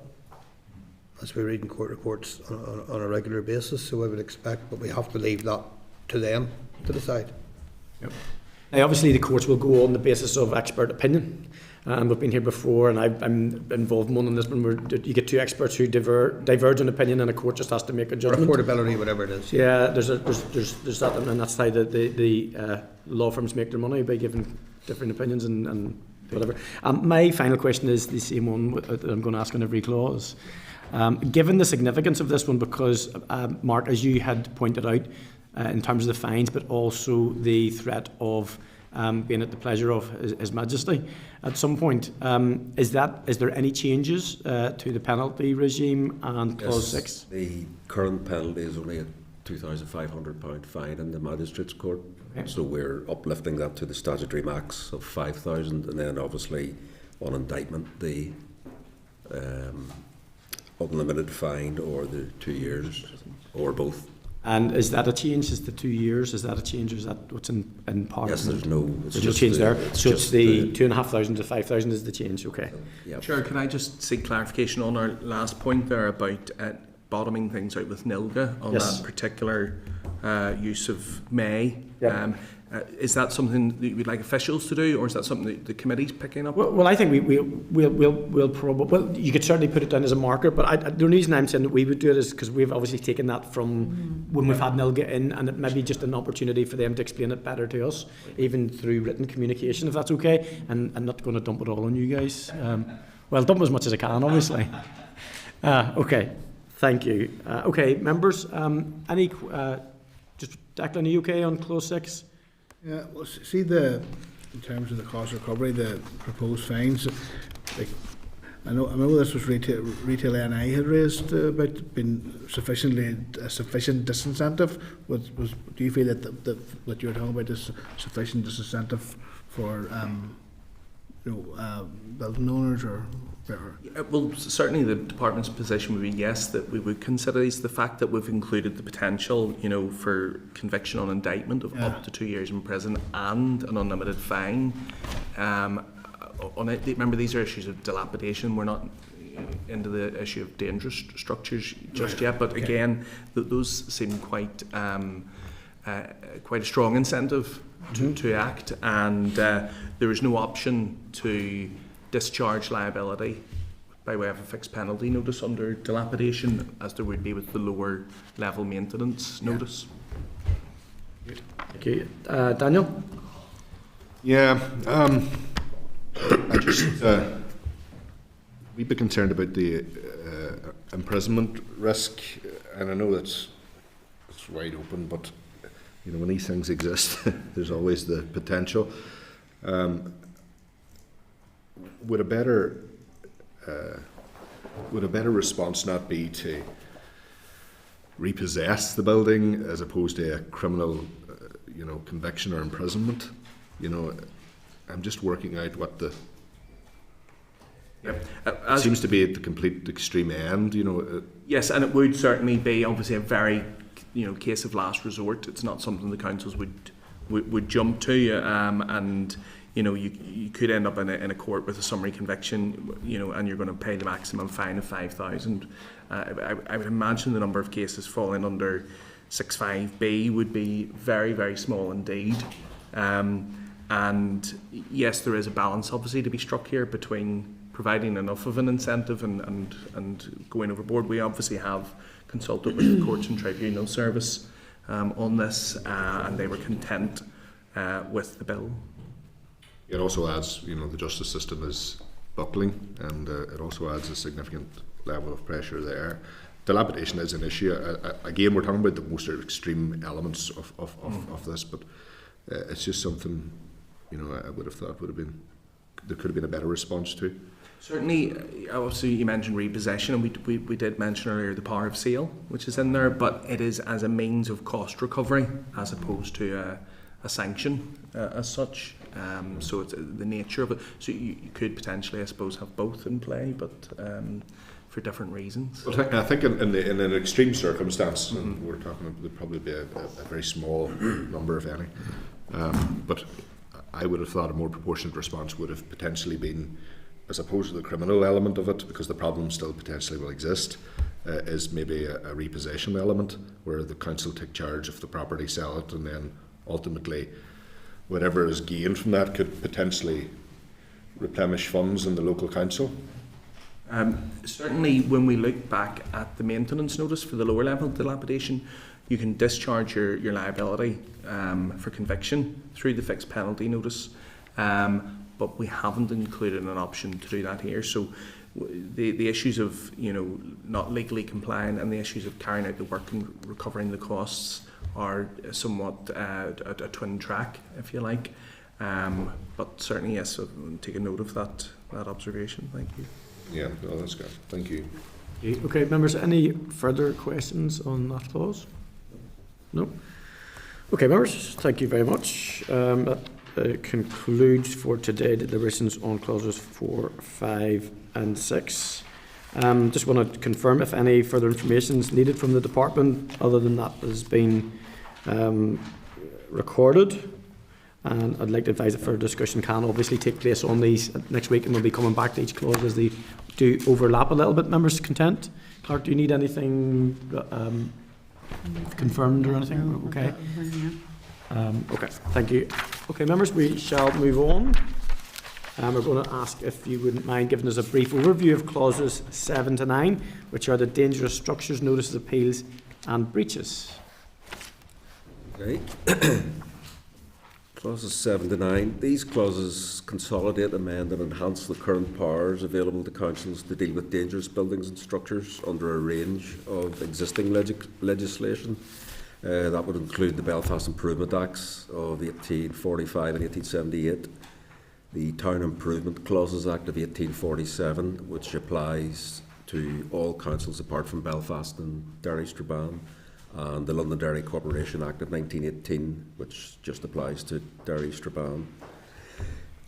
[SPEAKER 9] as we read in court reports on a regular basis. So I would expect, but we have to leave that to them to decide.
[SPEAKER 2] Yep. Now, obviously, the courts will go on the basis of expert opinion. We've been here before, and I'm involved in one on this one, where you get two experts who diverge in opinion, and a court just has to make a judgment.
[SPEAKER 9] Affordability, whatever it is.
[SPEAKER 2] Yeah, there's that, and that's how the law firms make their money, by giving different opinions and whatever. My final question is the same one that I'm going to ask on every clause. Given the significance of this one, because Mark, as you had pointed out, in terms of the fines, but also the threat of being at the pleasure of His Majesty at some point. Is there any changes to the penalty regime and clause 6?
[SPEAKER 12] The current penalty is only a £2,500 fine in the magistrates' court.
[SPEAKER 2] Okay.
[SPEAKER 12] So we're uplifting that to the statutory max of 5,000, and then obviously on indictment the unlimited fine or the 2 years or both.
[SPEAKER 2] And is that a change? Is the 2 years? Is that a change? Or is that what's in Parliament?
[SPEAKER 12] Yes, there's no
[SPEAKER 2] change there. So it's the 2,500 to 5,000 is the change. Okay.
[SPEAKER 12] Yep.
[SPEAKER 11] Chair, can I just seek clarification on our last point there about bottoming things out with NILGA on that particular use of may?
[SPEAKER 2] Yep.
[SPEAKER 11] Is that something that you'd like officials to do, or is that something that the committee's picking up?
[SPEAKER 2] Well, I think we'll probably, well, you could certainly put it down as a marker, but the reason I'm saying that we would do it is because we've obviously taken that from when we've had NILGA in, and it may be just an opportunity for them to explain it better to us, even through written communication, if that's okay. And I'm not going to dump it all on you guys. Well, dump as much as I can, obviously. Okay, thank you. Okay, members, any, just Declan, are you okay on clause 6?
[SPEAKER 7] Yeah, well, see in terms of the cost recovery, the proposed fines. Like, I know this was retail NI had raised about being sufficient disincentive. Do you feel that what you're talking about is sufficient disincentive for building owners or?
[SPEAKER 11] Well, certainly the department's position would be yes, that we would consider these. The fact that we've included the potential, for conviction on indictment of up to 2 years in prison and an unlimited fine. On it, remember, these are issues of dilapidation. We're not into the issue of dangerous structures just yet, but again, those seem quite a strong incentive to act, and there is no option to discharge liability by way of a fixed penalty notice under dilapidation, as there would be with the lower level maintenance notice.
[SPEAKER 2] Okay, Daniel?
[SPEAKER 3] Yeah, I just we'd be concerned about the imprisonment risk, and I know it's wide open, but when these things exist, there's always the potential. Would a better response not be to repossess the building as opposed to a criminal, conviction or imprisonment? I'm just working out what the.
[SPEAKER 11] Yep.
[SPEAKER 3] It seems to be at the complete extreme end,
[SPEAKER 11] Yes, and it would certainly be obviously a very, case of last resort. It's not something the councils would jump to, and. You could end up in a court with a summary conviction, and you're going to pay the maximum fine of 5,000. I would imagine the number of cases falling under 6.5b would be very, very small indeed. And yes, there is a balance obviously to be struck here between providing enough of an incentive and going overboard. We obviously have consulted with the Courts and Tribunal Service on this, and they were content with the bill.
[SPEAKER 3] It also adds, the justice system is buckling, and it also adds a significant level of pressure there. Dilapidation is an issue. Again, we're talking about the most extreme elements of this, but it's just something, I would have thought there could have been a better response to.
[SPEAKER 11] Certainly, obviously you mentioned repossession, and we did mention earlier the power of sale, which is in there, but it is as a means of cost recovery as opposed to a sanction as such. So it's the nature of it. So you could potentially, I suppose, have both in play, but for different reasons.
[SPEAKER 3] Well, I think in an extreme circumstance, and we're talking, there'd probably be a very small number, if any. But I would have thought a more proportionate response would have potentially been, as opposed to the criminal element of it, because the problem still potentially will exist, is maybe a repossession element where the council take charge of the property, sell it, and then ultimately whatever is gained from that could potentially replenish funds in the local council.
[SPEAKER 11] Certainly, when we look back at the maintenance notice for the lower level dilapidation, you can discharge your liability for conviction through the fixed penalty notice, but we haven't included an option to do that here. So the issues of not legally complying and the issues of carrying out the work and recovering the costs are somewhat a twin track, if you like. But certainly, yes, I'll take a note of that observation. Thank you.
[SPEAKER 3] Yeah, no, that's good. Thank you.
[SPEAKER 2] Okay, members, any further questions on that clause? No? Okay, members, thank you very much. That concludes for today deliberations on clauses 4, 5 and 6. Just want to confirm if any further information is needed from the department other than that has been recorded. And I'd like to advise that further discussion can obviously take place on these next week, and we'll be coming back to each clause as they do overlap a little bit. Members content? Clark, do you need anything confirmed or anything? Okay. Okay, thank you. Okay, members, we shall move on. We're going to ask if you wouldn't mind giving us a brief overview of clauses 7 to 9, which are the dangerous structures, notices, appeals and breaches.
[SPEAKER 12] Okay. Clauses 7 to 9. These clauses consolidate, amend and enhance the current powers available to councils to deal with dangerous buildings and structures under a range of existing legislation. That would include the Belfast Improvement Acts of 1845 and 1878, the Town Improvement Clauses Act of 1847, which applies to all councils apart from Belfast and Derry Strabane, and the Londonderry Corporation Act of 1918, which just applies to Derry Strabane.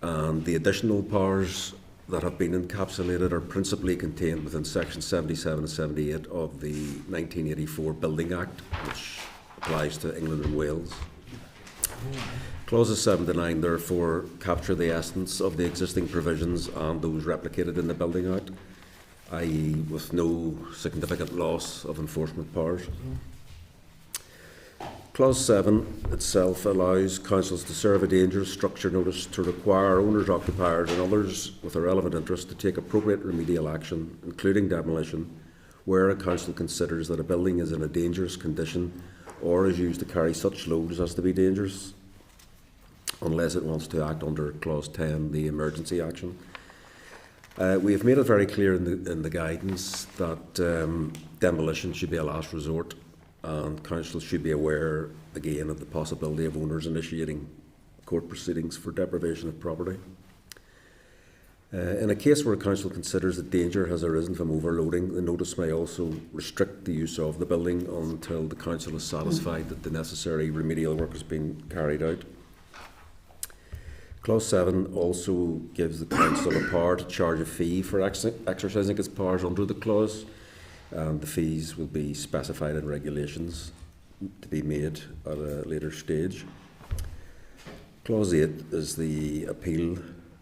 [SPEAKER 12] And the additional powers that have been encapsulated are principally contained within Section 77 and 78 of the 1984 Building Act, which applies to England and Wales. Clauses 7 to 9 therefore capture the essence of the existing provisions and those replicated in the Building Act, i.e. with no significant loss of enforcement powers. Clause 7 itself allows councils to serve a dangerous structure notice to require owners, occupiers and others with a relevant interest to take appropriate remedial action, including demolition, where a council considers that a building is in a dangerous condition or is used to carry such loads as to be dangerous, unless it wants to act under Clause 10, the emergency action. We have made it very clear in the guidance that demolition should be a last resort, and councils should be aware again of the possibility of owners initiating court proceedings for deprivation of property. In a case where a council considers that danger has arisen from overloading, the notice may also restrict the use of the building until the council is satisfied that the necessary remedial work has been carried out. Clause 7 also gives the council a power to charge a fee for exercising its powers under the clause, and the fees will be specified in regulations to be made at a later stage. Clause 8 is the appeal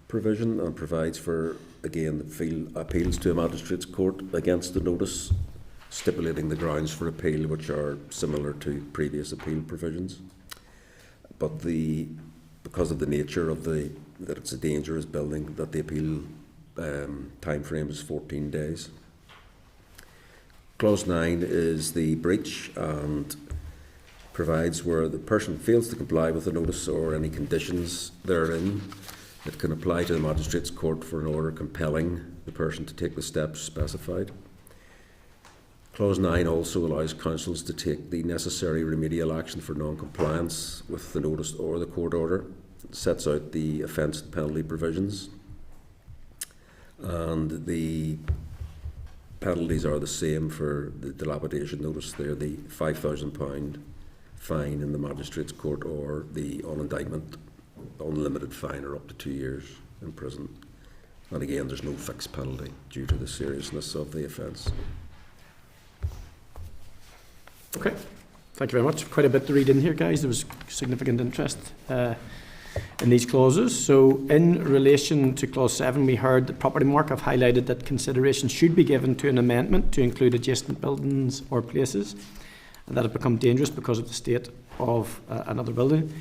[SPEAKER 12] provision and provides for, again, appeals to a magistrate's court against the notice, stipulating the grounds for appeal, which are similar to previous appeal provisions. But because of the nature of that it's a dangerous building, that the appeal time frame is 14 days. Clause 9 is the breach and provides where the person fails to comply with the notice or any conditions therein, it can apply to the magistrate's court for an order compelling the person to take the steps specified. Clause 9 also allows councils to take the necessary remedial action for non-compliance with the notice or the court order. It sets out the offence and penalty provisions, and the penalties are the same for the dilapidation notice. They're the £5,000 fine in the magistrate's court, or the on indictment unlimited fine or up to 2 years in prison. And again, there's no fixed penalty due to the seriousness of the offence.
[SPEAKER 2] Okay, thank you very much. Quite a bit to read in here, guys. There was significant interest in these clauses. So in relation to Clause 7, we heard that Property Mark have highlighted that consideration should be given to an amendment to include adjacent buildings or places and that have become dangerous because of the state of another building.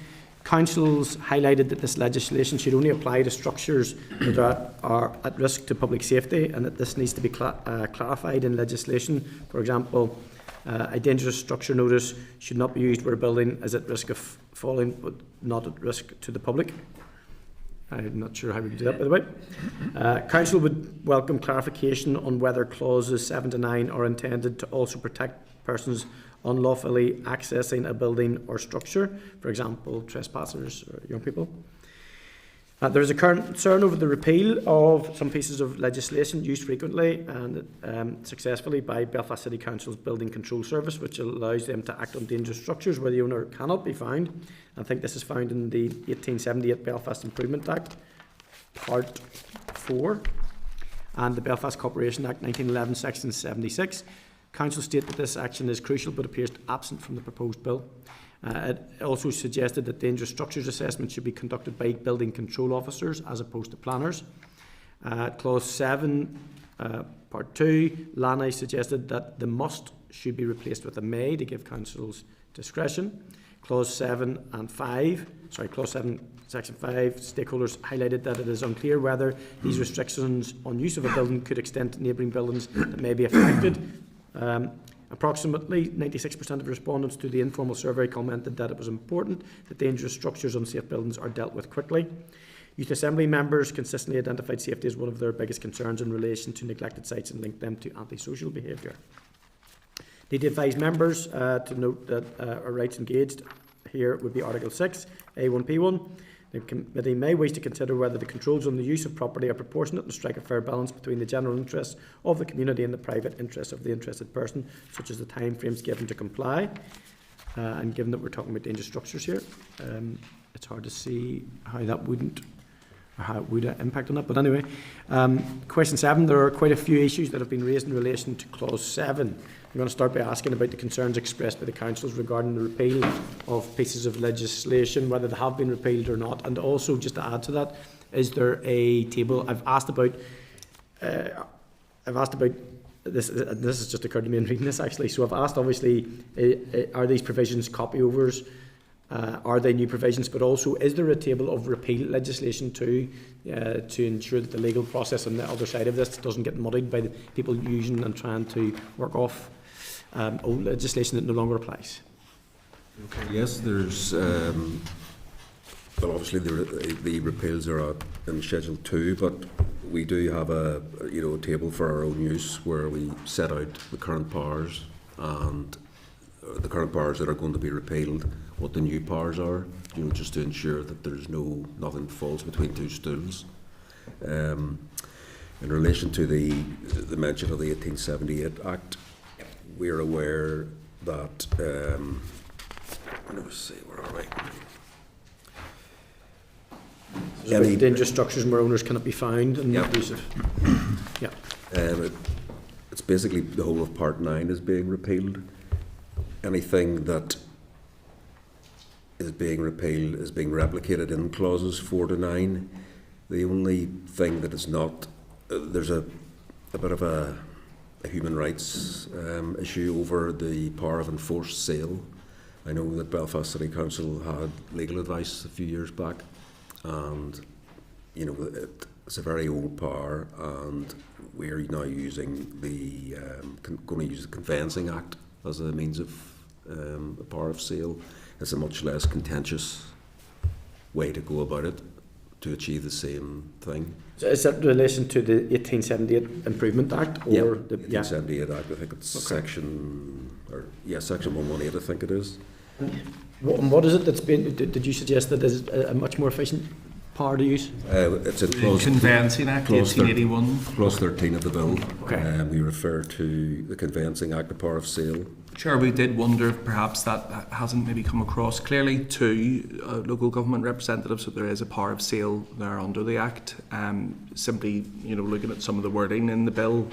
[SPEAKER 2] Councils highlighted that this legislation should only apply to structures that are at risk to public safety, and that this needs to be clarified in legislation. For example, a dangerous structure notice should not be used where a building is at risk of falling but not at risk to the public. I'm not sure how we do that, by the way. Council would welcome clarification on whether clauses 7 to 9 are intended to also protect persons unlawfully accessing a building or structure, for example, trespassers or young people. There is a concern over the repeal of some pieces of legislation used frequently and successfully by Belfast City Council's Building Control Service, which allows them to act on dangerous structures where the owner cannot be found. I think this is found in the 1878 Belfast Improvement Act, Part 4, and the Belfast Corporation Act 1911, Section 76. Council state that this action is crucial but appears absent from the proposed bill. It also suggested that dangerous structures assessment should be conducted by building control officers as opposed to planners. Clause 7, Part 2, Lanai suggested that the must should be replaced with a may to give councils discretion. Clause 7 and 5, Clause 7, Section 5, stakeholders highlighted that it is unclear whether these restrictions on use of a building could extend to neighbouring buildings that may be affected. Approximately 96% of respondents to the informal survey commented that it was important that dangerous structures on safe buildings are dealt with quickly. Youth Assembly members consistently identified safety as one of their biggest concerns in relation to neglected sites and linked them to antisocial behaviour. Need to advise members to note that our rights engaged here would be Article 6, A1P1. The committee may wish to consider whether the controls on the use of property are proportionate and strike a fair balance between the general interests of the community and the private interests of the interested person, such as the time frames given to comply. And given that we're talking about dangerous structures here, it's hard to see how that wouldn't, or how it would impact on that. But anyway, question 7, there are quite a few issues that have been raised in relation to Clause 7. I'm going to start by asking about the concerns expressed by the councils regarding the repeal of pieces of legislation, whether they have been repealed or not, and also just to add to that, is there a table? I've asked about this. This has just occurred to me in reading this actually. So I've asked, obviously, are these provisions copy overs? Are they new provisions? But also, is there a table of repeal legislation too, to ensure that the legal process on the other side of this doesn't get muddied by the people using and trying to work off old legislation that no longer applies?
[SPEAKER 12] Okay. Yes, there's. Well, obviously the repeals are in Schedule 2, but we do have a table for our own use where we set out the current powers and the current powers that are going to be repealed, what the new powers are, just to ensure that there's nothing falls between two stools. In relation to the mention of the 1878 Act, we are aware that let's see, where are we?
[SPEAKER 2] Any dangerous structures where owners cannot be found and not abusive. Yeah.
[SPEAKER 12] It's basically the whole of Part 9 is being repealed. Anything that is being repealed is being replicated in clauses 4 to 9. The only thing that is not, there's a bit of a human rights issue over the power of enforced sale. I know that Belfast City Council had legal advice a few years back, and it's a very old power, and we're now using going to use the Conveyancing Act as a means of a power of sale. It's a much less contentious way to go about it to achieve the same thing.
[SPEAKER 2] So is that in relation to the 1878 Improvement Act? Or
[SPEAKER 12] the 1878 Act, I think it's Section 118, I think it is.
[SPEAKER 2] What is it that's been, did you suggest that is a much more efficient power to use?
[SPEAKER 12] It's in clause,
[SPEAKER 11] Conveyancing Act, 1881.
[SPEAKER 12] Clause 13 of the bill.
[SPEAKER 2] Okay.
[SPEAKER 12] We refer to the Conveyancing Act, the power of sale.
[SPEAKER 11] Sure, we did wonder if perhaps that hasn't maybe come across clearly to local government representatives that there is a power of sale there under the Act. Simply, looking at some of the wording in the bill,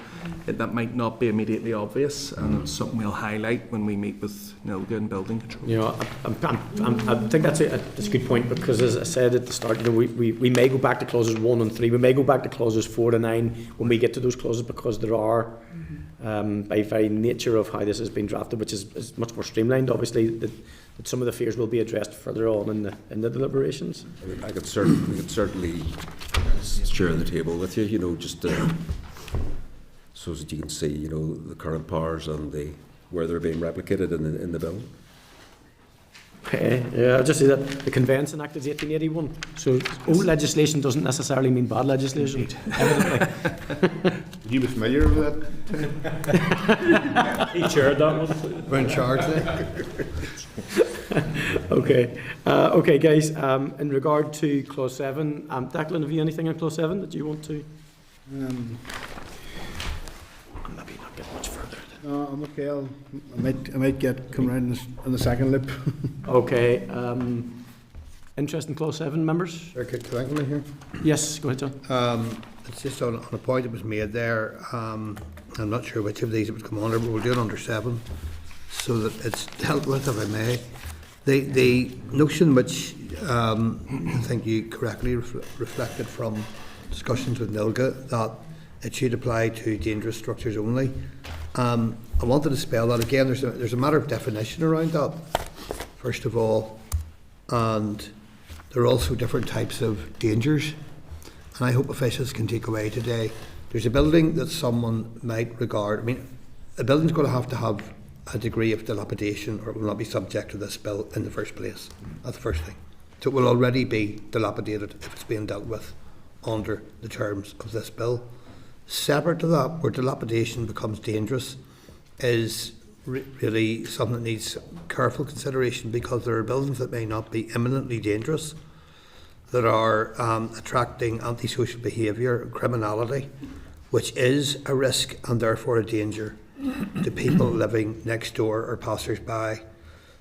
[SPEAKER 11] that might not be immediately obvious, and it's something we'll highlight when we meet with NILGA and Building Control.
[SPEAKER 2] I think that's a good point, because as I said at the start, we may go back to clauses 1 and 3. We may go back to clauses 4 to 9 when we get to those clauses, because there are, by very nature of how this has been drafted, which is much more streamlined, obviously, that some of the fears will be addressed further on in the deliberations.
[SPEAKER 12] We could certainly share the table with you, just so that you can see, the current powers and where they're being replicated in the bill.
[SPEAKER 2] Okay, I'll just say that the Conveyancing Act is 1881, so old legislation doesn't necessarily mean bad legislation, evidently.
[SPEAKER 3] Are you familiar with that?
[SPEAKER 2] He chaired that one.
[SPEAKER 9] We're in charge there.
[SPEAKER 2] Okay. Okay, guys. In regard to clause 7, Declan, have you anything on clause 7 that you want to?
[SPEAKER 7] Um,
[SPEAKER 2] Maybe not get much further.
[SPEAKER 7] no, I'm okay. I might come round in the second loop.
[SPEAKER 2] Okay. Interest in clause 7, members?
[SPEAKER 9] Sure, can I come in here?
[SPEAKER 2] Yes, go ahead, John.
[SPEAKER 9] It's just on a point that was made there. I'm not sure which of these it would come under, but we'll do it under 7 so that it's dealt with, if I may. The notion which I think you correctly reflected from discussions with Nilga, that it should apply to dangerous structures only. I wanted to spell that again. There's a matter of definition around that, first of all, and there are also different types of dangers. And I hope officials can take away today. There's a building that someone might regard. I mean, a building's going to have a degree of dilapidation, or it will not be subject to this bill in the first place. That's the first thing. So it will already be dilapidated if it's being dealt with under the terms of this bill. Separate to that, where dilapidation becomes dangerous, is really something that needs careful consideration, because there are buildings that may not be imminently dangerous, that are attracting antisocial behaviour, criminality, which is a risk and therefore a danger to people living next door or passers-by.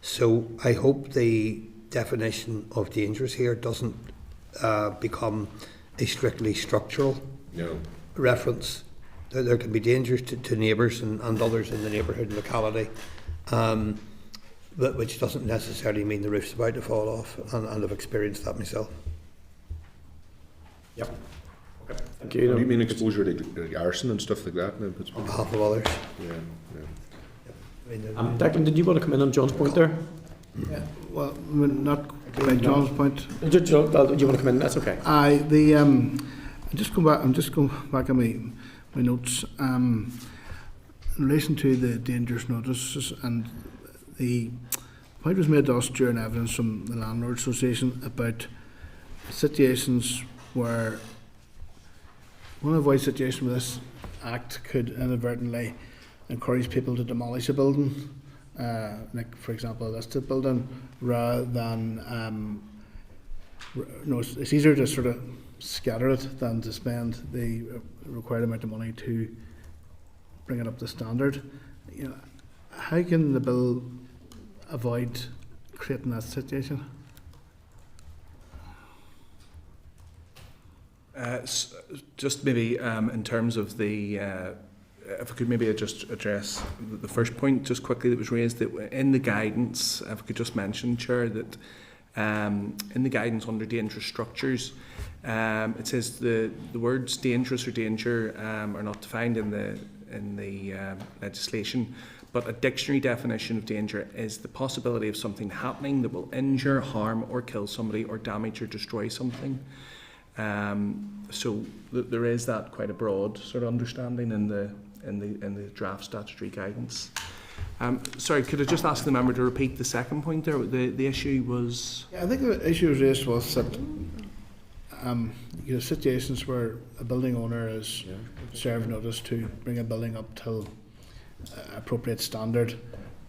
[SPEAKER 9] So I hope the definition of dangerous here doesn't become a strictly structural reference. There can be dangers to neighbours and others in the neighbourhood and locality, but which doesn't necessarily mean the roof's about to fall off, and I've experienced that myself.
[SPEAKER 2] Yep. Okay. Thank you.
[SPEAKER 3] Do you mean exposure to arson and stuff like that?
[SPEAKER 9] On behalf of others.
[SPEAKER 3] Yeah.
[SPEAKER 2] Declan, did you want to come in on John's point there?
[SPEAKER 7] Yeah, well, I mean, not quite John's point.
[SPEAKER 2] Do you want to come in? That's okay.
[SPEAKER 7] I'm just going back on my notes. In relation to the dangerous notices, and the point was made to us during evidence from the Landlord Association about situations where one avoid situation where this act could inadvertently encourage people to demolish a building, like for example a listed building, rather than it's easier to sort of scatter it than to spend the required amount of money to bring it up to standard. You know, how can the bill avoid creating that situation?
[SPEAKER 11] Just maybe in terms of the, if I could maybe just address the first point just quickly that was raised, that in the guidance, if I could just mention, Chair, that in the guidance under dangerous structures, it says the words dangerous or danger are not defined in the legislation, but a dictionary definition of danger is the possibility of something happening that will injure, harm or kill somebody, or damage or destroy something. So there is that quite a broad sort of understanding in the draft statutory guidance. Sorry, could I just ask the member to repeat the second point there? The issue was.
[SPEAKER 7] Yeah, I think the issue raised was that you know, situations where a building owner is served notice to bring a building up till appropriate standard,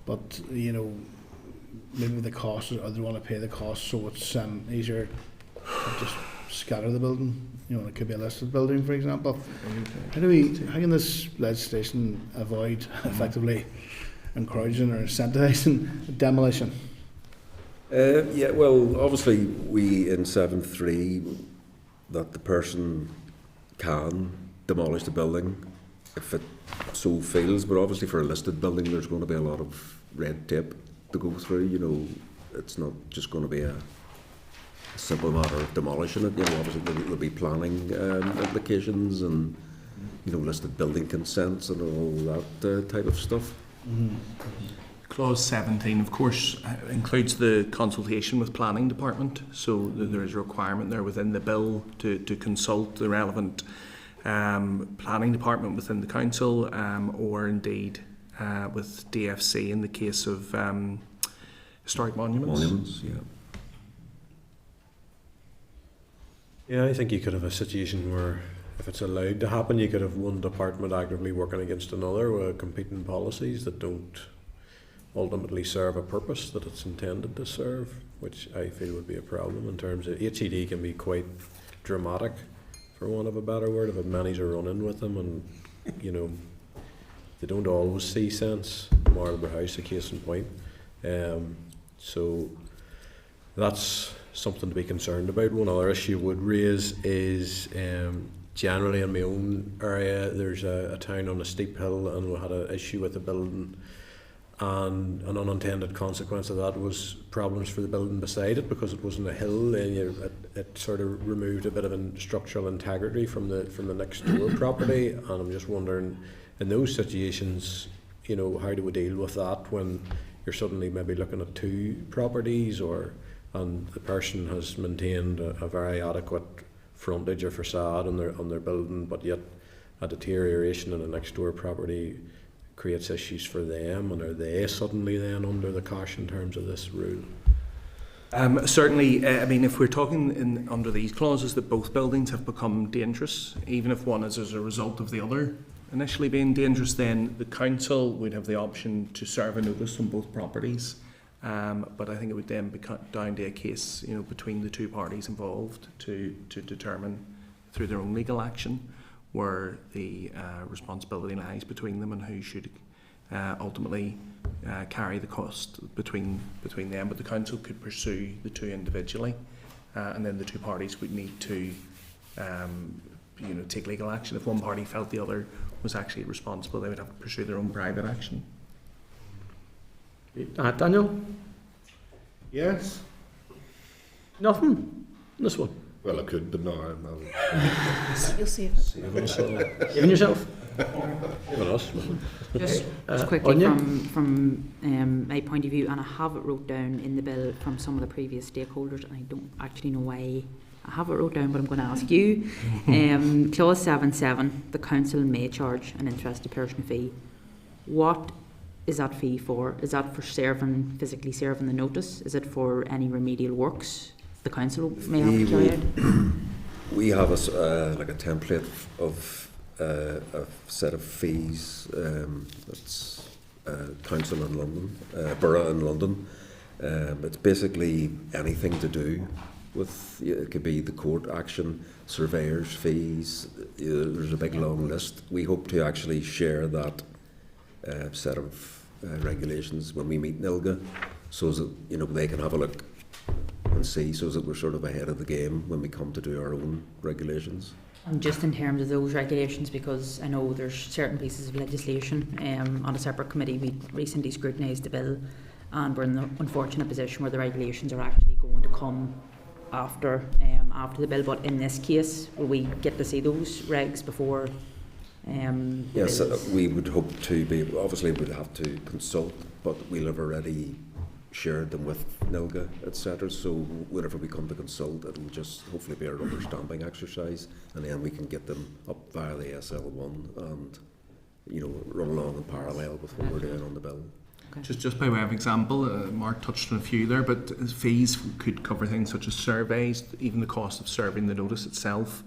[SPEAKER 7] but you know, maybe the cost, or they want to pay the cost, so it's easier to just scatter the building. You know, it could be a listed building, for example. How can this legislation avoid effectively encouraging or incentivising demolition?
[SPEAKER 12] Yeah, well, obviously we in 7.3 that the person can demolish the building if it so feels, but obviously for a listed building there's going to be a lot of red tape to go through. You know, it's not just going to be a simple matter of demolishing it. You know, obviously there'll be planning implications and, you know, listed building consents and all that type of stuff.
[SPEAKER 11] Mm-hmm. Clause 17, of course, includes the consultation with planning department, so there is a requirement there within the bill to consult the relevant planning department within the council, or indeed with DFC in the case of historic monuments.
[SPEAKER 12] Yeah.
[SPEAKER 5] Yeah, I think you could have a situation where, if it's allowed to happen, you could have one department actively working against another with competing policies that don't ultimately serve a purpose that it's intended to serve, which I feel would be a problem in terms of HED can be quite dramatic, for want of a better word, if many's are running with them, and you know, they don't always see sense. Marlborough House, a case in point. So that's something to be concerned about. One other issue would raise is generally in my own area, there's a town on a steep hill, and we had an issue with the building, and an unintended consequence of that was problems for the building beside it, because it wasn't a hill, and it sort of removed a bit of structural integrity from the next door property. And I'm just wondering, in those situations, you know, how do we deal with that when you're suddenly maybe looking at two properties, and the person has maintained a very adequate frontage or facade on their building, but yet a deterioration in the next door property creates issues for them, and are they suddenly then under the cosh in terms of this rule?
[SPEAKER 11] Certainly, I mean, if we're talking under these clauses that both buildings have become dangerous, even if one is as a result of the other initially being dangerous, then the council would have the option to serve a notice on both properties. But I think it would then be down to a case, you know, between the two parties involved to determine through their own legal action where the responsibility lies between them and who should ultimately carry the cost between them. But the council could pursue the two individually, and then the two parties would need to you know, take legal action. If one party felt the other was actually responsible, they would have to pursue their own private action.
[SPEAKER 2] Daniel?
[SPEAKER 3] Yes.
[SPEAKER 2] Nothing? This one?
[SPEAKER 3] Well, I could, but no,
[SPEAKER 4] You'll see it.
[SPEAKER 2] Even yourself?
[SPEAKER 5] Even us?
[SPEAKER 13] Just quickly from my point of view, and I have it wrote down in the bill from some of the previous stakeholders, and I don't actually know why I have it wrote down, but I'm going to ask you. Clause 7.7, the council may charge an interested person fee. What is that fee for? Is that for physically serving the notice? Is it for any remedial works the council may have to carry out?
[SPEAKER 12] We have like a template of a set of fees. That's council in London, borough in London. It's basically anything to do with, it could be the court action, surveyors' fees. There's a big long list. We hope to actually share that set of regulations when we meet NILGA, so that, you know, they can have a look and see, so that we're sort of ahead of the game when we come to do our own regulations.
[SPEAKER 13] And just in terms of those regulations, because I know there's certain pieces of legislation on a separate committee, we recently scrutinised the bill, and we're in the unfortunate position where the regulations are actually going to come after the bill. But in this case, will we get to see those regs before?
[SPEAKER 12] Yes, we would hope to be. Obviously, we'd have to consult, but we'll have already shared them with NILGA, etc. So whenever we come to consult, it'll just hopefully be a rubber stamping exercise, and then we can get them up via the SL1 and, you know, run along in parallel with what we're doing on the bill.
[SPEAKER 13] Okay.
[SPEAKER 11] Just by way of example, Mark touched on a few there, but fees could cover things such as surveys, even the cost of serving the notice itself,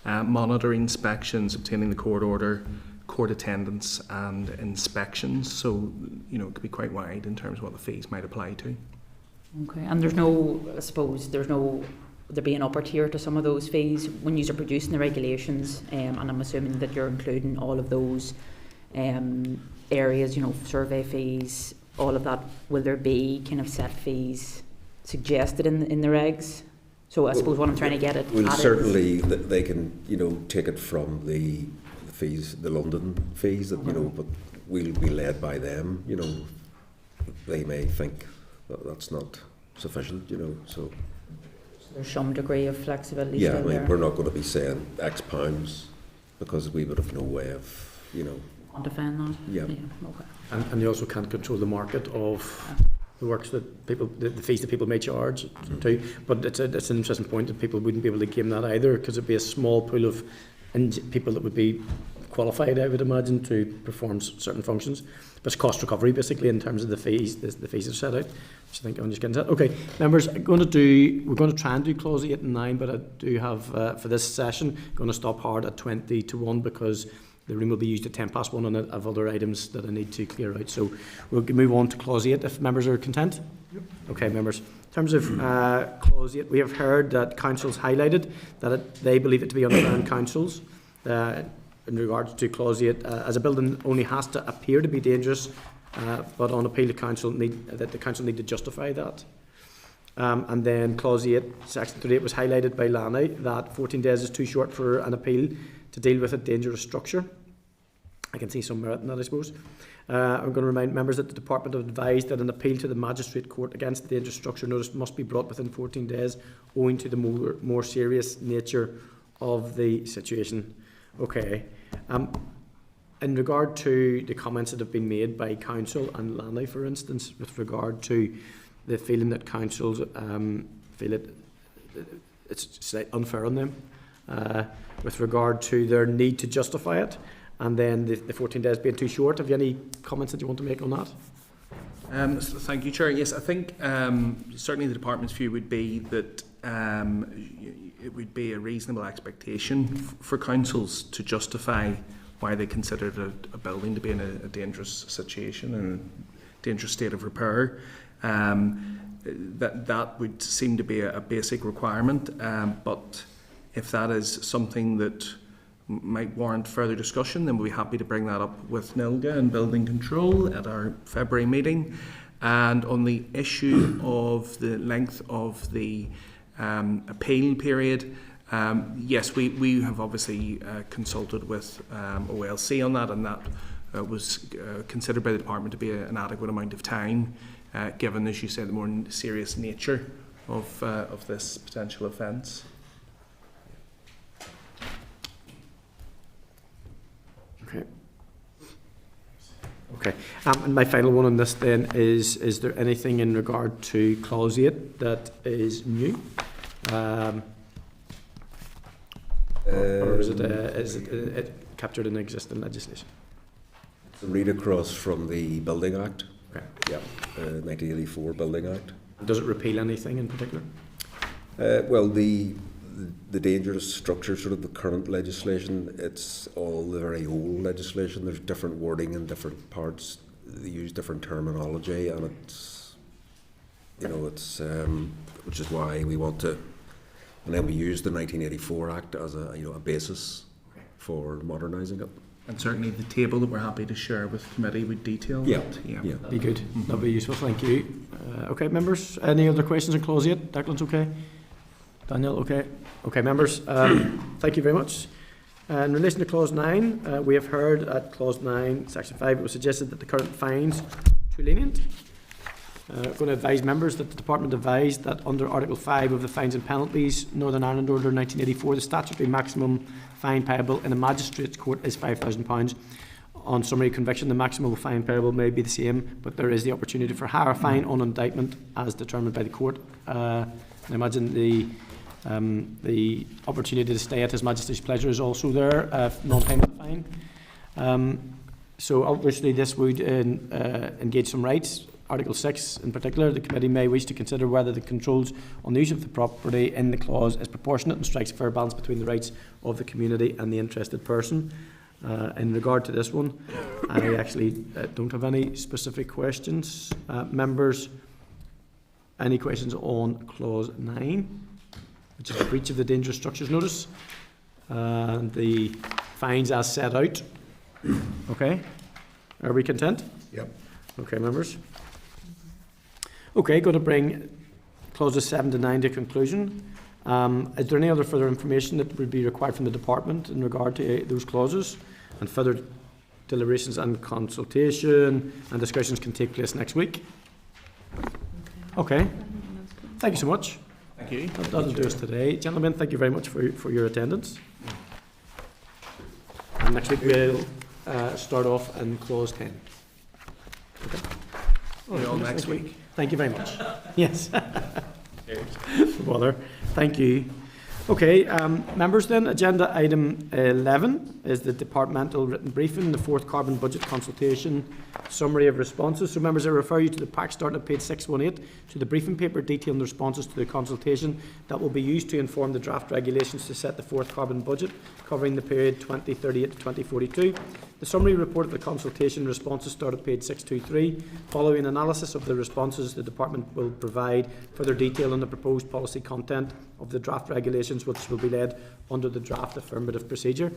[SPEAKER 11] monitoring, inspections, obtaining the court order, court attendance and inspections. So, you know, it could be quite wide in terms of what the fees might apply to.
[SPEAKER 13] Okay, and there's no, I suppose, would there be an upper tier to some of those fees when you're producing the regulations, and I'm assuming that you're including all of those areas, you know, survey fees, all of that. Will there be kind of set fees suggested in the regs? So I suppose what I'm trying to get at.
[SPEAKER 12] Well, certainly they can, you know, take it from the fees, the London fees, that, you know, but we'll be led by them. You know, they may think that that's not sufficient, you know, so
[SPEAKER 13] there's some degree of flexibility.
[SPEAKER 12] Yeah, I mean,
[SPEAKER 13] there.
[SPEAKER 12] We're not going to be saying X pounds, because we would have no way of, you know,
[SPEAKER 13] quantifying that.
[SPEAKER 12] Yeah.
[SPEAKER 13] Okay.
[SPEAKER 2] And you also can't control the market of the works that people, the fees that people may charge too. But it's an interesting point that people wouldn't be able to game that either, because it'd be a small pool of people that would be qualified, I would imagine, to perform certain functions. But it's cost recovery basically in terms of the fees. The fees are set out, which I think I'm just getting to that. Okay, members, we're going to try and do clause 8 and 9, but I do have for this session going to stop hard at 20 to 1 because the room will be used at 1:10 and I have other items that I need to clear out. So we'll move on to Clause 8 if members are content. Yep. Okay, members. In terms of Clause 8, we have heard that councils highlighted that they believe it to be unfair on councils in regards to Clause 8, as a building only has to appear to be dangerous, but on appeal the council need to justify that. And then Clause 8, Section 38 was highlighted by Lanny that 14 days is too short for an appeal to deal with a dangerous structure. I can see some merit in that, I suppose. I'm going to remind members that the Department have advised that an appeal to the Magistrate Court against the dangerous structure notice must be brought within 14 days owing to the more serious nature of the situation. Okay. In regard to the comments that have been made by Council and Lanny, for instance, with regard to the feeling that councils feel it's slightly unfair on them with regard to their need to justify it, and then the 14 days being too short. Have you any comments that you want to make on that?
[SPEAKER 11] Thank you, Chair. Yes, I think certainly the Department's view would be that it would be a reasonable expectation for councils to justify why they considered a building to be in a dangerous situation and a dangerous state of repair. That would seem to be a basic requirement, but if that is something that might warrant further discussion, then we'll be happy to bring that up with NILGA and Building Control at our February meeting. And on the issue of the length of the appeal period, yes, we have obviously consulted with OLC on that, and that was considered by the Department to be an adequate amount of time, given, as you said, the more serious nature of this potential offence.
[SPEAKER 2] Okay. And my final one on this then is there anything in regard to Clause 8 that is new? Or is it captured in existing legislation?
[SPEAKER 12] It's a read across from the Building Act.
[SPEAKER 2] Okay.
[SPEAKER 12] Yeah, 1984 Building Act.
[SPEAKER 2] Does it repeal anything in particular?
[SPEAKER 12] Well, the dangerous structure, sort of the current legislation, it's all the very old legislation. There's different wording in different parts. They use different terminology, and it's which is why we want to. And then we use the 1984 Act as a basis for modernising it.
[SPEAKER 11] And certainly the table that we're happy to share with the committee would detail that. Yeah.
[SPEAKER 2] That'd be good. That'd be useful. Thank you. Okay, members. Any other questions on Clause 8? Declan's okay. Daniel, okay. Okay, members. Thank you very much. In relation to Clause 9, we have heard at Clause 9, Section 5, it was suggested that the current fines are too lenient. I'm going to advise members that the Department advised that under Article 5 of the Fines and Penalties, Northern Ireland Order 1984, the statutory maximum fine payable in a magistrate's court is £5,000. On summary conviction, the maximum fine payable may be the same, but there is the opportunity for higher fine on indictment as determined by the court. I imagine the opportunity to stay at His Majesty's pleasure is also there, non-payment of fine. So obviously this would engage some rights. Article 6 in particular, the committee may wish to consider whether the controls on the use of the property in the clause is proportionate and strikes a fair balance between the rights of the community and the interested person. In regard to this one, I actually don't have any specific questions. Members, any questions on Clause 9, which is the breach of the dangerous structures notice, and the fines as set out? Okay, are we content?
[SPEAKER 7] Yep.
[SPEAKER 2] Okay, members. Okay, going to bring Clauses 7 to 9 to conclusion. Is there any other further information that would be required from the Department in regard to those clauses? And further deliberations and consultation and discussions can take place next week. Okay. Thank you so much.
[SPEAKER 11] Thank you.
[SPEAKER 2] That'll do us today. Gentlemen, thank you very much for your attendance. And next week we'll start off in Clause 10. Okay.
[SPEAKER 11] Oh, next week.
[SPEAKER 2] Thank you very much. Yes. No bother. Thank you. Okay, members then, agenda item 11 is the departmental written briefing, the fourth carbon budget consultation, summary of responses. So members, I refer you to the pack starting at page 618 to the briefing paper detailing the responses to the consultation that will be used to inform the draft regulations to set the fourth carbon budget covering the period 2038 to 2042. The summary report of the consultation responses start at page 623. Following analysis of the responses, the department will provide further detail on the proposed policy content of the draft regulations, which will be led under the draft affirmative procedure.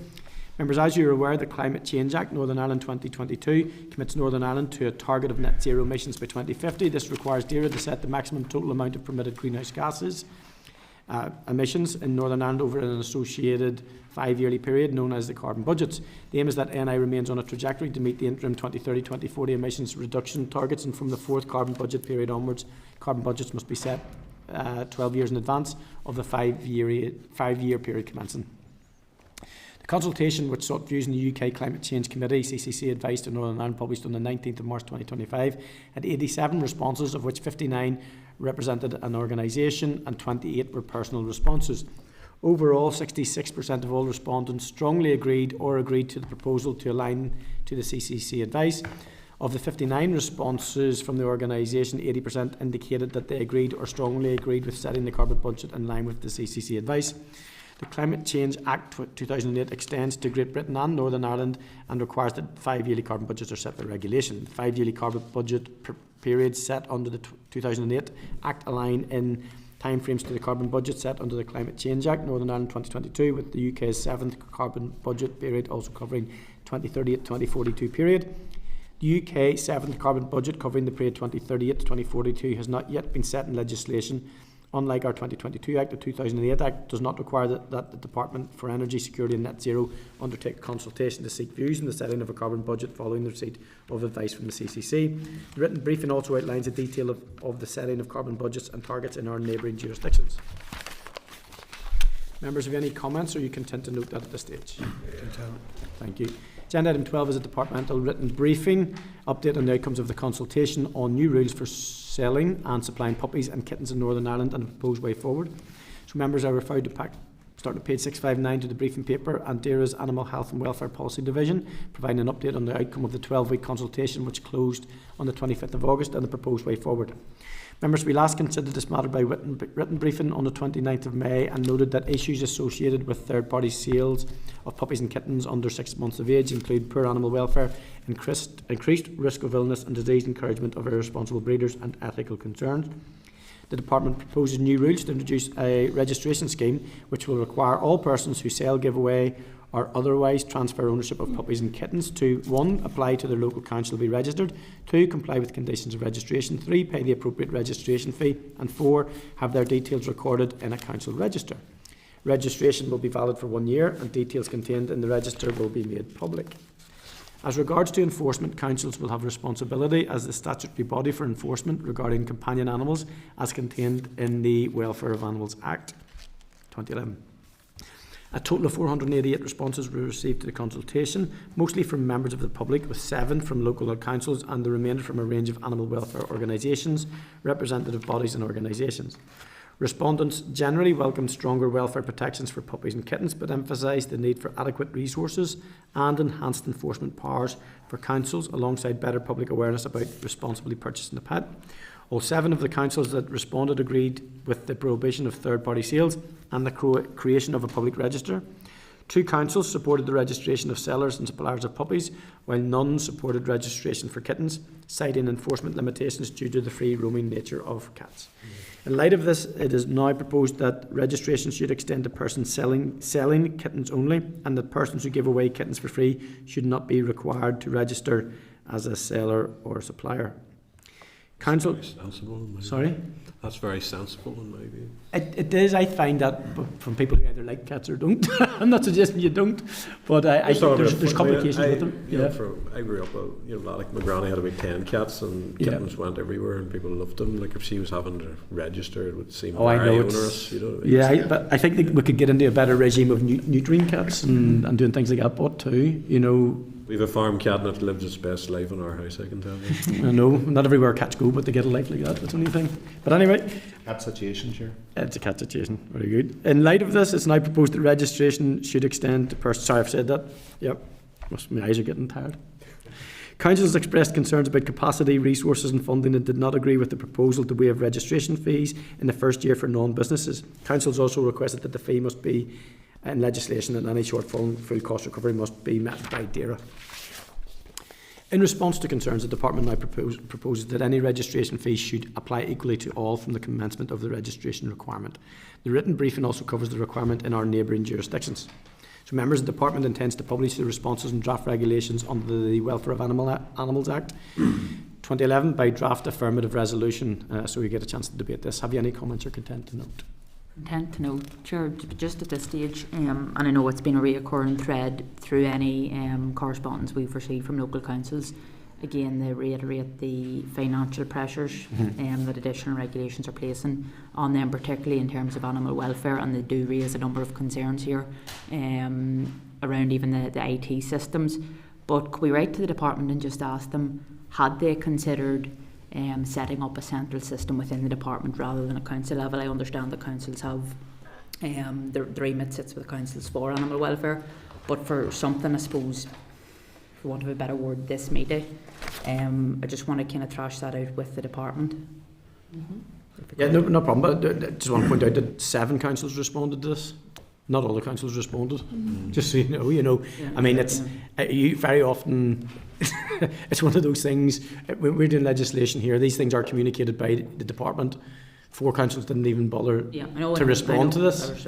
[SPEAKER 2] Members, as you are aware, the Climate Change Act Northern Ireland 2022 commits Northern Ireland to a target of net zero emissions by 2050. This requires DAERA to set the maximum total amount of permitted greenhouse gases emissions in Northern Ireland over an associated 5-yearly period known as the carbon budgets. The aim is that NI remains on a trajectory to meet the interim 2030-2040 emissions reduction targets, and from the fourth carbon budget period onwards, carbon budgets must be set 12 years in advance of the 5-year period commencing. The consultation, which sought views in the UK Climate Change Committee CCC advice to Northern Ireland, published on the 19th of March 2025, had 87 responses, of which 59 represented an organisation and 28 were personal responses. Overall, 66% of all respondents strongly agreed or agreed to the proposal to align to the CCC advice. Of the 59 responses from the organisation, 80% indicated that they agreed or strongly agreed with setting the carbon budget in line with the CCC advice. The Climate Change Act 2008 extends to Great Britain and Northern Ireland and requires that 5-yearly carbon budgets are set by regulation. The 5-yearly carbon budget periods set under the 2008 Act align in timeframes to the carbon budget set under the Climate Change Act Northern Ireland 2022, with the UK's 7th carbon budget period also covering 2038-2042 period. The UK 7th carbon budget covering the period 2038 to 2042 has not yet been set in legislation. Unlike our 2022 Act, the 2008 Act does not require that the Department for Energy Security and Net Zero undertake a consultation to seek views in the setting of a carbon budget following the receipt of advice from the CCC. The written briefing also outlines a detail of the setting of carbon budgets and targets in our neighbouring jurisdictions. Members, have any comments, or are you content to note that at this stage? Thank you. Agenda item 12 is a departmental written briefing, update on the outcomes of the consultation on new rules for selling and supplying puppies and kittens in Northern Ireland and a proposed way forward. So members are referred to starting at page 659 to the briefing paper and DAERA's Animal Health and Welfare Policy Division, providing an update on the outcome of the 12-week consultation which closed on the 25th of August and the proposed way forward. Members, we last considered this matter by written briefing on the 29th of May and noted that issues associated with third-party sales of puppies and kittens under 6 months of age include poor animal welfare, increased risk of illness and disease, encouragement of irresponsible breeders and ethical concerns. The Department proposes new rules to introduce a registration scheme which will require all persons who sell, give away or otherwise transfer ownership of puppies and kittens to 1. Apply to their local council to be registered, 2. Comply with conditions of registration, 3. Pay the appropriate registration fee, and 4. Have their details recorded in a council register. Registration will be valid for 1 year and details contained in the register will be made public. As regards to enforcement, councils will have responsibility as the statutory body for enforcement regarding companion animals as contained in the Welfare of Animals Act 2011. A total of 488 responses were received to the consultation, mostly from members of the public, with 7 from local councils and the remainder from a range of animal welfare organisations, representative bodies and organisations. Respondents generally welcomed stronger welfare protections for puppies and kittens, but emphasised the need for adequate resources and enhanced enforcement powers for councils, alongside better public awareness about responsibly purchasing a pet. All 7 of the councils that responded agreed with the prohibition of third-party sales and the creation of a public register. 2 councils supported the registration of sellers and suppliers of puppies, while none supported registration for kittens, citing enforcement limitations due to the free-roaming nature of cats. In light of this, it is now proposed that registration should extend to persons selling kittens only, and that persons who give away kittens for free should not be required to register as a seller or supplier. Council.
[SPEAKER 5] That's very sensible in my
[SPEAKER 2] Sorry?
[SPEAKER 5] view. That's very sensible in my view.
[SPEAKER 2] It is. I find that from people who either like cats or don't. I'm not suggesting you don't, but I think there's complications with them.
[SPEAKER 5] You know, I grew up, like my granny had about 10 cats and kittens went everywhere and people loved them. Like if she was having to register, it would seem very onerous. You know what I mean?
[SPEAKER 2] Yeah, but I think that we could get into a better regime of neutering cats and doing things like that, but too,
[SPEAKER 5] We have a farm cat that lives its best life in our house, I can tell you.
[SPEAKER 2] I know, not everywhere cats go, but they get a life like that, that's the only thing. But anyway.
[SPEAKER 3] Cat situation, Chair.
[SPEAKER 2] It's a cat situation, very good. In light of this, it's now proposed that registration should extend to persons. Sorry, I've said that. Yep, my eyes are getting tired. Council has expressed concerns about capacity, resources and funding and did not agree with the proposal to waive registration fees in the first year for non-businesses. Council has also requested that the fee must be in legislation and any shortfall full cost recovery must be met by DAERA. In response to concerns, the Department now proposes that any registration fees should apply equally to all from the commencement of the registration requirement. The written briefing also covers the requirement in our neighbouring jurisdictions. So members, the Department intends to publish the responses and draft regulations under the Welfare of Animals Act 2011 by draft affirmative resolution, so we get a chance to debate this. Have you any comments or content to note?
[SPEAKER 13] Content to note, Chair, just at this stage, and I know it's been a reoccurring thread through any correspondence we've received from local councils. Again, they reiterate the financial pressures that additional regulations are placing on them, particularly in terms of animal welfare, and they do raise a number of concerns here around even the IT systems. But could we write to the department and just ask them, had they considered setting up a central system within the department rather than a council level? I understand that councils have the remit sits with councils for animal welfare, but for something, I suppose, for want of a better word, this meeting, I just want to kind of thrash that out with the department.
[SPEAKER 2] Yeah, no problem. But I just want to point out that 7 councils responded to this. Not all the councils responded. Just so you know. Yeah, I mean, it's you very often. It's one of those things. When we're doing legislation here, these things are communicated by the department. 4 councils didn't even bother to respond to this.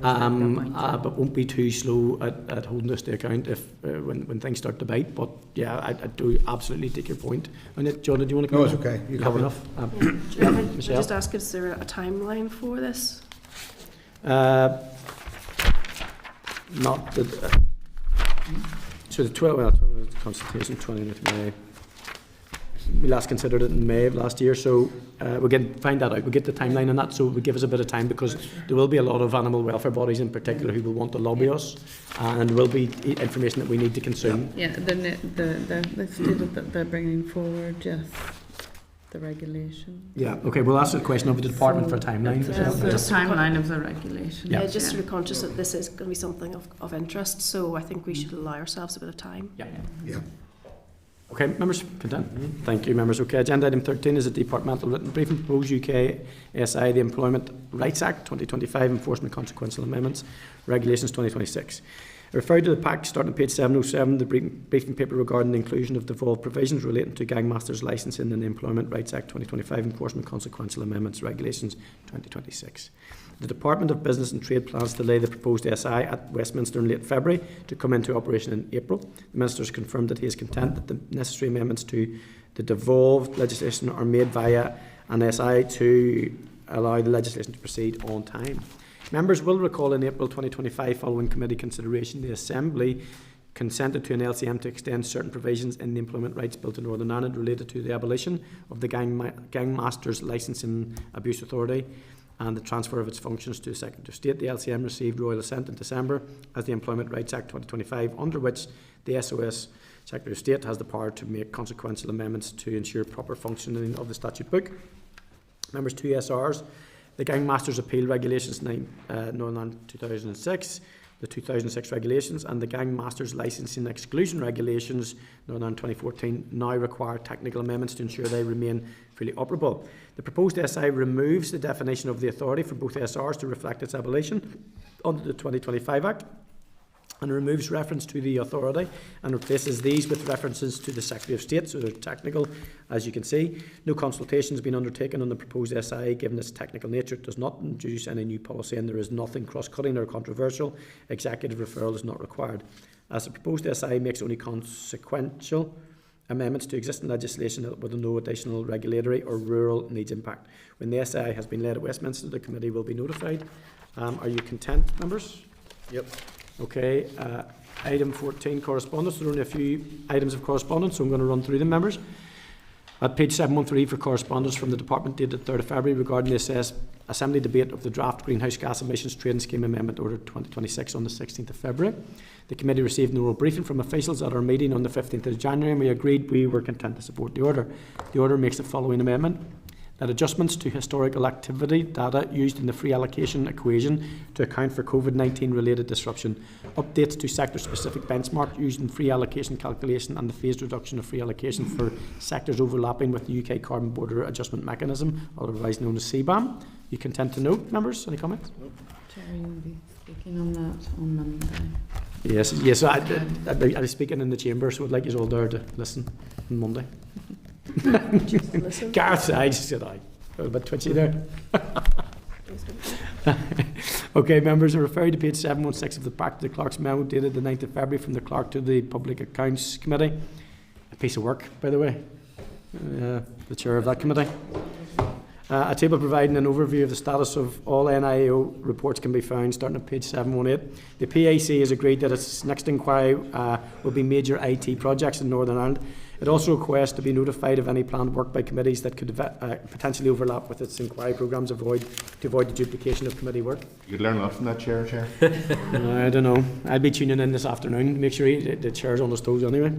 [SPEAKER 2] But won't be too slow at holding us to account if when things start to bite. But yeah, I do absolutely take your point. And John, do you want to?
[SPEAKER 9] No, it's okay.
[SPEAKER 2] You have enough.
[SPEAKER 14] Michelle? Just ask, is there a timeline for this?
[SPEAKER 2] Not the so the 12 consultation 20th of May. We last considered it in May of last year, so we can find that out. We'll get the timeline on that, so it will give us a bit of time, because there will be a lot of animal welfare bodies in particular who will want to lobby us, and there will be information that we need to consume.
[SPEAKER 4] Yeah, they've stated that they're bringing forward the regulation.
[SPEAKER 2] Yeah, okay, we'll ask the question of the department for a timeline.
[SPEAKER 4] The timeline of the regulation.
[SPEAKER 14] Yeah, just sort of conscious that this is going to be something of interest, so I think we should allow ourselves a bit of time.
[SPEAKER 9] Yeah.
[SPEAKER 2] Okay, members, content? Thank you, members. Okay, agenda item 13 is a departmental written briefing. Proposed UK SI, the Employment Rights Act 2025, Enforcement Consequential Amendments, Regulations 2026. I refer to the pack starting on page 707, the briefing paper regarding the inclusion of devolved provisions relating to gangmasters licensing in the Employment Rights Act 2025, Enforcement Consequential Amendments, Regulations 2026. The Department of Business and Trade plans to lay the proposed SI at Westminster in late February to come into operation in April. The Minister has confirmed that he is content that the necessary amendments to the devolved legislation are made via an SI to allow the legislation to proceed on time. Members will recall in April 2025, following committee consideration, the Assembly consented to an LCM to extend certain provisions in the Employment Rights Bill to Northern Ireland related to the abolition of the Gangmasters Licensing Abuse Authority and the transfer of its functions to the Secretary of State. The LCM received royal assent in December as the Employment Rights Act 2025, under which the SOS Secretary of State has the power to make consequential amendments to ensure proper functioning of the statute book. Members, 2 SRs. The Gangmasters Appeal Regulations 9 Northern Ireland 2006, the 2006 regulations, and the Gangmasters Licensing Exclusion Regulations Northern Ireland 2014 now require technical amendments to ensure they remain fully operable. The proposed SI removes the definition of the authority for both SRs to reflect its abolition under the 2025 Act, and removes reference to the authority and replaces these with references to the Secretary of State, so they're technical, as you can see. No consultation has been undertaken on the proposed SI. Given its technical nature, it does not introduce any new policy, and there is nothing cross-cutting or controversial. Executive referral is not required. As the proposed SI makes only consequential amendments to existing legislation with no additional regulatory or rural needs impact. When the SI has been led at Westminster, the committee will be notified. Are you content, members?
[SPEAKER 9] Yep.
[SPEAKER 2] Okay, item 14, correspondence. There are only a few items of correspondence, so I'm going to run through them, members. At page 713 for correspondence from the Department dated 3rd of February regarding the Assembly debate of the draft Greenhouse Gas Emissions Trading Scheme Amendment Order 2026 on the 16th of February. The committee received an oral briefing from officials at our meeting on the 15th of January, and we agreed we were content to support the order. The order makes the following amendment: that adjustments to historical activity data used in the free allocation equation to account for COVID-19 related disruption, updates to sector-specific benchmark used in free allocation calculation, and the phased reduction of free allocation for sectors overlapping with the UK Carbon Border Adjustment Mechanism, otherwise known as CBAM. You content to note, members? Any comments?
[SPEAKER 4] Nope. Terry will be speaking on that on Monday.
[SPEAKER 2] Yes. I'll be speaking in the chamber, so I'd like you all there to listen on Monday. Gareth, I just said I. A bit twitchy there. Okay, members, I refer you to page 716 of the Back to the Clerk's memo dated the 9th of February from the Clerk to the Public Accounts Committee. A piece of work, by the way. The chair of that committee. A table providing an overview of the status of all NIO reports can be found starting at page 718. The PAC has agreed that its next inquiry will be major IT projects in Northern Ireland. It also requests to be notified of any planned work by committees that could potentially overlap with its inquiry programmes to avoid the duplication of committee work.
[SPEAKER 3] You could learn a lot from that, Chair.
[SPEAKER 2] I don't know. I'll be tuning in this afternoon to make sure the chair's on his toes anyway.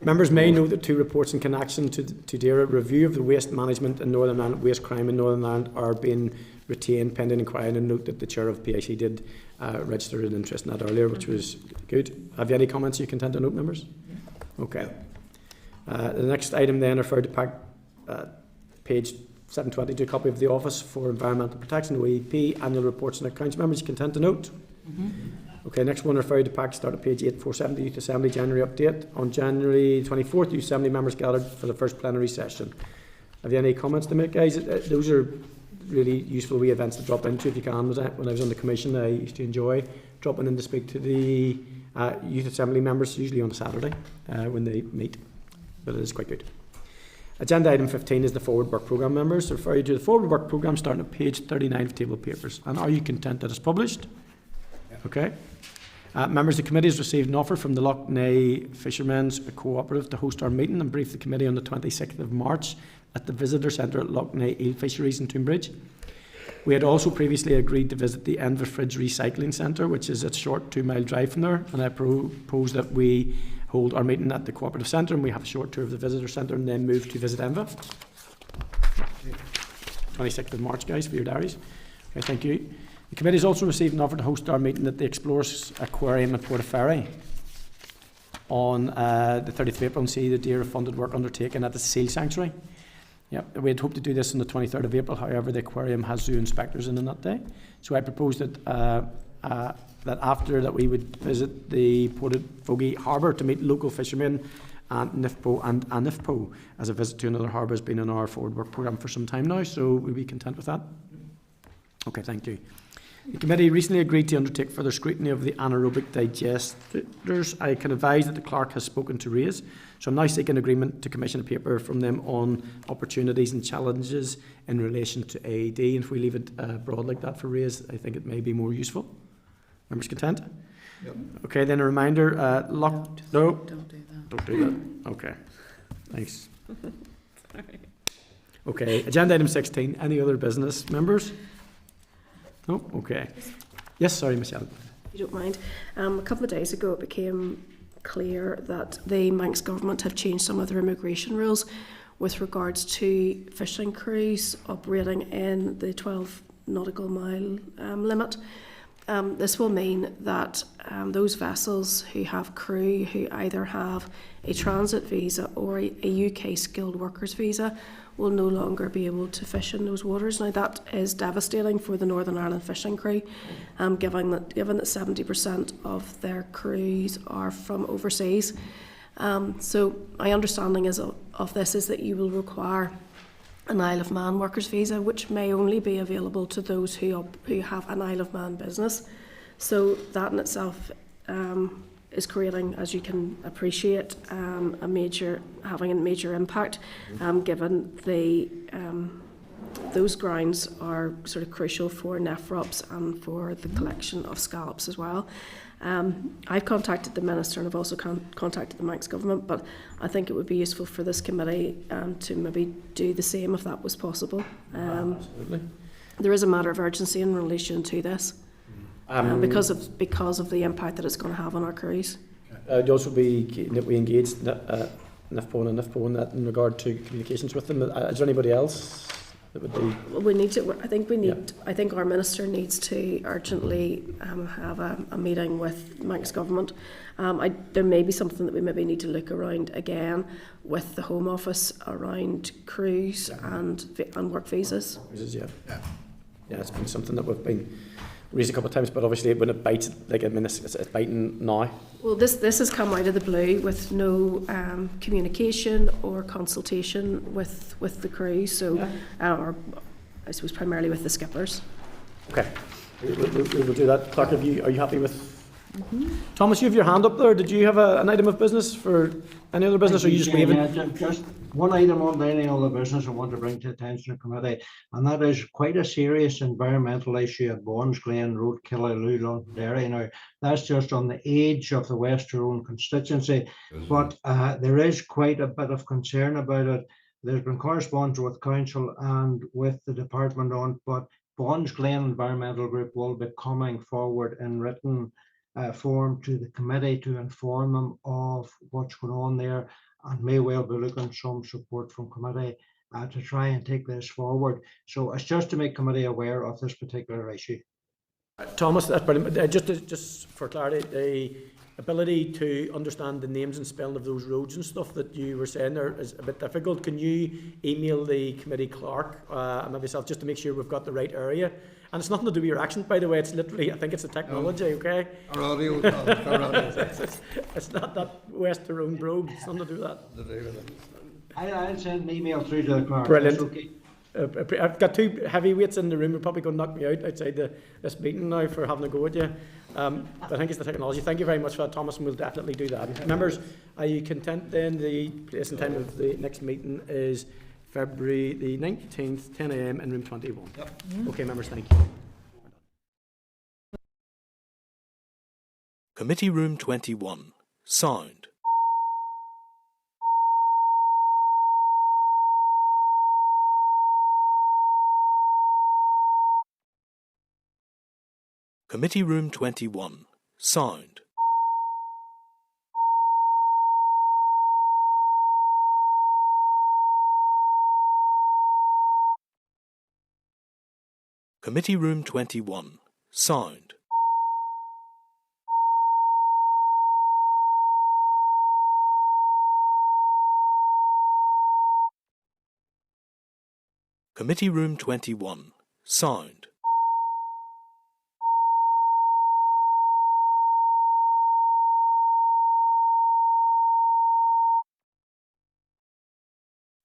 [SPEAKER 2] Members may note that 2 reports in connection to DAERA review of the waste management in Northern Ireland, waste crime in Northern Ireland are being retained pending inquiry, and note that the chair of PIC did register an interest in that earlier, which was good. Have you any comments you content to note, members? Yeah. Okay. The next item then referred to page 722, a copy of the Office for Environmental Protection, OEP, annual reports and accounts. Members, you content to note? Okay, next one referred to pack, start at page 847, the Youth Assembly January update. On January 24th, the Youth Assembly members gathered for the first plenary session. Have you any comments to make, guys? Those are really useful wee events to drop into if you can. When I was on the commission, I used to enjoy dropping in to speak to the Youth Assembly members, usually on a Saturday when they meet, but it is quite good. Agenda item 15 is the forward work programme, members. I refer you to the forward work programme starting at page 39 of table papers. And are you content that it's published? Okay. Members, the committee has received an offer from the Lough Neagh Fishermen's Cooperative to host our meeting and brief the committee on the 26th of March at the Visitor Centre at Lough Neagh Eel Fisheries in Tunbridge. We had also previously agreed to visit the Enva Fridge Recycling Centre, which is a short 2-mile drive from there, and I propose that we hold our meeting at the Cooperative Centre and we have a short tour of the Visitor Centre and then move to visit Enva. 26th of March, guys, for your diaries. Okay, thank you. The committee has also received an offer to host our meeting at the Explorers Aquarium at Portaferry on the 30th of April and see the DAERA funded work undertaken at the Seal Sanctuary. Yep, we had hoped to do this on the 23rd of April, however the aquarium has zoo inspectors in on that day. So I proposed that that after that we would visit the Portafogie Harbour to meet local fishermen and NIFPO and ANIFPO, as a visit to another harbour has been in our forward work programme for some time now, so we'll be content with that. Okay, thank you. The committee recently agreed to undertake further scrutiny of the anaerobic digesters. I can advise that the clerk has spoken to RAISE, so I'm now seeking agreement to commission a paper from them on opportunities and challenges in relation to AED. And if we leave it broad like that for RAISE, I think it may be more useful. Members content? Yep. Okay, then a reminder. Don't do that. Don't do that. Okay. Thanks. Sorry. Okay, agenda item 16. Any other business, members? No? Okay. Yes, sorry, Michelle.
[SPEAKER 14] If you don't mind. A couple of days ago it became clear that the Manx government have changed some of their immigration rules with regards to fishing crews operating in the 12 nautical mile limit. This will mean that those vessels who have crew who either have a transit visa or a UK skilled workers visa will no longer be able to fish in those waters. Now that is devastating for the Northern Ireland fishing crew, given that 70% of their crews are from overseas. So my understanding of this is that you will require an Isle of Man workers visa, which may only be available to those who have an Isle of Man business. So that in itself is creating, as you can appreciate, having a major impact, given those grounds are sort of crucial for nephrops and for the collection of scallops as well. I've contacted the Minister and I've also contacted the Manx Government, but I think it would be useful for this committee to maybe do the same if that was possible.
[SPEAKER 2] Absolutely.
[SPEAKER 14] There is a matter of urgency in relation to this because of the impact that it's going to have on our crews.
[SPEAKER 2] It'd also be keen that we engage NIFPO and NIFPO in that in regard to communications with them. Is there anybody else that would be?
[SPEAKER 14] We need to. I think we need. Yeah. I think our minister needs to urgently have a meeting with Manx Government. There may be something that we maybe need to look around again with the Home Office around crews and work visas.
[SPEAKER 2] Yeah, it's been something that we've been raised a couple of times, but obviously when it bites, it's biting now.
[SPEAKER 14] Well, this has come out of the blue with no communication or consultation with the crew, so or I suppose primarily with the skippers.
[SPEAKER 2] Okay, we will do that. Clark, are you happy with? Thomas, you have your hand up there. Did you have an item of business for any other business, or are you just waving?
[SPEAKER 10] Just one item on any other business I want to bring to the attention of the committee, and that is quite a serious environmental issue at Bons Glen Road, Killaloe, Londonderry. Now, that's just on the edge of the West Tyrone constituency, but there is quite a bit of concern about it. There's been correspondence with Council and with the Department on, but Bons Glen Environmental Group will be coming forward in written form to the committee to inform them of what's going on there, and may well be looking some support from committee to try and take this forward. So it's just to make committee aware of this particular issue.
[SPEAKER 2] Thomas, that's brilliant. Just for clarity, the ability to understand the names and spelling of those roads and stuff that you were saying there is a bit difficult. Can you email the committee clerk and myself just to make sure we've got the right area? And it's nothing to do with your accent, by the way. It's literally, I think it's the technology, okay?
[SPEAKER 9] Our audio.
[SPEAKER 2] It's not that West Tyrone brogue. It's nothing to do with that.
[SPEAKER 10] I'll send an email through to the clerk.
[SPEAKER 2] Brilliant.
[SPEAKER 10] Okay.
[SPEAKER 2] I've got two heavyweights in the room. They're probably going to knock me out outside this meeting now for having a go at you. But I think it's the technology. Thank you very much for that, Thomas, and we'll definitely do that. Members, are you content then? The place and time of the next meeting is February the 19th, 10 a.m. in room 21.
[SPEAKER 9] Yep.
[SPEAKER 2] Okay, members, thank you.
[SPEAKER 1] Committee room 21. Sound. Committee room 21. Sound.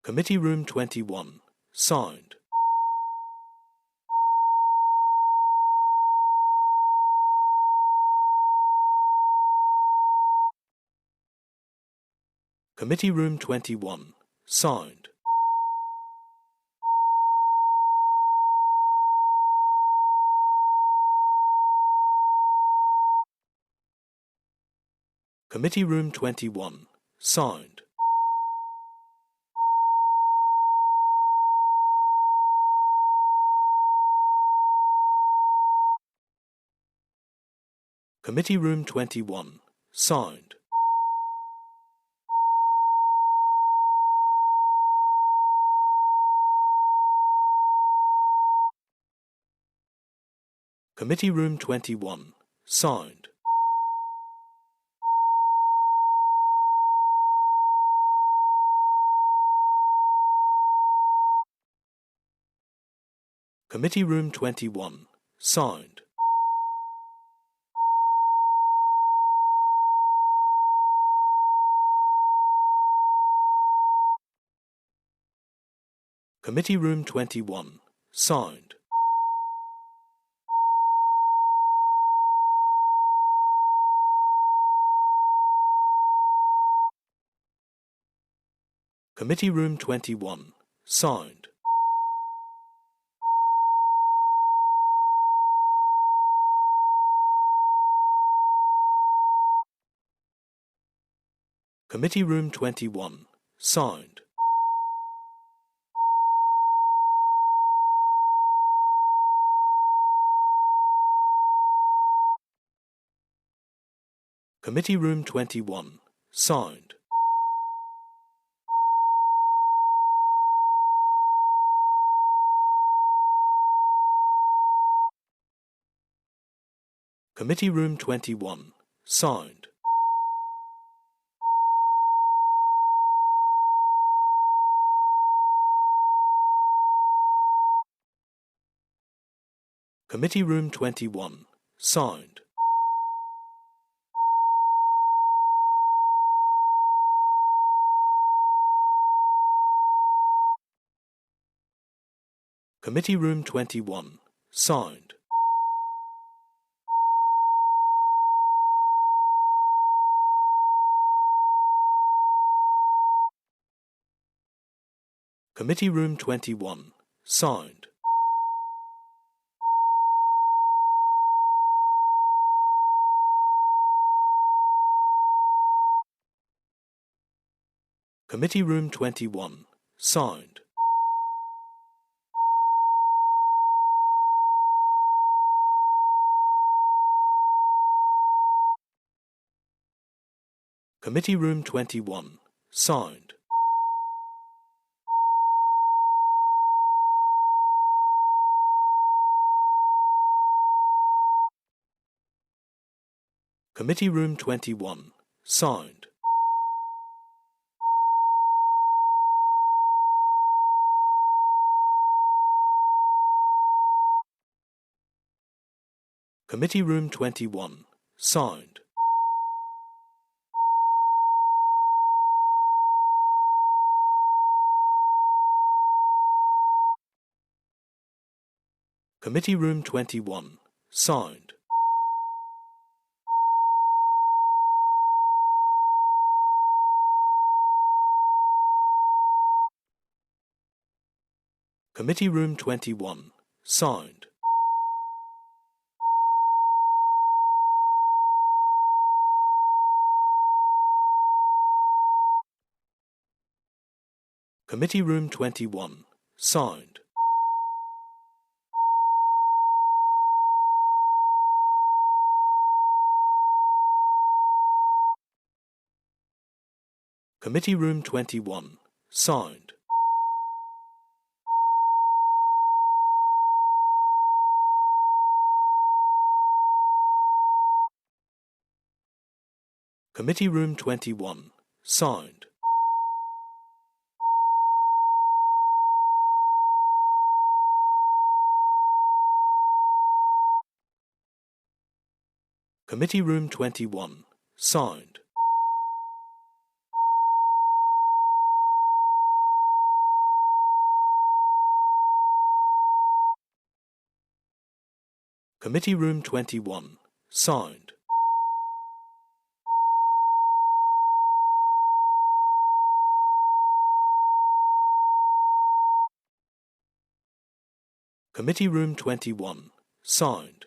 [SPEAKER 1] Committee room 21. Sound. Committee room 21. Sound. Committee room 21. Sound. Committee room 21. Sound. Committee room 21. Sound. Committee room 21. Sound. Committee room 21. Sound. Committee room 21. Sound. Committee room 21. Sound. Committee room 21. Sound. Committee Room 21. Sound. Committee Room 21. Sound. Committee Room 21. Sound. Committee Room 21. Sound. Committee Room 21. Sound. Committee Room 21. Sound. Committee Room 21. Sound. Committee Room 21. Sound. Committee Room 21. Sound. Committee Room 21. Sound. Committee Room 21. Sound. Committee Room 21. Sound. Committee Room 21. Sound. Committee Room 21. Sound. Committee Room 21. Sound. Committee Room 21. Sound. Committee Room 21. Sound. Committee Room 21. Sound.